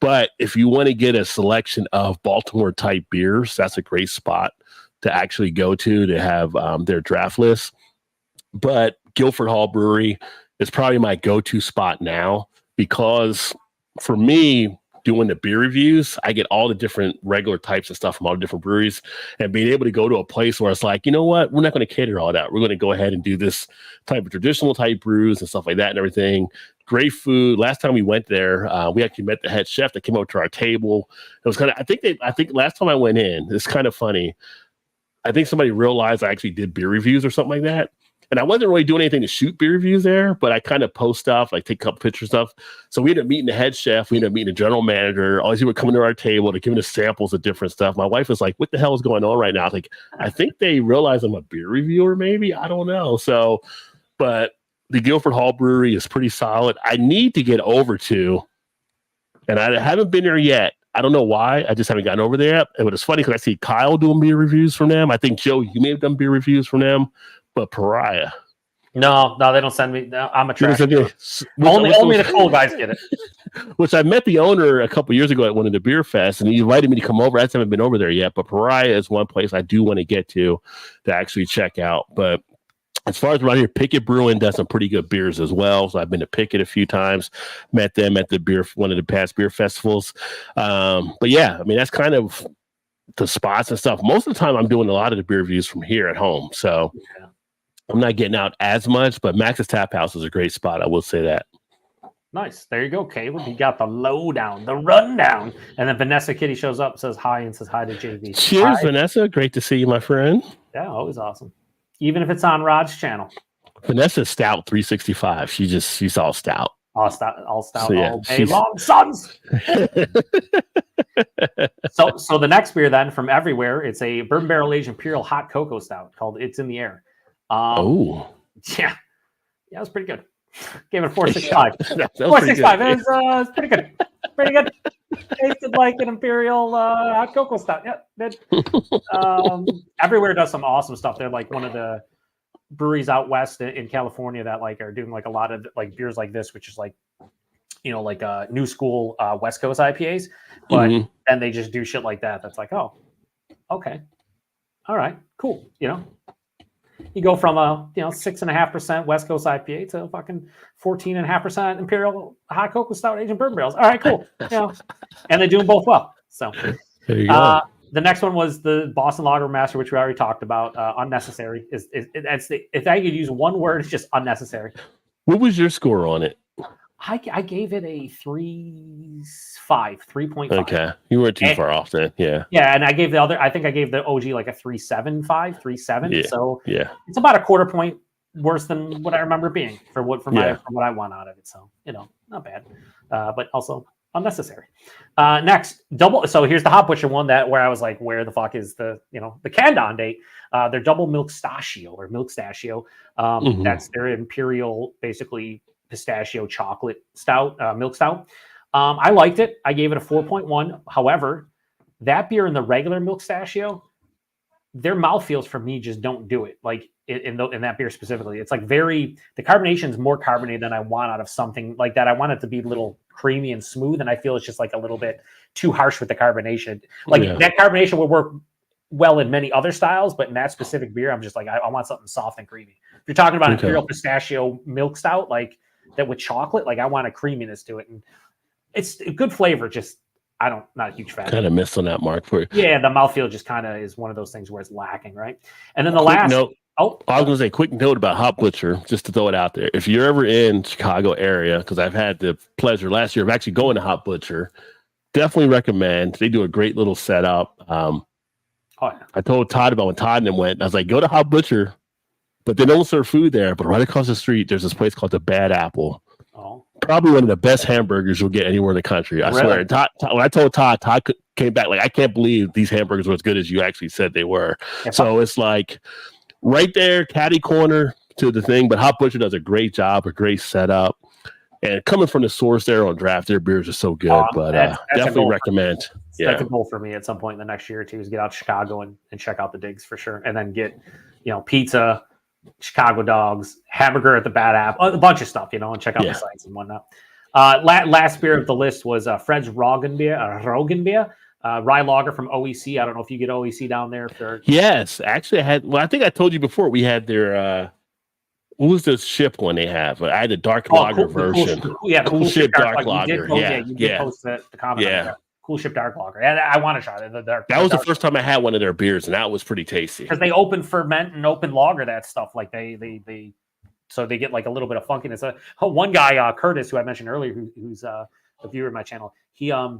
But if you want to get a selection of Baltimore type beers, that's a great spot to actually go to have their draft list. But Guilford Hall Brewery is probably my go-to spot now because for me, doing the beer reviews, I get all the different regular types of stuff from all the different breweries, and being able to go to a place where it's like, you know what, we're not going to cater all that. We're going to go ahead and do this type of traditional type brews and stuff like that and everything. Great food. Last time we went there, we actually met the head chef that came over to our table. It was kind of, I think last time I went in, it's kind of funny. I think somebody realized I actually did beer reviews or something like that. And I wasn't really doing anything to shoot beer reviews there, but I kind of post stuff, like take a couple pictures stuff. So we ended up meeting the head chef. We ended up meeting the general manager. All these people were coming to our table. They're giving us samples of different stuff. My wife was like, what the hell is going on right now? I was like, I think they realize I'm a beer reviewer, maybe. I don't know. So, but the Guilford Hall Brewery is pretty solid. I need to get over to, and I haven't been there yet. I don't know why. I just haven't gotten over there yet. But it's funny because I see Kyle doing beer reviews from them. I think, Joe, you may have done beer reviews from them. But Pariah. No, they don't send me. No, I'm a trash. Only the cool guys get it. Which I met the owner a couple years ago at one of the beer fests, and he invited me to come over. I haven't been over there yet, but Pariah is one place I do want to get to actually check out. But as far as around here, Pickett Brewing does some pretty good beers as well. So I've been to Pickett a few times, met them at one of the past beer festivals. But yeah, I mean, that's kind of the spots and stuff. Most of the time I'm doing a lot of the beer reviews from here at home. So yeah. I'm not getting out as much, but Max's Tap House is a great spot. I will say that. Nice. There you go, Caleb. He got the lowdown, the rundown. And then Vanessa Kitty shows up, says hi, and says hi to JV. Cheers, hi. Vanessa. Great to see you, my friend. Yeah, always awesome. Even if it's on Rod's channel. Vanessa's stout 365. She's all stout. All stout so, yeah, all day long, sons. So the next beer then from everywhere, it's a bourbon barrel aged imperial hot cocoa stout called It's in the Air. Yeah, it was pretty good. Gave it a 4.65. 4.65. It was pretty good. Pretty good. Tasted like an imperial hot cocoa stout. Yeah, everywhere does some awesome stuff. They're like one of the breweries out west in California that like are doing like a lot of like beers like this, which is like, you know, like new school West Coast IPAs, but then they just do shit like that. That's like, oh, okay, all right, cool. You know, you go from a 6.5% West Coast IPA to fucking 14.5% Imperial hot cocoa stout aged in bourbon barrels. All right, cool. You know, and they do them both well. So there you go. The next one was the Boston Lager Master, which we already talked about. Unnecessary. If I could use one word, it's just unnecessary. What was your score on it? I gave it a 3.5. Okay, you weren't too far off then. Yeah. Yeah, and I gave the OG like a 3.75, 3.7. Yeah. So yeah, it's about a quarter point worse than what I remember being for what I want out of it. So not bad. But also Unnecessary. Next, double. So here's the Hop Butcher one where I was like, where the fuck is the Candon date? Their double milk stachio. That's their imperial, basically pistachio chocolate stout, milk stout. I liked it. I gave it a 4.1. However, that beer and the regular milk stachio, their mouthfeels for me just don't do it. Like in that beer specifically, it's like the carbonation is more carbonated than I want out of something like that. I want it to be a little creamy and smooth, and I feel it's just like a little bit too harsh with the carbonation. Like that carbonation would work well in many other styles, but in that specific beer, I'm just like, I want something soft and creamy. If you're talking about imperial pistachio milk stout, like that with chocolate, like I want a creaminess to it, and it's a good flavor. Just not a huge fan. Kind of missed on that mark for you. Yeah, the mouthfeel just kind of is one of those things where it's lacking, right? And then the last note. Oh, I was going to say, quick note about Hop Butcher, just to throw it out there. If you're ever in Chicago area, because I've had the pleasure last year of actually going to Hop Butcher, definitely recommend. They do a great little setup. I told Todd about when Todd and them went. I was like, go to Hop Butcher, but they don't serve food there. But right across the street, there's this place called the Bad Apple. Oh. Probably one of the best hamburgers you'll get anywhere in the country. I swear. Todd, when I told Todd came back like, I can't believe these hamburgers were as good as you actually said they were. So it's like right there, catty corner to the thing. But Hop Butcher does a great job, a great setup. And coming from the source there on draft, their beers are so good. But that's definitely recommend. That's a goal for me at some point in the next year or two is get out to Chicago and check out the digs for sure. And then get, pizza, Chicago dogs, hamburger at the Bad Apple, a bunch of stuff, and check out the sites and whatnot. Last beer of the list was Fred's Roggenbier, rye lager from OEC. I don't know if you get OEC down there. Yes, actually I think I told you before we had their, what was the ship one they have? I had the dark lager version. Cool Ship dark lager. You did post the comment. Yeah. Cool Ship dark lager. And I want to try it. That was the first time I had one of their beers, and that was pretty tasty. Because they open ferment and open lager that stuff. Like they so they get like a little bit of funkiness. One guy, Curtis, who I mentioned earlier, who's a viewer of my channel, he I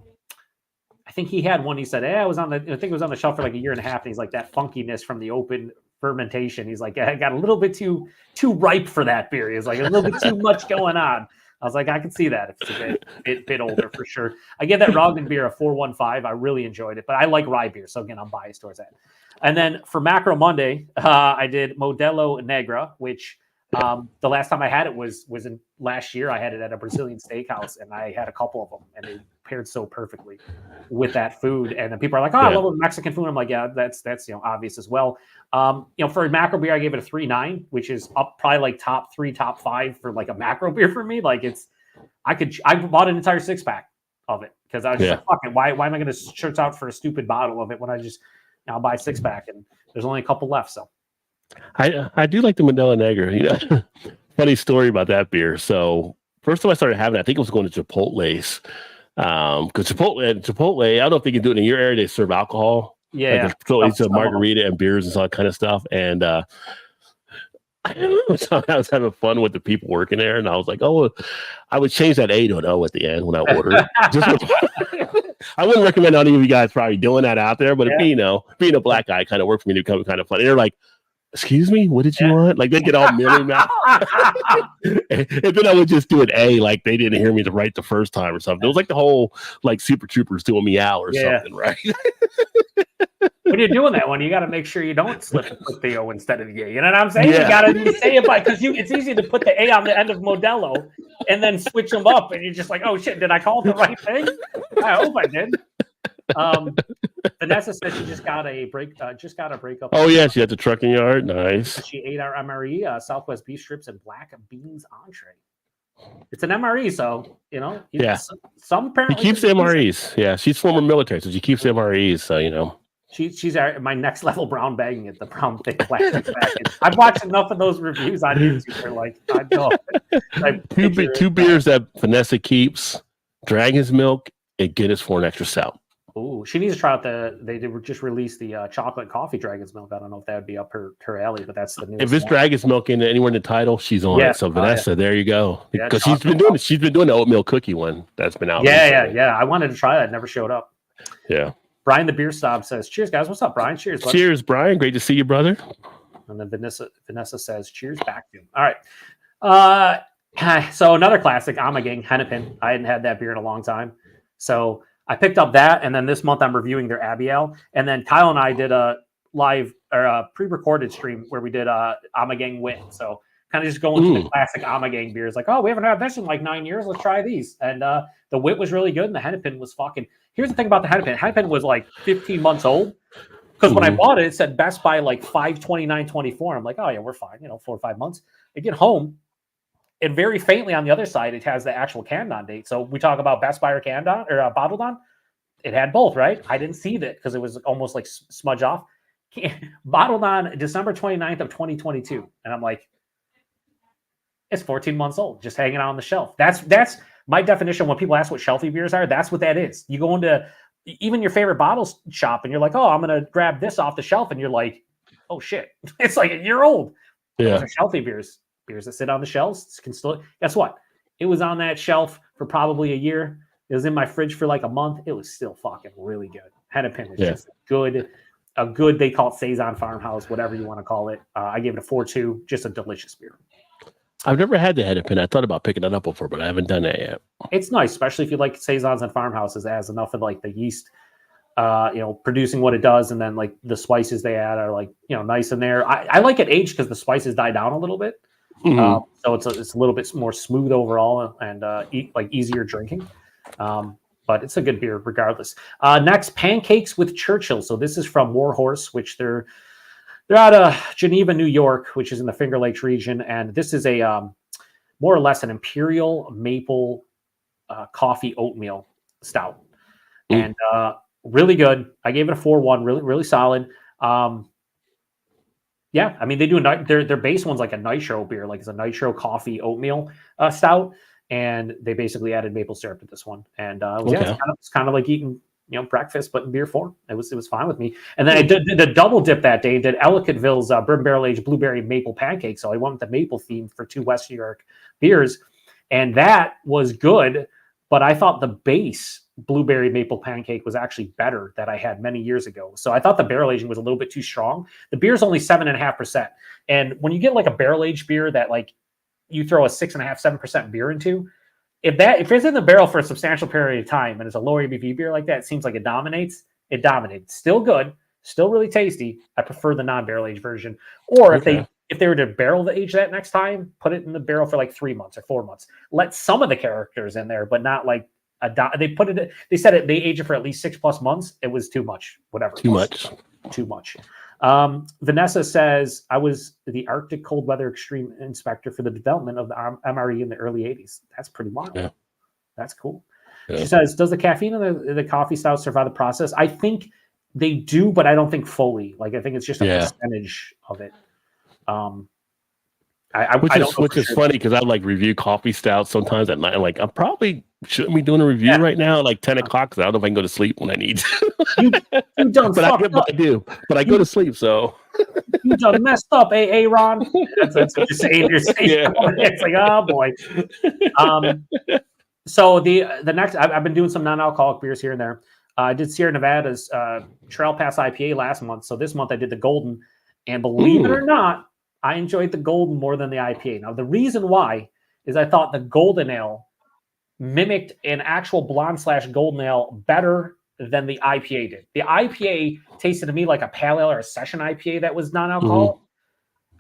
think he had one. He said, I think it was on the shelf for like a year and a half. And he's like, that funkiness from the open fermentation. He's like, I got a little bit too ripe for that beer. He's like, a little bit too much going on. I was like, I can see that if it's a bit older for sure. I give that Roggen beer a 4.15. I really enjoyed it, but I like rye beer, so again, I'm biased towards that. And then for Macro Monday, I did Modelo Negra, which the last time I had it was in last year. I had it at a Brazilian steakhouse, and I had a couple of them, and they paired so perfectly with that food. And then people are like, I love Mexican food. I'm like, yeah, that's obvious as well. For a macro beer, I gave it a 3.9, which is up probably like top 3, top 5 for like a macro beer for me. Like I bought an entire 6-pack of it because I was just like, fuck it. Why am I going to search out for a stupid bottle of it when I'll buy a 6-pack and there's only a couple left. So I do like the Modelo Negra. Funny story about that beer. So first time I started having it, I think it was going to Chipotle's. Because Chipotle, I don't know if they can do it in your area. They serve alcohol. Yeah. Like it's a margarita and beers and all that kind of stuff. And I was having fun with the people working there. And I was like, I would change that A to an O at the end when I ordered. I wouldn't recommend any of you guys probably doing that out there. But if being a black guy kind of worked for me to become kind of fun. And they're like, excuse me, what did you want? Like they get all milly mouth. And then I would just do an A, like they didn't hear me right the first time or something. It was like the whole like Super Troopers doing me out or something, right? When you're doing that one, you got to make sure you don't slip and put the O instead of the A. You know what I'm saying? You got to say it because it's easy to put the A on the end of Modelo and then switch them up, and you're just like, oh shit, did I call it the right thing? I hope I did. Vanessa said she just got a breakup. Oh yeah, she had the trucking yard. Nice. She ate our MRE, Southwest beef strips and black beans entree. It's an MRE, so some parents. She keeps the MREs. Yeah, she's former military, so she keeps the MREs. So she's my next level brown bagging it. The brown thick plastic package. I've watched enough of those reviews on YouTube. They're like, I know. Two beers that Vanessa keeps: Dragon's Milk and Guinness for an extra stout. Oh, she needs to try out they did just release the chocolate coffee Dragon's Milk. I don't know if that would be up her alley, but that's the new. If it's Dragon's Milk in anywhere in the title, she's on it. So Vanessa, there you go. Because she's been doing the oatmeal cookie one that's been out. Yeah. I wanted to try that. It never showed up. Yeah. Brian the Beer Snob says, cheers, guys. What's up, Brian? Cheers, buddy. Cheers, Brian. Great to see you, brother. And then Vanessa says, cheers back to him. All right. So another classic, Amagang Hennepin. I hadn't had that beer in a long time. So I picked up that, and then this month I'm reviewing their Abbey Ale. And then Kyle and I did a live or a pre-recorded stream where we did Amagang Wit. So kind of just going through the classic Amagang beers. Like, oh, we haven't had this in like 9 years. Let's try these. And the Wit was really good, and the Hennepin was fucking. Here's the thing about the Hennepin. Hennepin was like 15 months old. Because when I bought it, it said Best Buy like 5/29/24. I'm like, oh yeah, we're fine. 4 or 5 months. I get home, and very faintly on the other side, it has the actual canned on date. So we talk about Best Buy or canned on or bottled on. It had both, right? I didn't see that because it was almost like smudge off. Bottled on December 29th of 2022, and I'm like, it's 14 months old, just hanging out on the shelf. That's my definition. When people ask what shelfie beers are, that's what that is. You go into even your favorite bottle shop, and you're like, oh, I'm gonna grab this off the shelf, and you're like, oh shit, it's like a year old. Yeah, those are shelfie beers that sit on the shelves. Can still, guess what? It was on that shelf for probably a year. It was in my fridge for like a month. It was still fucking really good. Hennepin is just a good. They call it Saison Farmhouse, whatever you want to call it. I gave it a 4.2. Just a delicious beer. I've never had the Hennepin. I thought about picking it up before, but I haven't done that yet. It's nice, especially if you like Saisons and Farmhouses. It has enough of like the yeast, producing what it does, and then like the spices they add are like nice in there. I like it aged because the spices die down a little bit, so it's a little bit more smooth overall and easier drinking. But it's a good beer regardless. Next, Pancakes with Churchill. So this is from Warhorse, which they're out of Geneva, New York, which is in the Finger Lakes region. And this is a more or less an imperial maple coffee oatmeal stout. And really good. I gave it a 4.1, really, really solid. Yeah, I mean, they do their base one's like a nitro beer, like it's a nitro coffee oatmeal stout. And they basically added maple syrup to this one. And it's kind of like eating breakfast, but in beer form. It was fine with me. And then I did the double dip that day. Did Ellicottville's bourbon barrel aged blueberry maple pancake. So I went with the maple theme for 2 West New York beers, and that was good. But I thought the base blueberry maple pancake was actually better that I had many years ago. So I thought the barrel aging was a little bit too strong. The beer's only 7.5%, and when you get like a barrel aged beer that like you throw a 6.5-7% beer into, if it's in the barrel for a substantial period of time and it's a lower ABV beer like that, it seems like it dominates. It dominates. Still good, still really tasty. I prefer the non-barrel aged version. Or if they were to barrel the age that next time, put it in the barrel for like 3 months or 4 months. Let some of the characters in there, but not like they said they age it for at least 6+ months. It was too much. Whatever. Too much. Vanessa says, I was the Arctic cold weather extreme inspector for the development of the MRE in the early 80s. That's pretty wild. Yeah. That's cool. Yeah. She says, does the caffeine in the coffee stout survive the process? I think they do, but I don't think fully. Like, I think it's just a percentage of it. Which is funny because I like review coffee stouts sometimes at night. I'm like, I probably shouldn't be doing a review right now, like 10 o'clock, because I don't know if I can go to sleep when I need to. You done but I do. But I go to sleep, so you done messed up, Ron. That's what you're saying. It's like, oh boy. So the next, I've been doing some non-alcoholic beers here and there. I did Sierra Nevada's Trail Pass IPA last month. So this month I did the Golden, and believe it or not, I enjoyed the Golden more than the IPA. Now, the reason why is I thought the Golden Ale mimicked an actual blonde/golden ale better than the IPA did. The IPA tasted to me like a pale ale or a session IPA that was non-alcoholic,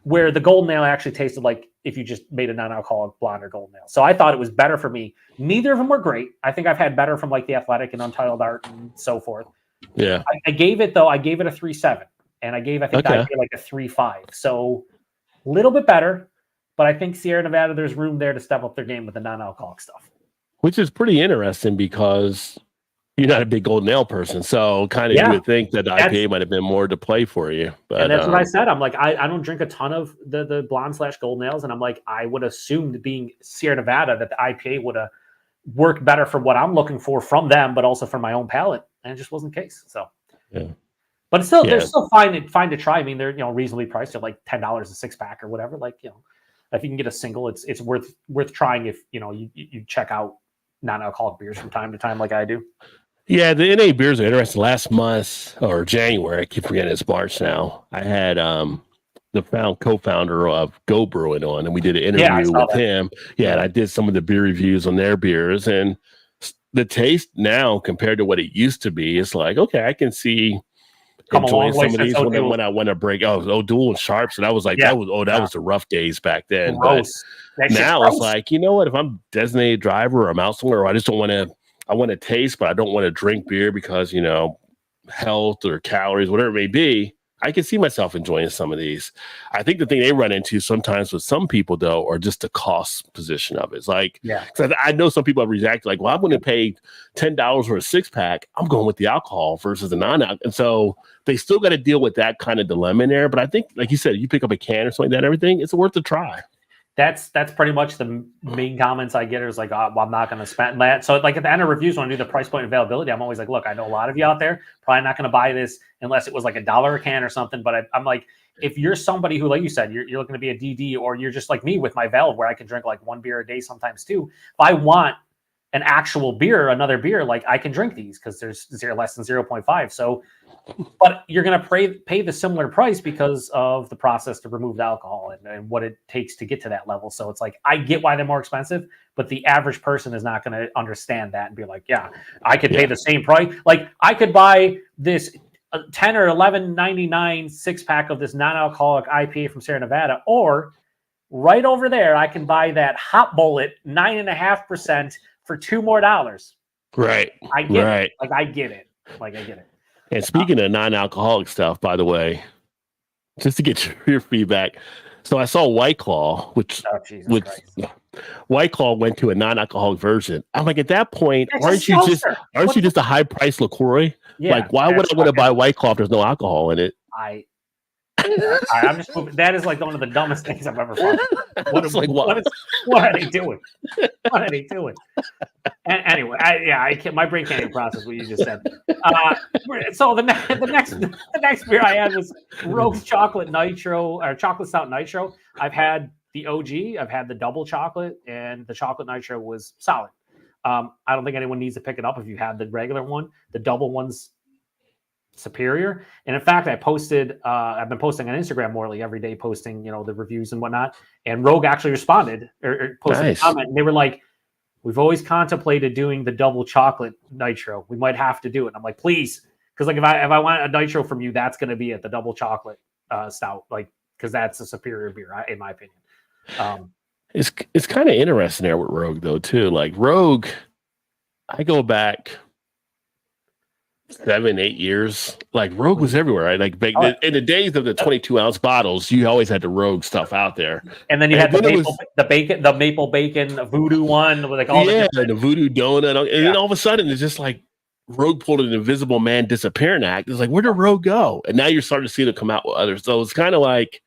where the Golden Ale actually tasted like if you just made a non-alcoholic blonde or golden ale. So I thought it was better for me. Neither of them were great. I think I've had better from like the Athletic and Untitled Art and so forth. Yeah. I gave it a 3.7, and I gave, the IPA like a 3.5. So a little bit better, but I think Sierra Nevada, there's room there to step up their game with the non-alcoholic stuff. Which is pretty interesting because you're not a big golden ale person. So kind of you would think that the IPA might have been more to play for you. But and that's what I said. I'm like, I don't drink a ton of the blonde/golden ales. And I'm like, I would assume that being Sierra Nevada, that the IPA would have worked better for what I'm looking for from them, but also for my own palate. And it just wasn't the case. So, but it's still, they're still fine to try. I mean, they're, reasonably priced at like $10 a 6-pack or whatever. Like, if you can get a single, it's worth trying if, you check out non-alcoholic beers from time to time like I do. Yeah, the NA beers are interesting. Last month or January, I keep forgetting it's March now. I had the co-founder of Go Brewing on, and we did an interview with him. Yeah, and I did some of the beer reviews on their beers, and the taste now compared to what it used to be, it's like, okay, I can see Come a enjoying long way some of since these O'Doul. when I want to break. Oh, Dual and Sharp. So that was like that was the rough days back then. Gross. But now it's like, you know what? If I'm designated driver or I'm out somewhere, or I just don't want to. I want to taste, but I don't want to drink beer because health or calories, whatever it may be. I can see myself enjoying some of these. I think the thing they run into sometimes with some people, though, are just the cost position of it. It's like, because I know some people have reacted like, well, I'm going to pay $10 for a 6-pack. I'm going with the alcohol versus the non-alcohol. And so they still got to deal with that kind of dilemma in there. But I think, like you said, you pick up a can or something like that, everything, it's worth a try. That's pretty much the main comments I get is like, oh, well, I'm not going to spend that. So like at the end of reviews, when I do the price point availability, I'm always like, look, I know a lot of you out there probably not going to buy this unless it was like $1 a can or something. But I'm like, if you're somebody who, like you said, you're looking to be a DD, or you're just like me with my valve where I can drink like 1 beer a day, sometimes 2. If I want an actual beer, another beer, like I can drink these because there's less than 0.5. So, but you're going to pay the similar price because of the process to remove the alcohol and what it takes to get to that level. So it's like, I get why they're more expensive, but the average person is not going to understand that and be like, yeah, I could pay the same price. Like I could buy this 10 or 11.99 6-pack of this non-alcoholic IPA from Sierra Nevada, or right over there, I can buy that Hot Bullet 9.5% for $2 more. Right. I get it. Like I get it. And speaking of non-alcoholic stuff, by the way, just to get your feedback, so I saw White Claw, which White Claw went to a non-alcoholic version. I'm like, at that point, aren't you just a high-priced LaCroix? Yeah, like, why would I want to buy White Claw if there's no alcohol in it? I'm just moving. That is like one of the dumbest things I've ever thought. What are they doing? What are they doing? And anyway, my brain can't even process what you just said. So the next beer I had was Rogue's Chocolate Nitro, or Chocolate Stout Nitro. I've had the OG, I've had the double chocolate, and the chocolate nitro was solid. I don't think anyone needs to pick it up if you had the regular one. The double one's superior. And in fact, I've been posting on Instagram morely every day, posting, the reviews and whatnot. And Rogue actually responded or posted a comment, and they were like, we've always contemplated doing the double chocolate nitro. We might have to do it. And I'm like, please. Because like if I want a nitro from you, that's going to be at the double chocolate stout, like, because that's a superior beer, in my opinion. It's kind of interesting there with Rogue though too. Like Rogue, I go back 7-8 years. Like Rogue was everywhere, right? Like in the days of the 22-ounce bottles, you always had the Rogue stuff out there. And then you had the maple bacon voodoo one with like all the voodoo donut, and then all of a sudden it's just like Rogue pulled an Invisible Man disappearing act. It's like, where did Rogue go? And now you're starting to see them come out with others. So it's kind of like,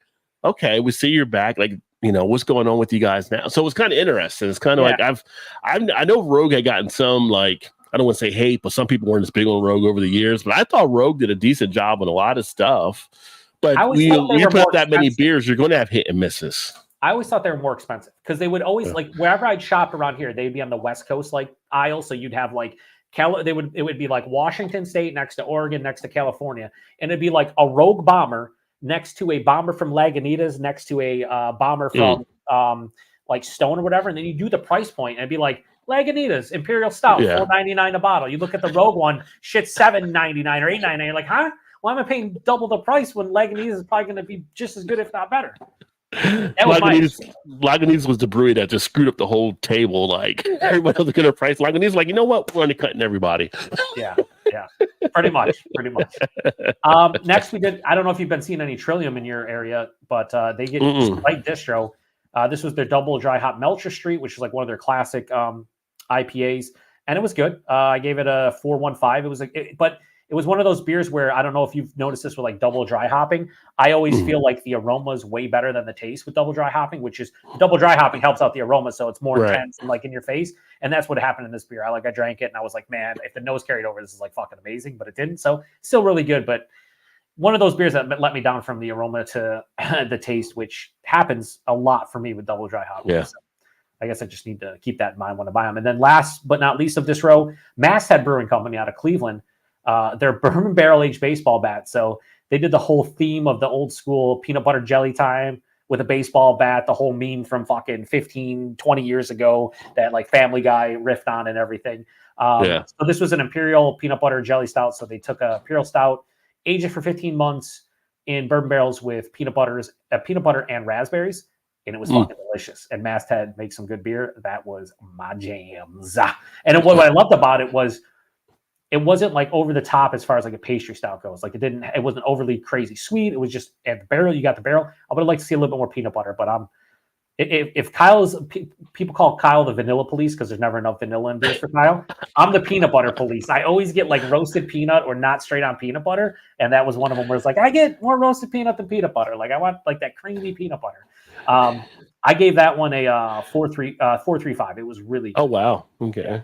okay, we see you're back. Like, what's going on with you guys now? So it's kind of interesting. It's kind of like I know Rogue had gotten some, like, I don't want to say hate, but some people weren't as big on Rogue over the years. But I thought Rogue did a decent job on a lot of stuff. But when you put that many beers, you're going to have hit and misses. I always thought they were more expensive because they would always like wherever I'd shop around here, they'd be on the West Coast like aisle. So you'd have like it would be like Washington State next to Oregon, next to California, and it'd be like a Rogue bomber next to a bomber from Lagunitas, next to a bomber from like Stone or whatever, and then you do the price point, and it'd be like Lagunitas Imperial Stout, $4.99 a bottle. You look at the Rogue one, shit, $7.99 or $8.99. You're like, huh? Why am I paying double the price when Lagunitas is probably going to be just as good, if not better? Lagunitas was the brewery that just screwed up the whole table. Like everybody else was going to price. Lagunitas, like, you know what? We're undercutting everybody. Yeah, pretty much. Next, we did. I don't know if you've been seeing any Trillium in your area, but they get light distro. This was their double dry hop Melcher Street, which is like one of their classic IPAs, and it was good. I gave it a 4.15. But it was one of those beers where I don't know if you've noticed this with like double dry hopping. I always feel like the aroma is way better than the taste with double dry hopping, which is double dry hopping helps out the aroma, so it's more intense and like in your face. And that's what happened in this beer. I drank it and I was like, man, if the nose carried over, this is like fucking amazing, but it didn't. So still really good, but one of those beers that let me down from the aroma to the taste, which happens a lot for me with double dry hopping. Yeah. So I guess I just need to keep that in mind when I buy them. And then last but not least of this row, Masthead Brewing Company out of Cleveland. Their bourbon barrel aged baseball bat. So they did the whole theme of the old school peanut butter jelly time, with a baseball bat, the whole meme from fucking 15, 20 years ago that like Family Guy riffed on and everything. So this was an Imperial peanut butter jelly stout. So they took a Imperial stout, aged it for 15 months in bourbon barrels with peanut butter and raspberries. And it was fucking delicious. And Masthead makes some good beer. That was my jams. And what I loved about it was it wasn't like over the top as far as like a pastry stout goes. Like it wasn't overly crazy sweet. It was just at the barrel. You got the barrel. I would like to see a little bit more peanut butter, but if people call Kyle the vanilla police because there's never enough vanilla in beers for Kyle. I'm the peanut butter police. I always get like roasted peanut or not straight on peanut butter, and that was one of them where it's like I get more roasted peanut than peanut butter. Like I want like that creamy peanut butter. I gave that one a 4.35. It was really good. Oh wow. Okay.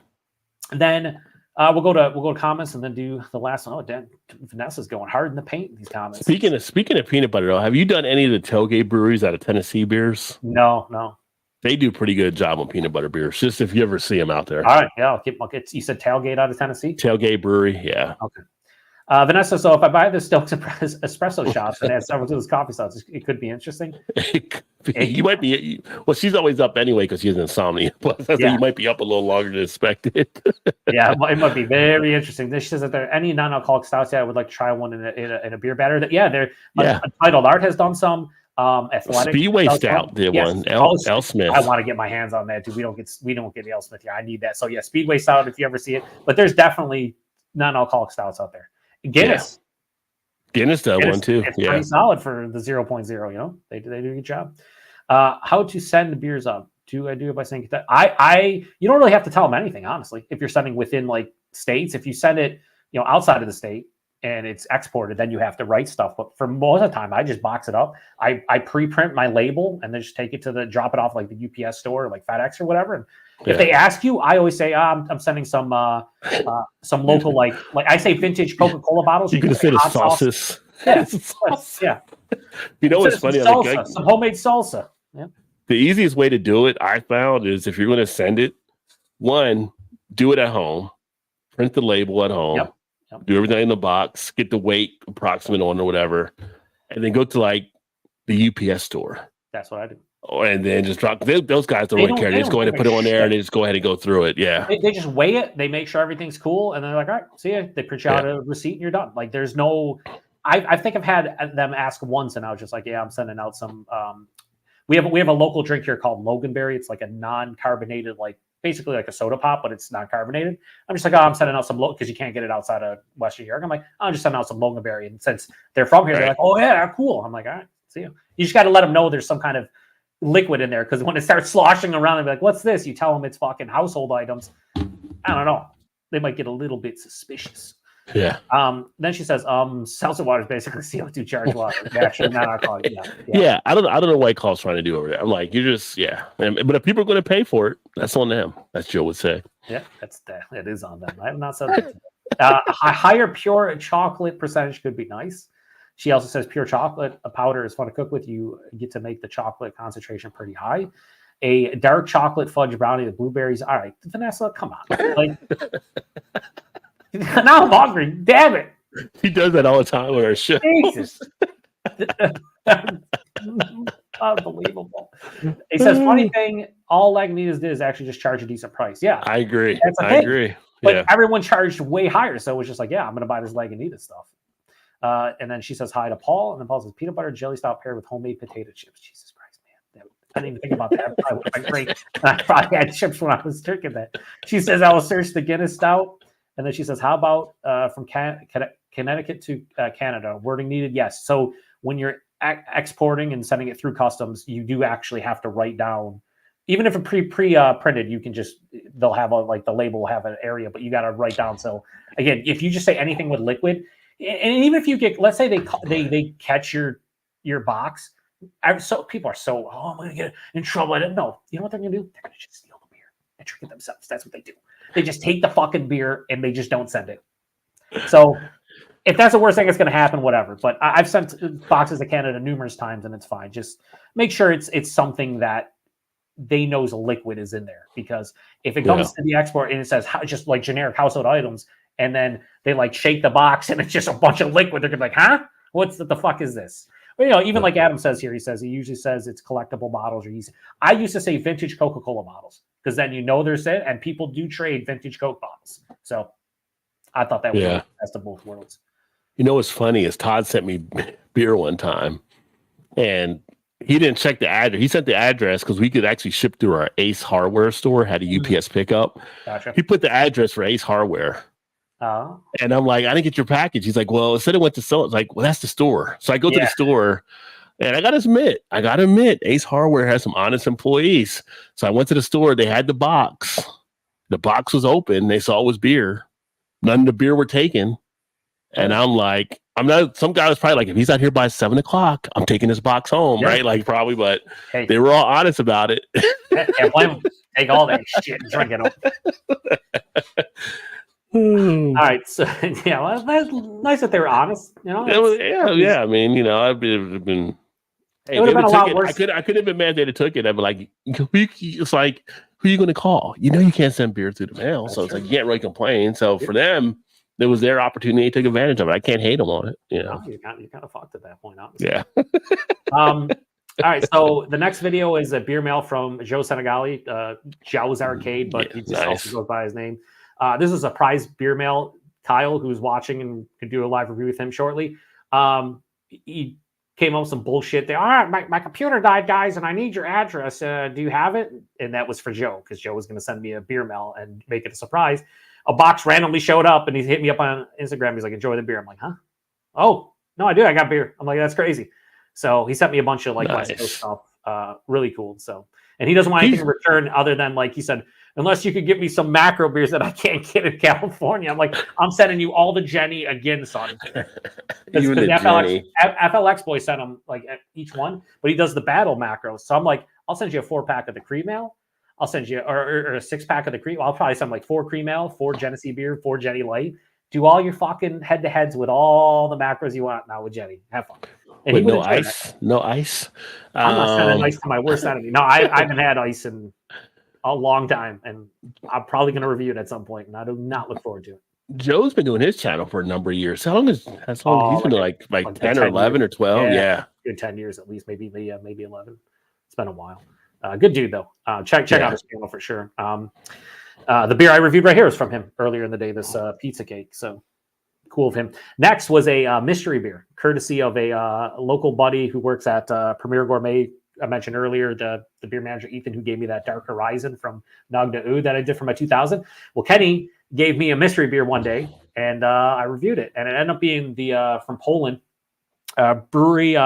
And then we'll go to comments and then do the last one. Oh, damn, Vanessa's going hard in the paint in these comments. Speaking of peanut butter, though, have you done any of the tailgate breweries out of Tennessee beers? No. They do a pretty good job on peanut butter beers. Just if you ever see them out there. All right, yeah. You said Tailgate out of Tennessee. Tailgate Brewery, yeah. Okay. Vanessa, so if I buy the Stokes espresso shots and add several to those coffee shots, it could be interesting. You might be. Well, she's always up anyway because she has insomnia. Plus, you might be up a little longer than expected. Yeah, it might be very interesting. She says that there are any non-alcoholic stouts. Yeah, I would like to try one in a beer batter. They're Untitled Art has done some. Athletic Speedway Stout did one. L Smith. I want to get my hands on that, dude. We don't get the L Smith here. I need that. So yeah, Speedway Stout if you ever see it. But there's definitely non-alcoholic stouts out there. Guinness does one too. It's pretty solid for the 0.0. You know, they do a good job. How to send the beers up? Do I do it by saying that? You don't really have to tell them anything, honestly. If you're sending within like states, if you send it, outside of the state and it's exported, then you have to write stuff. But for most of the time, I just box it up. I pre-print my label and then just take it drop it off like the UPS store, or like FedEx or whatever. And if they ask you, I always say I'm sending some local like I say vintage Coca-Cola bottles. You can say the sauces. Yeah. You know what's funny? Salsa, some homemade salsa. Yeah. The easiest way to do it, I found, is if you're going to send it, one, do it at home, print the label at home, do everything in the box, get the weight approximate on or whatever, and then go to like the UPS store. That's what I do. And then just drop. Those guys don't really care. They just go ahead and put it on there, and they just go ahead and go through it. Yeah, they just weigh it. They make sure everything's cool, and they're like, "All right, see ya." They print you out a receipt, and you're done. Like, there's no. I think I've had them ask once, and I was just like, "Yeah, I'm sending out some." We have a local drink here called Loganberry. It's like a non-carbonated, like basically like a soda pop, but it's non-carbonated. I'm just like, I'm sending out some because you can't get it outside of Western New York. I'm like, I'm just sending out some Loganberry, and since they're from here, they're like, "Oh yeah, cool." I'm like, "All right, see you." You just got to let them know there's some kind of liquid in there, because when it starts sloshing around and be like, "What's this?" You tell them it's fucking household items. I don't know. They might get a little bit suspicious. Yeah. Then she says, seltzer water is basically CO2 charged water. Actually, not alcoholic. Yeah. I don't know what Carl's trying to do over there. I'm like, you're just But if people are going to pay for it, that's on them. That's Joe would say. Yeah, it is on them. I have not said that. A higher pure chocolate percentage could be nice. She also says pure chocolate powder is fun to cook with. You get to make the chocolate concentration pretty high. A dark chocolate fudge brownie with blueberries. All right, Vanessa, come on. Like, now I'm hungry. Damn it. He does that all the time with our show. Jesus. Unbelievable. He says, funny thing, all Lagunitas did is actually just charge a decent price. Yeah. I agree. I agree. But everyone charged way higher. So it was just like, yeah, I'm going to buy this Lagunitas stuff. And then she says hi to Paul, and then Paul says peanut butter jelly stout paired with homemade potato chips. Jesus Christ, man. I didn't even think about that. That would have been great. I probably had chips when I was drinking that. She says, I will search the Guinness stout. And then she says, how about from Connecticut to Canada? Wording needed? Yes. So when you're exporting and sending it through customs, you do actually have to write down, even if it's pre-printed, you can just, they'll have the label will have an area, but you got to write down. So again, if you just say anything with liquid, and even if you get, let's say they catch your box, so people are so, I'm going to get in trouble. I didn't know. You know what they're going to do? They're going to just steal the beer and drink it themselves. That's what they do. They just take the fucking beer and they just don't send it. So if that's the worst thing that's going to happen, whatever. But I've sent boxes to Canada numerous times and it's fine. Just make sure it's something that they knows a liquid is in there, because if it comes to the export and it says just like generic household items, and then they like shake the box and it's just a bunch of liquid, they're gonna be like, huh? What the fuck is this? But, you know, even like Adam says here, he usually says it's collectible bottles or easy. I used to say vintage Coca-Cola bottles because then you know there's it, and people do trade vintage Coke bottles. So I thought that was the best of both worlds. You know what's funny is Todd sent me beer one time, and he didn't check the address. He sent the address because we could actually ship through our Ace Hardware store, had a UPS pickup. Gotcha. He put the address for Ace Hardware. And I'm like, I didn't get your package. He's like, well, it said it went to so. It's like, well, that's the store. So I go to the store, and I gotta admit, Ace Hardware has some honest employees. So I went to the store. They had the box. The box was open. They saw it was beer. None of the beer were taken. And I'm like, I'm not. Some guy was probably like, if he's not here by 7 o'clock, I'm taking this box home, right? Like probably, but they were all honest about it. Take all that shit and drink it. All right, so yeah, well, that's nice that they were honest. You know, I mean, you know, I'd been. Hey, it would have been a lot worse. I could have been mad they took it. I'd be like, it's like, who are you going to call? You know, you can't send beer through the mail, so it's like you can't really complain. So for them, it was their opportunity to take advantage of it. I can't hate them on it. You know, you kind of fucked at that point, honestly. Yeah. All right, so the next video is a beer mail from Joe Senegali, Joe's Arcade, but he just also goes by his name. This is a prize beer mail. Kyle, who's watching and could do a live review with him shortly. He came up with some bullshit there. All right, my computer died, guys, and I need your address. Do you have it? And that was for Joe, because Joe was going to send me a beer mail and make it a surprise. A box randomly showed up, and he hit me up on Instagram. He's like, enjoy the beer. I'm like, huh? Oh, no, I do. I got beer. I'm like, that's crazy. So he sent me a bunch of West Coast stuff. Really cool. So, and he doesn't want anything in return other than, like he said, unless you could give me some macro beers that I can't get in California. I'm like, I'm sending you all the Jenny again, son. Even the FLX boy sent him like each one, but he does the battle macros. So I'm like, I'll send you a 4-pack of the cream ale. I'll send you or a 6-pack of the cream. I'll probably send like 4 cream ale, 4 Genesee beer, 4 Jenny light. Do all your fucking head-to-heads with all the macros you want now with Jenny. Have fun. And wait, no ice? No ice? I'm not sending ice to my worst enemy. No, I haven't had ice in a long time, and I'm probably going to review it at some point, and I do not look forward to it. Joe's been doing his channel for a number of years. How long he's been doing like 10 or 11 or 12? Yeah. Good 10 years at least, maybe 11. It's been a while. Good dude though. Check out his channel for sure. The beer I reviewed right here is from him earlier in the day, this pizza cake. So cool of him. Next was a mystery beer, courtesy of a local buddy who works at Premier Gourmet. I mentioned earlier the beer manager, Ethan, who gave me that Dark Horizon from Nagda U that I did for my 2000. Well, Kenny gave me a mystery beer one day, and I reviewed it. And it ended up being the from Poland, brewery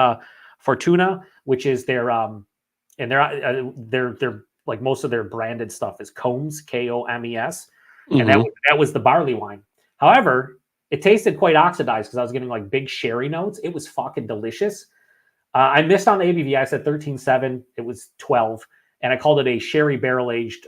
Fortuna, which is their and they're like most of their branded stuff is Combs, Komes, and that was the barley wine. However, it tasted quite oxidized because I was getting like big sherry notes. It was fucking delicious. I missed on the ABV. I said 13.7. It was 12, and I called it a sherry barrel aged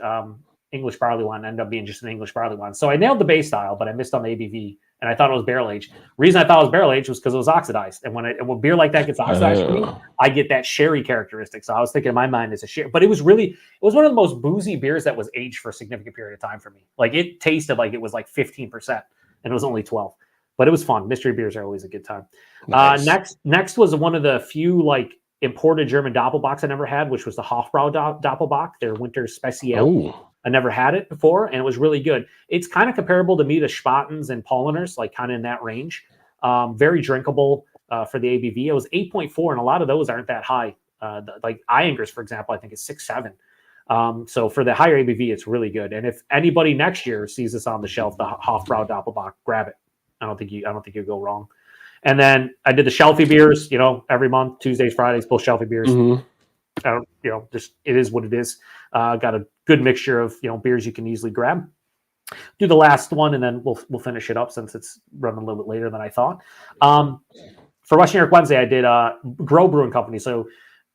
English barley wine. It ended up being just an English barley wine. So I nailed the base style, but I missed on the ABV, and I thought it was barrel aged. Reason I thought it was barrel aged was because it was oxidized, and when beer like that gets oxidized for me, I get that sherry characteristic. So I was thinking in my mind it's a sherry, but it was one of the most boozy beers that was aged for a significant period of time for me. Like it tasted like it was like 15%, and it was only 12. But it was fun. Mystery beers are always a good time. Nice. Next was one of the few like imported German Doppelbocks I never had, which was the Hofbrau Doppelbock, their winter special. I never had it before, and it was really good. It's kind of comparable to me to Spaten's and Polliners, like kind of in that range. Very drinkable for the ABV. It was 8.4, and a lot of those aren't that high. Like Iyengar's, for example, I think is 6.7. So for the higher ABV, it's really good. And if anybody next year sees this on the shelf, the Hofbrau Doppelbock, grab it. I don't think you go wrong. And then I did the Shelfie beers, every month, Tuesdays, Fridays, both Shelfie beers. Just it is what it is. Got a good mixture of, beers you can easily grab. Do the last one, and then we'll finish it up since it's running a little bit later than I thought. For Western New York Wednesday, I did Grow Brewing Company. So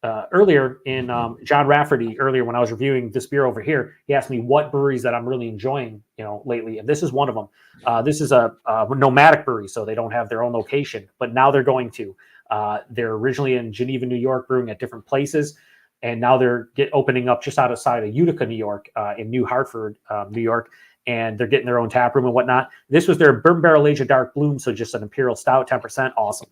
earlier in John Rafferty, when I was reviewing this beer over here, he asked me what breweries that I'm really enjoying, lately. And this is one of them. This is a nomadic brewery, so they don't have their own location, but now they're going to. They're originally in Geneva, New York, brewing at different places. And now they're opening up just outside of Utica, New York, in New Hartford, New York. and they're getting their own tap room and whatnot. This was their bourbon barrel aged dark bloom, so just an imperial stout, 10%. Awesome.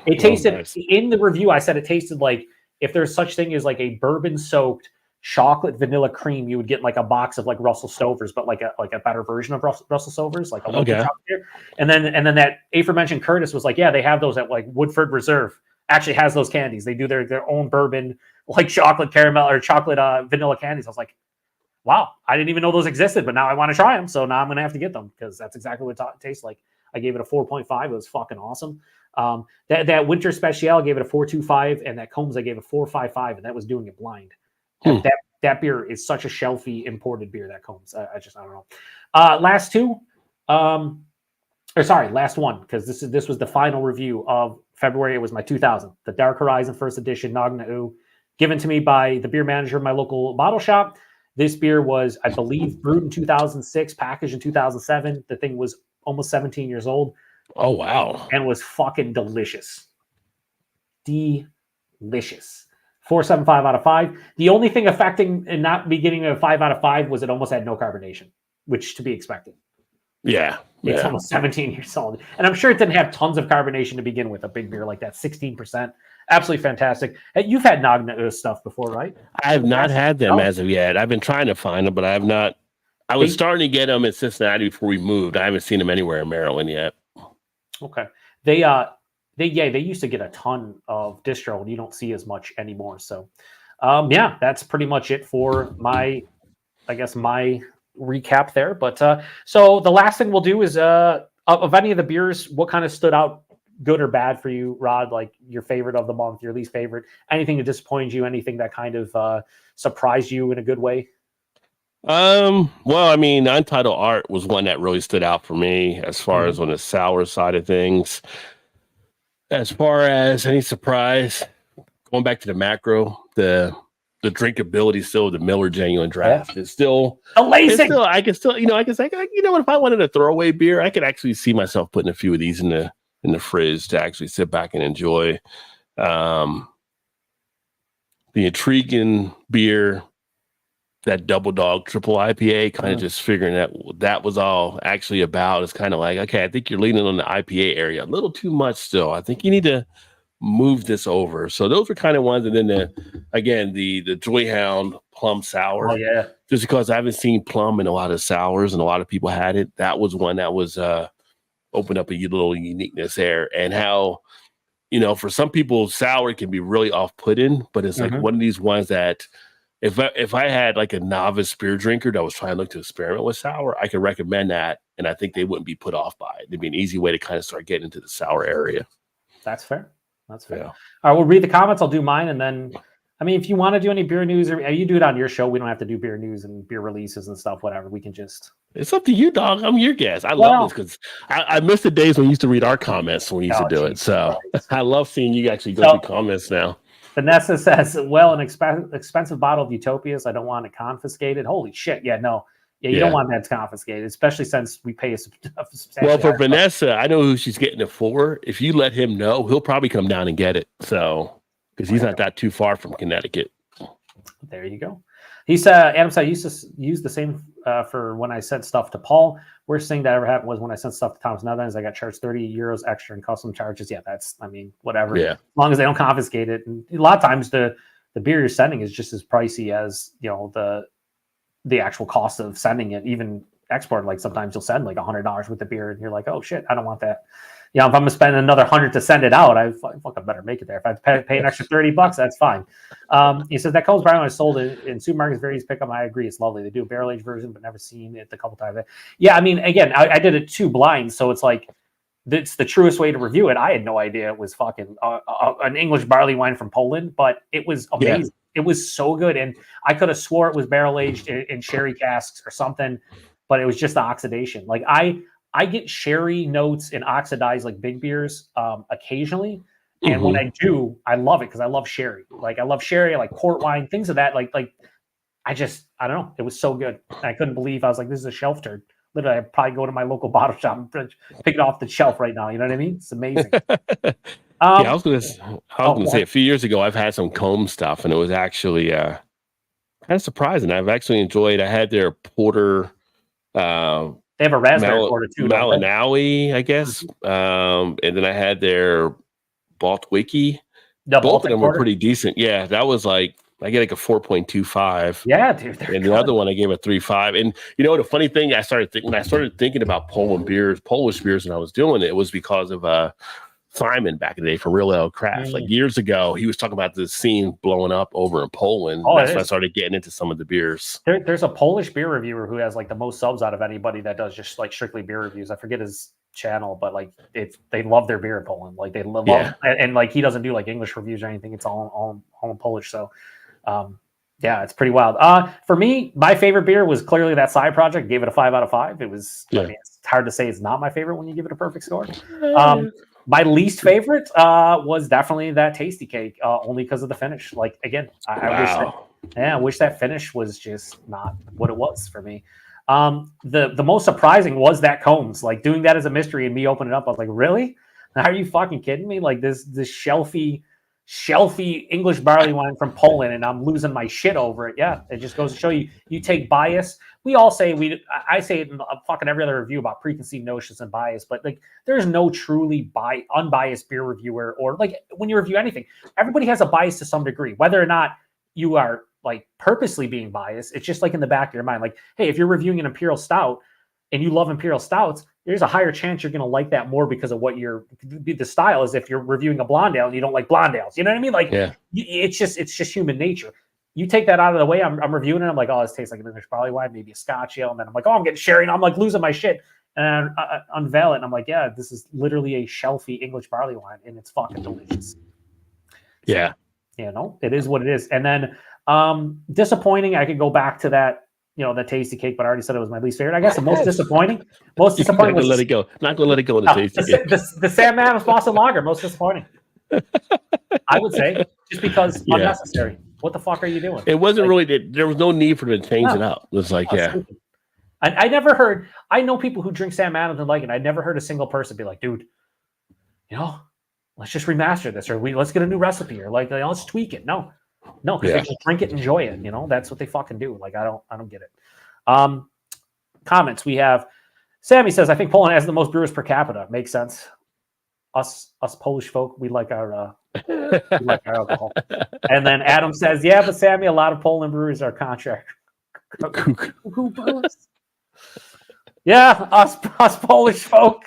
It tasted nice. in the review. I said it tasted like if there's such thing as like a bourbon soaked chocolate vanilla cream, you would get like a box of like Russell Stovers, but like a better version of Russell Stovers, like a local chocolate beer. And then that aforementioned Curtis was like, yeah, they have those at like Woodford Reserve. Actually has those candies. They do their own bourbon, like chocolate caramel or chocolate vanilla candies. I was like, wow, I didn't even know those existed, but now I want to try them. So now I'm going to have to get them because that's exactly what it tastes like. I gave it a 4.5. It was fucking awesome. That Winter Special, I gave it a 4.25, and that Combs, I gave a 4.55, and that was doing it blind. That beer is such a shelfy imported beer, that Combs. I don't know. Last one, because this was the final review of February. It was my 2000, the Dark Horizon First Edition Nagna'u, given to me by the beer manager of my local bottle shop. This beer was, I believe, brewed in 2006, packaged in 2007. The thing was almost 17 years old. Oh, wow. And was fucking delicious. Delicious. 4.75 out of 5. The only thing affecting and not be getting a 5 out of 5 was it almost had no carbonation, which to be expected. Yeah. It's almost 17 years old. And I'm sure it didn't have tons of carbonation to begin with, a big beer like that, 16%. Absolutely fantastic. You've had Nagna stuff before, right? I have not had them as of yet. I've been trying to find them, but I have not. I was starting to get them in Cincinnati before we moved. I haven't seen them anywhere in Maryland yet. Okay. They used to get a ton of distro, and you don't see as much anymore. So, that's pretty much it for my recap there. But so the last thing we'll do is of any of the beers, what kind of stood out, good or bad for you, Rod? Like your favorite of the month, your least favorite, anything that disappointed you, anything that kind of surprised you in a good way? Well, I mean, Untitled Art was one that really stood out for me as far as on the sour side of things. As far as any surprise, going back to the macro, the drinkability still, the Miller Genuine Draft is still amazing. I can say, if I wanted a throwaway beer, I could actually see myself putting a few of these in the fridge to actually sit back and enjoy. The intriguing beer, that Double Dog Triple IPA, kind of just figuring that was all actually about. It's kind of like, okay, I think you're leaning on the IPA area a little too much still. I think you need to move this over. So those were kind of ones. And then the Joyhound Plum Sour. Oh, yeah. Just because I haven't seen plum in a lot of sours and a lot of people had it. That was one that was opened up a little uniqueness there. And how, for some people, sour can be really off-putting, but it's like one of these ones that if I had like a novice beer drinker that was trying to look to experiment with sour, I could recommend that, and I think they wouldn't be put off by it. It'd be an easy way to kind of start getting into the sour area. That's fair. Yeah. All right, we'll read the comments. I'll do mine, and then, I mean, if you want to do any beer news, or you do it on your show, we don't have to do beer news and beer releases and stuff. Whatever, we can just. It's up to you, dog. I'm your guest. I love this because I miss the days when we used to read our comments when we used to do it. So I love seeing you actually go through comments now. Vanessa says, well, an expensive bottle of Utopias. I don't want it confiscated. Holy shit. Yeah, no. Yeah, you don't want that confiscated, especially since we pay a substantial. Well, for Vanessa, I know who she's getting it for. If you let him know, he'll probably come down and get it. So, because he's not that too far from Connecticut. There you go. He said, Adam said, I used to use the same for when I sent stuff to Paul. Worst thing that ever happened was when I sent stuff to Thomas Netherlands, I got charged 30 euros extra in custom charges. Yeah, whatever. Yeah. As long as they don't confiscate it. And a lot of times the beer you're sending is just as pricey as, the actual cost of sending it, even export. Like sometimes you'll send like $100 with the beer and you're like, oh shit, I don't want that. If I'm gonna spend another $100 to send it out, I fucking better make it there. If I have to pay an extra $30, that's fine. He says that Coles Brown is sold in supermarkets, various pickup. I agree, it's lovely. They do a barrel aged version, but never seen it a couple times. Yeah, I mean, again, I did it too blind, so it's like it's the truest way to review it. I had no idea it was fucking an English barley wine from Poland, but it was amazing. Yeah. It was so good, and I could have swore it was barrel aged in sherry casks or something, but it was just the oxidation. Like I get sherry notes and oxidized like big beers occasionally. And when I do, I love it because I love sherry. Like I love sherry, I like port wine, things of that. Like I don't know. It was so good. I couldn't believe I was like, this is a shelf turd. Literally, I'd probably go to my local bottle shop and pick it off the shelf right now. You know what I mean? It's amazing. I was going to say a few years ago, I've had some comb stuff, and it was actually kind of surprising. I've actually enjoyed. I had their porter They have a raspberry porter too, don't they? Malinawi, I guess. And then I had their Baltwiki. The Both of Baltic them were porter. pretty decent. Yeah, that was like I get like a 4.25. Yeah, dude. And the other one I gave a 3.5. And you know the funny thing, when I started thinking about Polish beers, when I was doing it, it was because of Simon back in the day from Real Ale Craft. Like years ago, he was talking about the scene blowing up over in Poland. Oh, that's when I started getting into some of the beers. There's a Polish beer reviewer who has like the most subs out of anybody that does just like strictly beer reviews. I forget his channel, but like they love their beer in Poland. Like they love and like he doesn't do like English reviews or anything. It's all in Polish. So yeah, it's pretty wild. For me, my favorite beer was clearly that side project. Gave it a 5 out of 5. It was I mean, it's hard to say it's not my favorite when you give it a perfect score. My least favorite was definitely that Tasty Cake, only because of the finish. Like again, I wish that finish was just not what it was for me. The most surprising was that Combs, like doing that as a mystery and me opening it up. I was like, really? Are you fucking kidding me? Like this shelfy English barley wine from Poland, and I'm losing my shit over it. Yeah, it just goes to show you take bias. We all say I say it in fucking every other review about preconceived notions and bias, but like there's no truly unbiased beer reviewer, or like when you review anything, everybody has a bias to some degree, whether or not you are like purposely being biased. It's just like in the back of your mind, like, hey, if you're reviewing an Imperial Stout and you love Imperial Stouts, there's a higher chance you're going to like that more because of what the style is. If you're reviewing a blonde ale and you don't like blonde ales, you know what I mean? Like, it's just human nature. You take that out of the way. I'm reviewing it. I'm like, oh, this tastes like an English barley wine, maybe a Scotch ale. And then I'm like, oh, I'm getting sherry. And I'm like losing my shit. And I unveil it. And I'm like, yeah, this is literally a shelfy English barley wine. And it's fucking delicious. Yeah. So, you know, it is what it is. And then disappointing. I could go back to that, you know, the Tasty Cake, but I already said it was my least favorite. I guess the most disappointing. Was not gonna let it go. Not gonna let it go in the Tasty Cake. The Sam Adams Boston Lager, most disappointing. I would say just because unnecessary. What the fuck are you doing? It wasn't like, really. There was no need for them to change it up. It was like, I never heard. I know people who drink Sam Adams and like it. I never heard a single person be like, dude, you know, let's just remaster this, or let's get a new recipe, or like, let's tweak it. No, because they just drink it, enjoy it. You know, that's what they fucking do. Like, I don't get it. Comments we have. Sammy says, I think Poland has the most brewers per capita. Makes sense. Us Polish folk, we like our alcohol. And then Adam says, yeah, but Sammy, a lot of Poland brewers are contract brewers. Yeah, us Polish folk.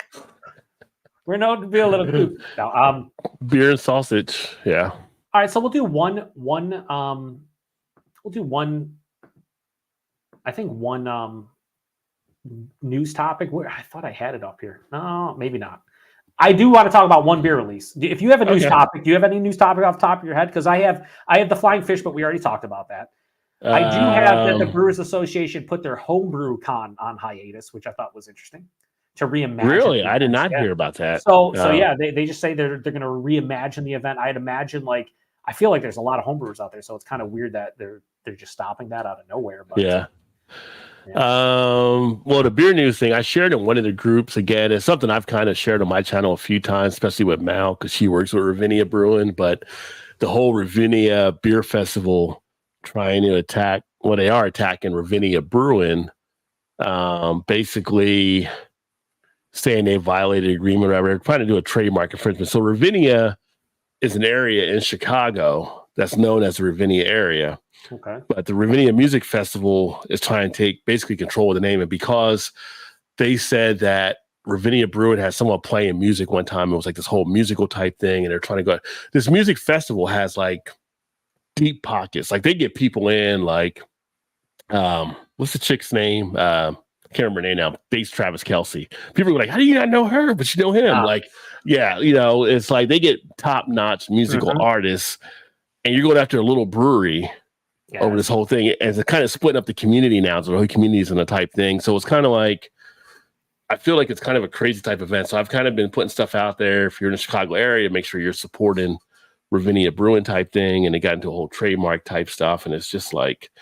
We're known to be a little kook. Now, beer and sausage. Yeah. All right, so we'll do one. I think one news topic. I thought I had it up here. No, maybe not. I do want to talk about one beer release. If you have a news topic, do you have any news topic off the top of your head? Because I have the Flying Fish, but we already talked about that. I do have that the Brewers Association put their homebrew con on hiatus, which I thought was interesting. To reimagine. Really, I did not hear about that. So yeah, they just say they're going to reimagine the event. I'd imagine I feel like there's a lot of homebrewers out there, so it's kind of weird that they're just stopping that out of nowhere. But yeah. Well, the beer news thing I shared in one of the groups. Again, it's something I've kind of shared on my channel a few times, especially with Mal because she works with Ravinia Brewing. But the whole Ravinia Beer Festival trying to attack, well, they are attacking Ravinia Brewing, basically saying they violated the agreement. Or they're trying to do a trademark infringement. So Ravinia is an area in Chicago that's known as the Ravinia area. Okay. But the Ravinia Music Festival is trying to take basically control of the name. And because they said that Ravinia Brewing had someone playing music one time, it was like this whole musical type thing. And they're trying to go. This music festival has like deep pockets. Like they get people in like, what's the chick's name? Can't remember her name now. Bass Travis Kelce. People are like, how do you not know her? But you know him. Like, yeah, you know, it's like they get top notch musical artists and you're going after a little brewery. Over this whole thing, and it's kind of splitting up the community now. So the whole community is in a type thing. So it's kind of like, I feel like it's kind of a crazy type event. So I've kind of been putting stuff out there. If you're in the Chicago area, make sure you're supporting Ravinia Brewing type thing. And they got into a whole trademark type stuff. And it's just like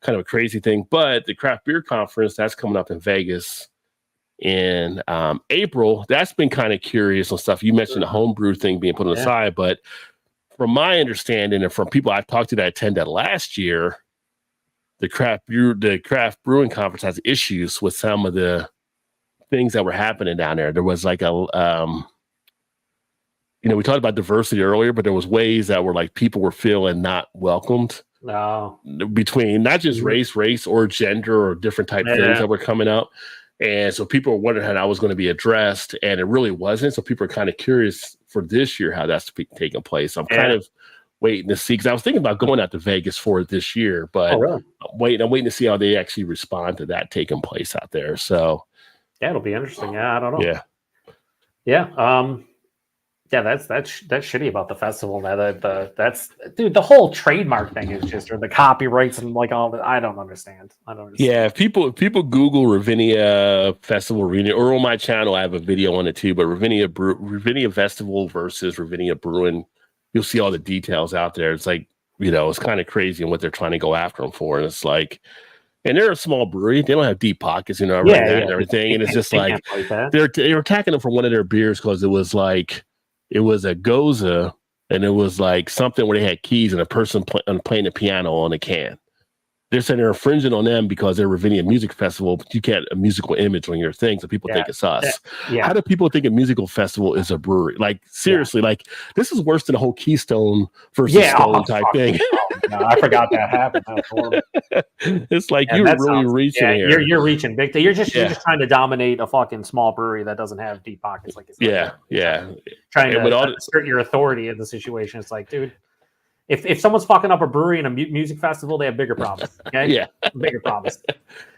kind of a crazy thing. But the craft beer conference that's coming up in Vegas in April, that's been kind of curious and stuff. You mentioned the homebrew thing being put on the side, but from my understanding and from people I've talked to that attended last year, the craft brewing conference has issues with some of the things that were happening down there. There was like we talked about diversity earlier, but there was ways that were like people were feeling not welcomed. No. Between not just race or gender or different type things that were coming up. And so people were wondering how that was going to be addressed, and it really wasn't. So people are kind of curious for this year how that's taking place. I'm kind of waiting to see, because I was thinking about going out to Vegas for it this year, but I'm waiting to see how they actually respond to that taking place out there. So yeah, it'll be interesting. Yeah, I don't know. Yeah, that's shitty about the festival. That's dude. The whole trademark thing is just, or the copyrights and like all that. I don't understand. Yeah, if people Google Ravinia Festival, or on my channel, I have a video on it too. But Ravinia Festival versus Ravinia Brewing, you'll see all the details out there. It's like, it's kind of crazy and what they're trying to go after them for, and it's like. And they're a small brewery. They don't have deep pockets, and everything. And it's just like they were attacking them for one of their beers because it was a Goza, and it was like something where they had keys and a person playing the piano on a can. They're saying they're infringing on them because they're Ravinia Music Festival, but you can't a musical image on your thing, so people think it's us. How do people think a musical festival is a brewery? Like, seriously, like, this is worse than the whole Keystone versus Stone type thing. No, I forgot that happened. That was horrible. It's like you're really reaching here. You're reaching big. You're just trying to dominate a fucking small brewery that doesn't have deep pockets. Like it's trying to assert your authority in the situation. It's like, dude. If someone's fucking up a brewery and a music festival, they have bigger problems. Okay, bigger problems.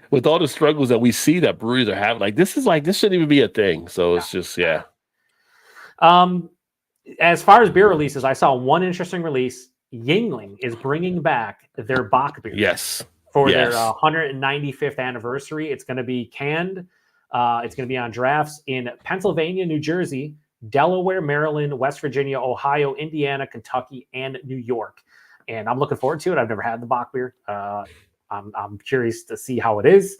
With all the struggles that we see that breweries are having, this shouldn't even be a thing. So it's just As far as beer releases, I saw one interesting release. Yuengling is bringing back their Bock beer. Yes. For their 195th anniversary. It's going to be canned. It's going to be on drafts in Pennsylvania, New Jersey, Delaware, Maryland, West Virginia, Ohio, Indiana, Kentucky, and New York. And I'm looking forward to it. I've never had the Bock beer. I'm curious to see how it is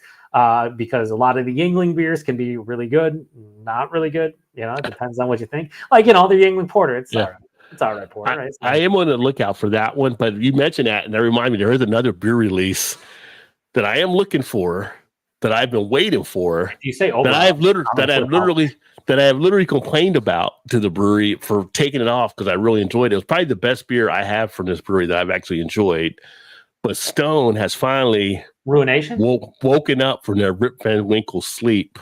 because a lot of the Yuengling beers can be really good, not really good. It depends on what you think. Like, the Yuengling Porter, it's all right. It's all right, Porter. Right? I am on the lookout for that one, but you mentioned that, and that reminded me there is another beer release that I am looking for, that I've been waiting for. You say that I have literally complained about to the brewery for taking it off because I really enjoyed it. It was probably the best beer I have from this brewery that I've actually enjoyed. But Stone has finally Ruination woken up from their Rip Van Winkle sleep.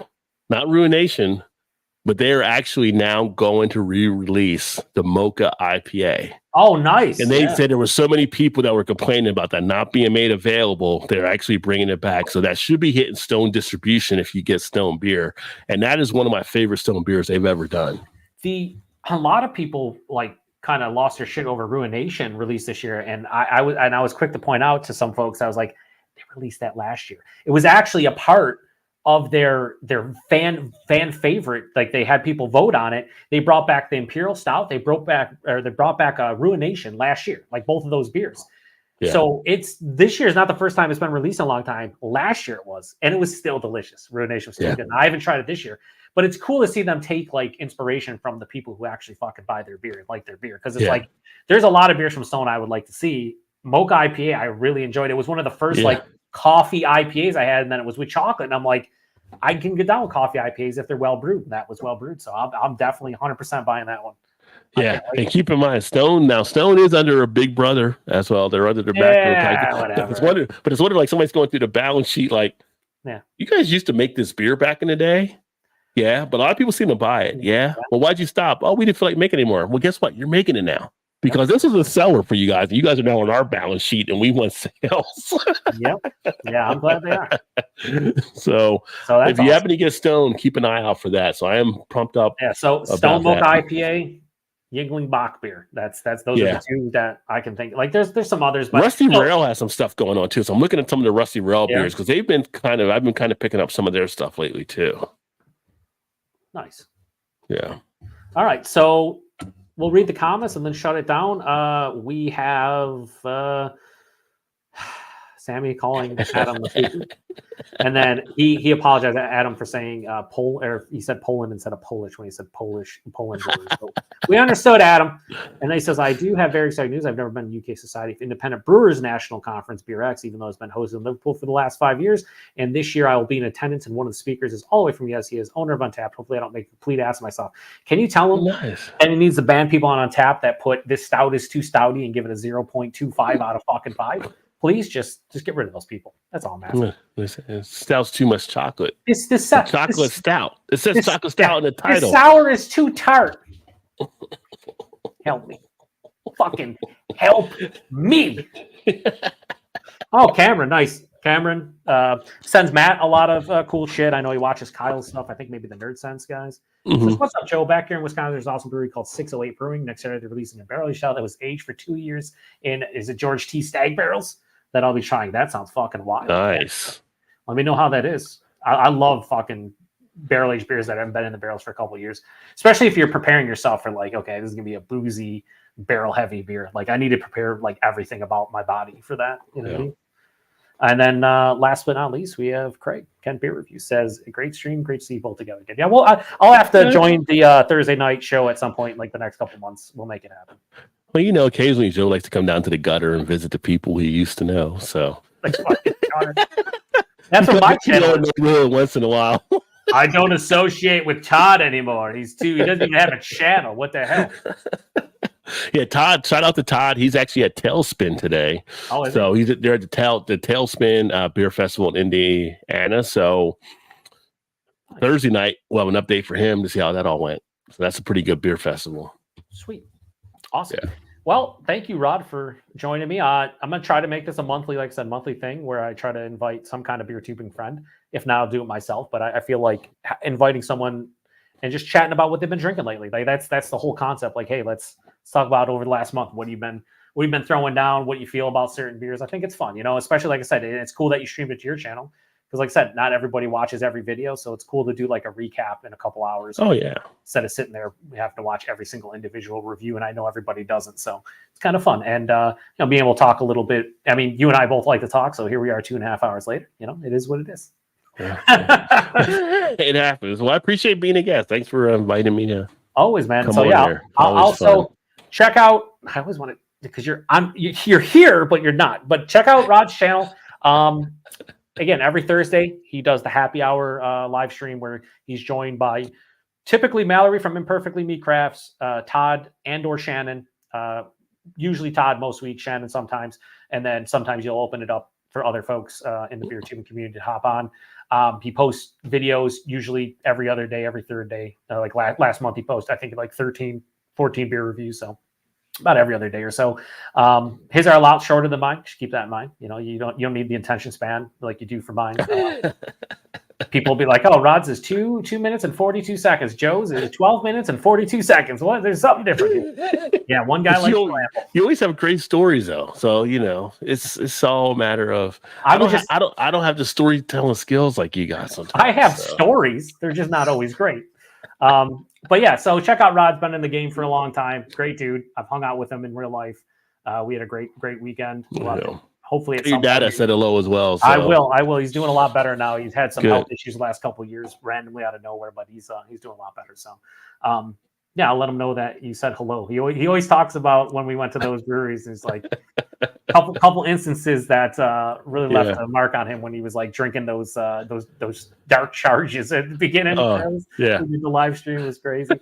Not Ruination, but they're actually now going to re-release the Mocha IPA. Oh, nice. And they said there were so many people that were complaining about that not being made available. They're actually bringing it back. So that should be hitting Stone distribution if you get Stone beer. And that is one of my favorite Stone beers they've ever done. A lot of people kind of lost their shit over Ruination released this year. And I was quick to point out to some folks, I was like, they released that last year. It was actually a part of their fan favorite. Like, they had people vote on it. They brought back the Imperial Stout. They brought back Ruination last year, like both of those beers. Yeah. So this year is not the first time it's been released in a long time. Last year it was, and it was still delicious. Ruination was still good. I haven't tried it this year, but it's cool to see them take inspiration from the people who actually fucking buy their beer, like their beer. Because it's there's a lot of beers from Stone I would like to see. Mocha IPA, I really enjoyed it. It was one of the first coffee IPAs I had, and then it was with chocolate, and I'm like, I can get down with coffee IPAs if they're well brewed, and that was well brewed. So I'm definitely 100% buying that one. Yeah, and keep in mind, Stone is under a big brother as well. They're under their back. Whatever. It's wonder like somebody's going through the balance sheet. Like, you guys used to make this beer back in the day. Yeah, but a lot of people seem to buy it. Yeah. Well, why'd you stop? Oh, we didn't feel like making it anymore. Well, guess what? You're making it now. Because this is a seller for you guys. You guys are now on our balance sheet, and we want sales. Yep. Yeah, I'm glad they are. So if you happen to get Stone, keep an eye out for that. So I am pumped up. Yeah. So Stone Mocha IPA, Yuengling Bock beer. Those are the two that I can think. Like, there's some others, but Rusty Rail has some stuff going on too. So I'm looking at some of the Rusty Rail beers because I've been kind of picking up some of their stuff lately too. Nice. Yeah. All right. So we'll read the comments and then shut it down. We have Sammy calling Adam the Fufu. And then he apologized to Adam for saying or he said Poland instead of Polish when he said Poland brewers. So we understood Adam. And then he says, I do have very exciting news. I've never been to UK Society of Independent Brewers National Conference, BeerX, even though it's been hosted in Liverpool for the last 5 years. And this year I will be in attendance, and one of the speakers is all the way from US. He is owner of Untapped. Hopefully I don't make a complete ass of myself. Can you tell him? Nice. And he needs to ban people on Untapped that put this stout is too stouty and give it a 0.25 out of fucking 5. Please just get rid of those people. That's all I'm asking. Stout's too much chocolate. It's chocolate stout. It says chocolate stout in the title. The sour is too tart. Help me. Fucking help me. Oh, Cameron. Nice. Cameron sends Matt a lot of cool shit. I know he watches Kyle's stuff. I think maybe the Nerd Sense guys. Says, what's up, Joe? Back here in Wisconsin, there's also a brewery called 608 Brewing. Next year, they're releasing a barrel stout that was aged for 2 years in, is it George T. Stag barrels? That I'll be trying. That sounds fucking wild. Nice. Let me know how that is. I love fucking barrel aged beers that haven't been in the barrels for a couple of years, especially if you're preparing yourself for like, okay, this is gonna be a boozy barrel heavy beer. Like I need to prepare like everything about my body for that. You know what I mean? And then last but not least, we have Craig. Kent Beer Review says, a great stream, great to see you both together again. Yeah, well, I'll have to join the Thursday night show at some point, like the next couple months. We'll make it happen. Well, you know, occasionally Joe likes to come down to the gutter and visit the people he used to know. So that's what my channel is. Once in a while. I don't associate with Todd anymore. He doesn't even have a channel. What the hell? Yeah, Todd. Shout out to Todd. He's actually at Tailspin today. So he's there at the Tailspin Beer Festival in Indiana. So Thursday night, we'll have an update for him to see how that all went. So that's a pretty good beer festival. Sweet. Awesome. Yeah. Well, thank you, Rod, for joining me. I'm going to try to make this a monthly, like I said, monthly thing where I try to invite some kind of beer tubing friend. If not, I'll do it myself. But I feel like inviting someone and just chatting about what they've been drinking lately. Like that's the whole concept. Like, hey, let's talk about over the last month. What you've been throwing down, what you feel about certain beers. I think it's fun, especially like I said, it's cool that you streamed it to your channel. Because like I said, not everybody watches every video. So it's cool to do like a recap in a couple hours. Oh, yeah. Instead of sitting there, we have to watch every single individual review. And I know everybody doesn't. So it's kind of fun. And, being able to talk a little bit. I mean, you and I both like to talk. So here we are 2.5 hours later. It is what it is. Yeah. It happens. Well, I appreciate being a guest. Thanks for inviting me to always, man. Come so on yeah, here. I'll also check out. I always want to because you're here, but you're not. But check out Rod's channel. Again, every Thursday he does the happy hour live stream where he's joined by typically Mallory from Imperfectly Meat Crafts, Todd and/or Shannon. Usually Todd most weeks, Shannon sometimes, and then sometimes you'll open it up for other folks in the beer tubing community to hop on. He posts videos usually every other day, every third day. Like last month he posted, I think like 13, 14 beer reviews. So about every other day or so. His are a lot shorter than mine. Just keep that in mind. You don't need the attention span like you do for mine. People will be like, oh, Rod's is 2 minutes and 42 seconds. Joe's is 12 minutes and 42 seconds. What? There's something different here. Yeah, one guy likes you always have great stories though. So it's all a matter of I don't have the storytelling skills like you guys sometimes. I have stories. They're just not always great. But yeah, so check out Rod's been in the game for a long time. Great dude. I've hung out with him in real life. We had a great weekend. Hopefully it's your dad said hello as well. So. I will. He's doing a lot better now. He's had some health issues the last couple of years randomly out of nowhere, but he's doing a lot better. So I'll let him know that you said hello. He always talks about when we went to those breweries. It's like couple instances that really left a mark on him when he was like drinking those dark charges at the beginning. The live stream was crazy.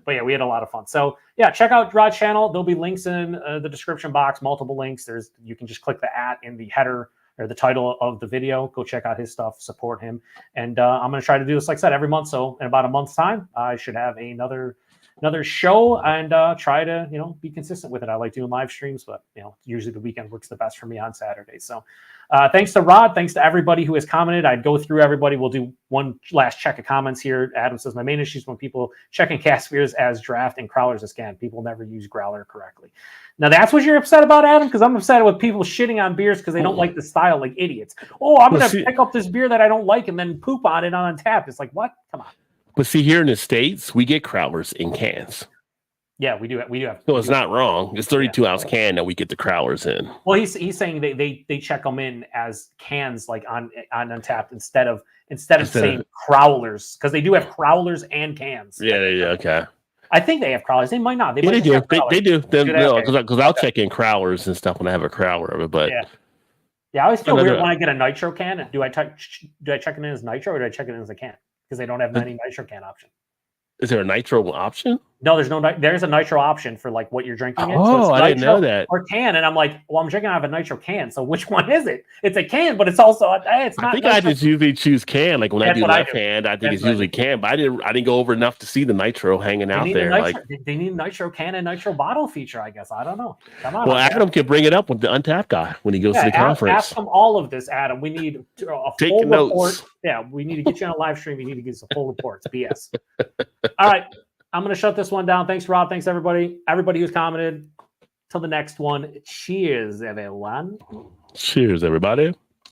But yeah, we had a lot of fun. So yeah, check out Rod's channel. There'll be links in the description box, multiple links. You can just click the @ in the header or the title of the video. Go check out his stuff, support him. And I'm going to try to do this, like I said, every month. So in about a month's time, I should have another show and try to, be consistent with it. I like doing live streams, but usually the weekend works the best for me on Saturday. So thanks to Rod. Thanks to everybody who has commented. I'd go through everybody. We'll do one last check of comments here. Adam says, my main issue is when people checking cask beers as draft and crowlers as can. People never use growler correctly. Now that's what you're upset about, Adam? Because I'm upset with people shitting on beers because they don't like the style like idiots. Oh, I'm going to pick up this beer that I don't like and then poop on it on tap. It's like, what? Come on. But see, here in the States, we get crowlers in cans. Yeah, we do. We do have. So it's not wrong. It's 32 ounce can that we get the crowlers in. Well, he's saying they check them in as cans, like on Untapped, instead of saying crowlers, because they do have crowlers and cans. Yeah, okay. I think they have crowlers. They might not. They do. They do. Because I'll check in crowlers and stuff when I have a crowler of it. But yeah, I always feel weird when I get a nitro can. Do I check it in as nitro, or do I check it in as a can? Because they don't have any nitro can option. Is there a nitro option? No, there's no. There's a nitro option for like what you're drinking. Oh, I didn't know that. Or can, and I'm like, well, I'm drinking out of a nitro can. So which one is it? It's a can, but it's also it's not. I think I just usually choose can. Like when I do left hand, I think it's usually can. But I didn't go over enough to see the nitro hanging out there. Like they need a nitro can and nitro bottle feature. I guess I don't know. Well, Adam can bring it up with the Untapped guy when he goes to the conference. Ask him all of this, Adam. We need a full report. Yeah, we need to get you on a live stream. You need to give us a full report. It's BS. All right. I'm going to shut this one down. Thanks, Rob. Thanks, everybody. Everybody who's commented. Till the next one. Cheers, everyone. Cheers, everybody.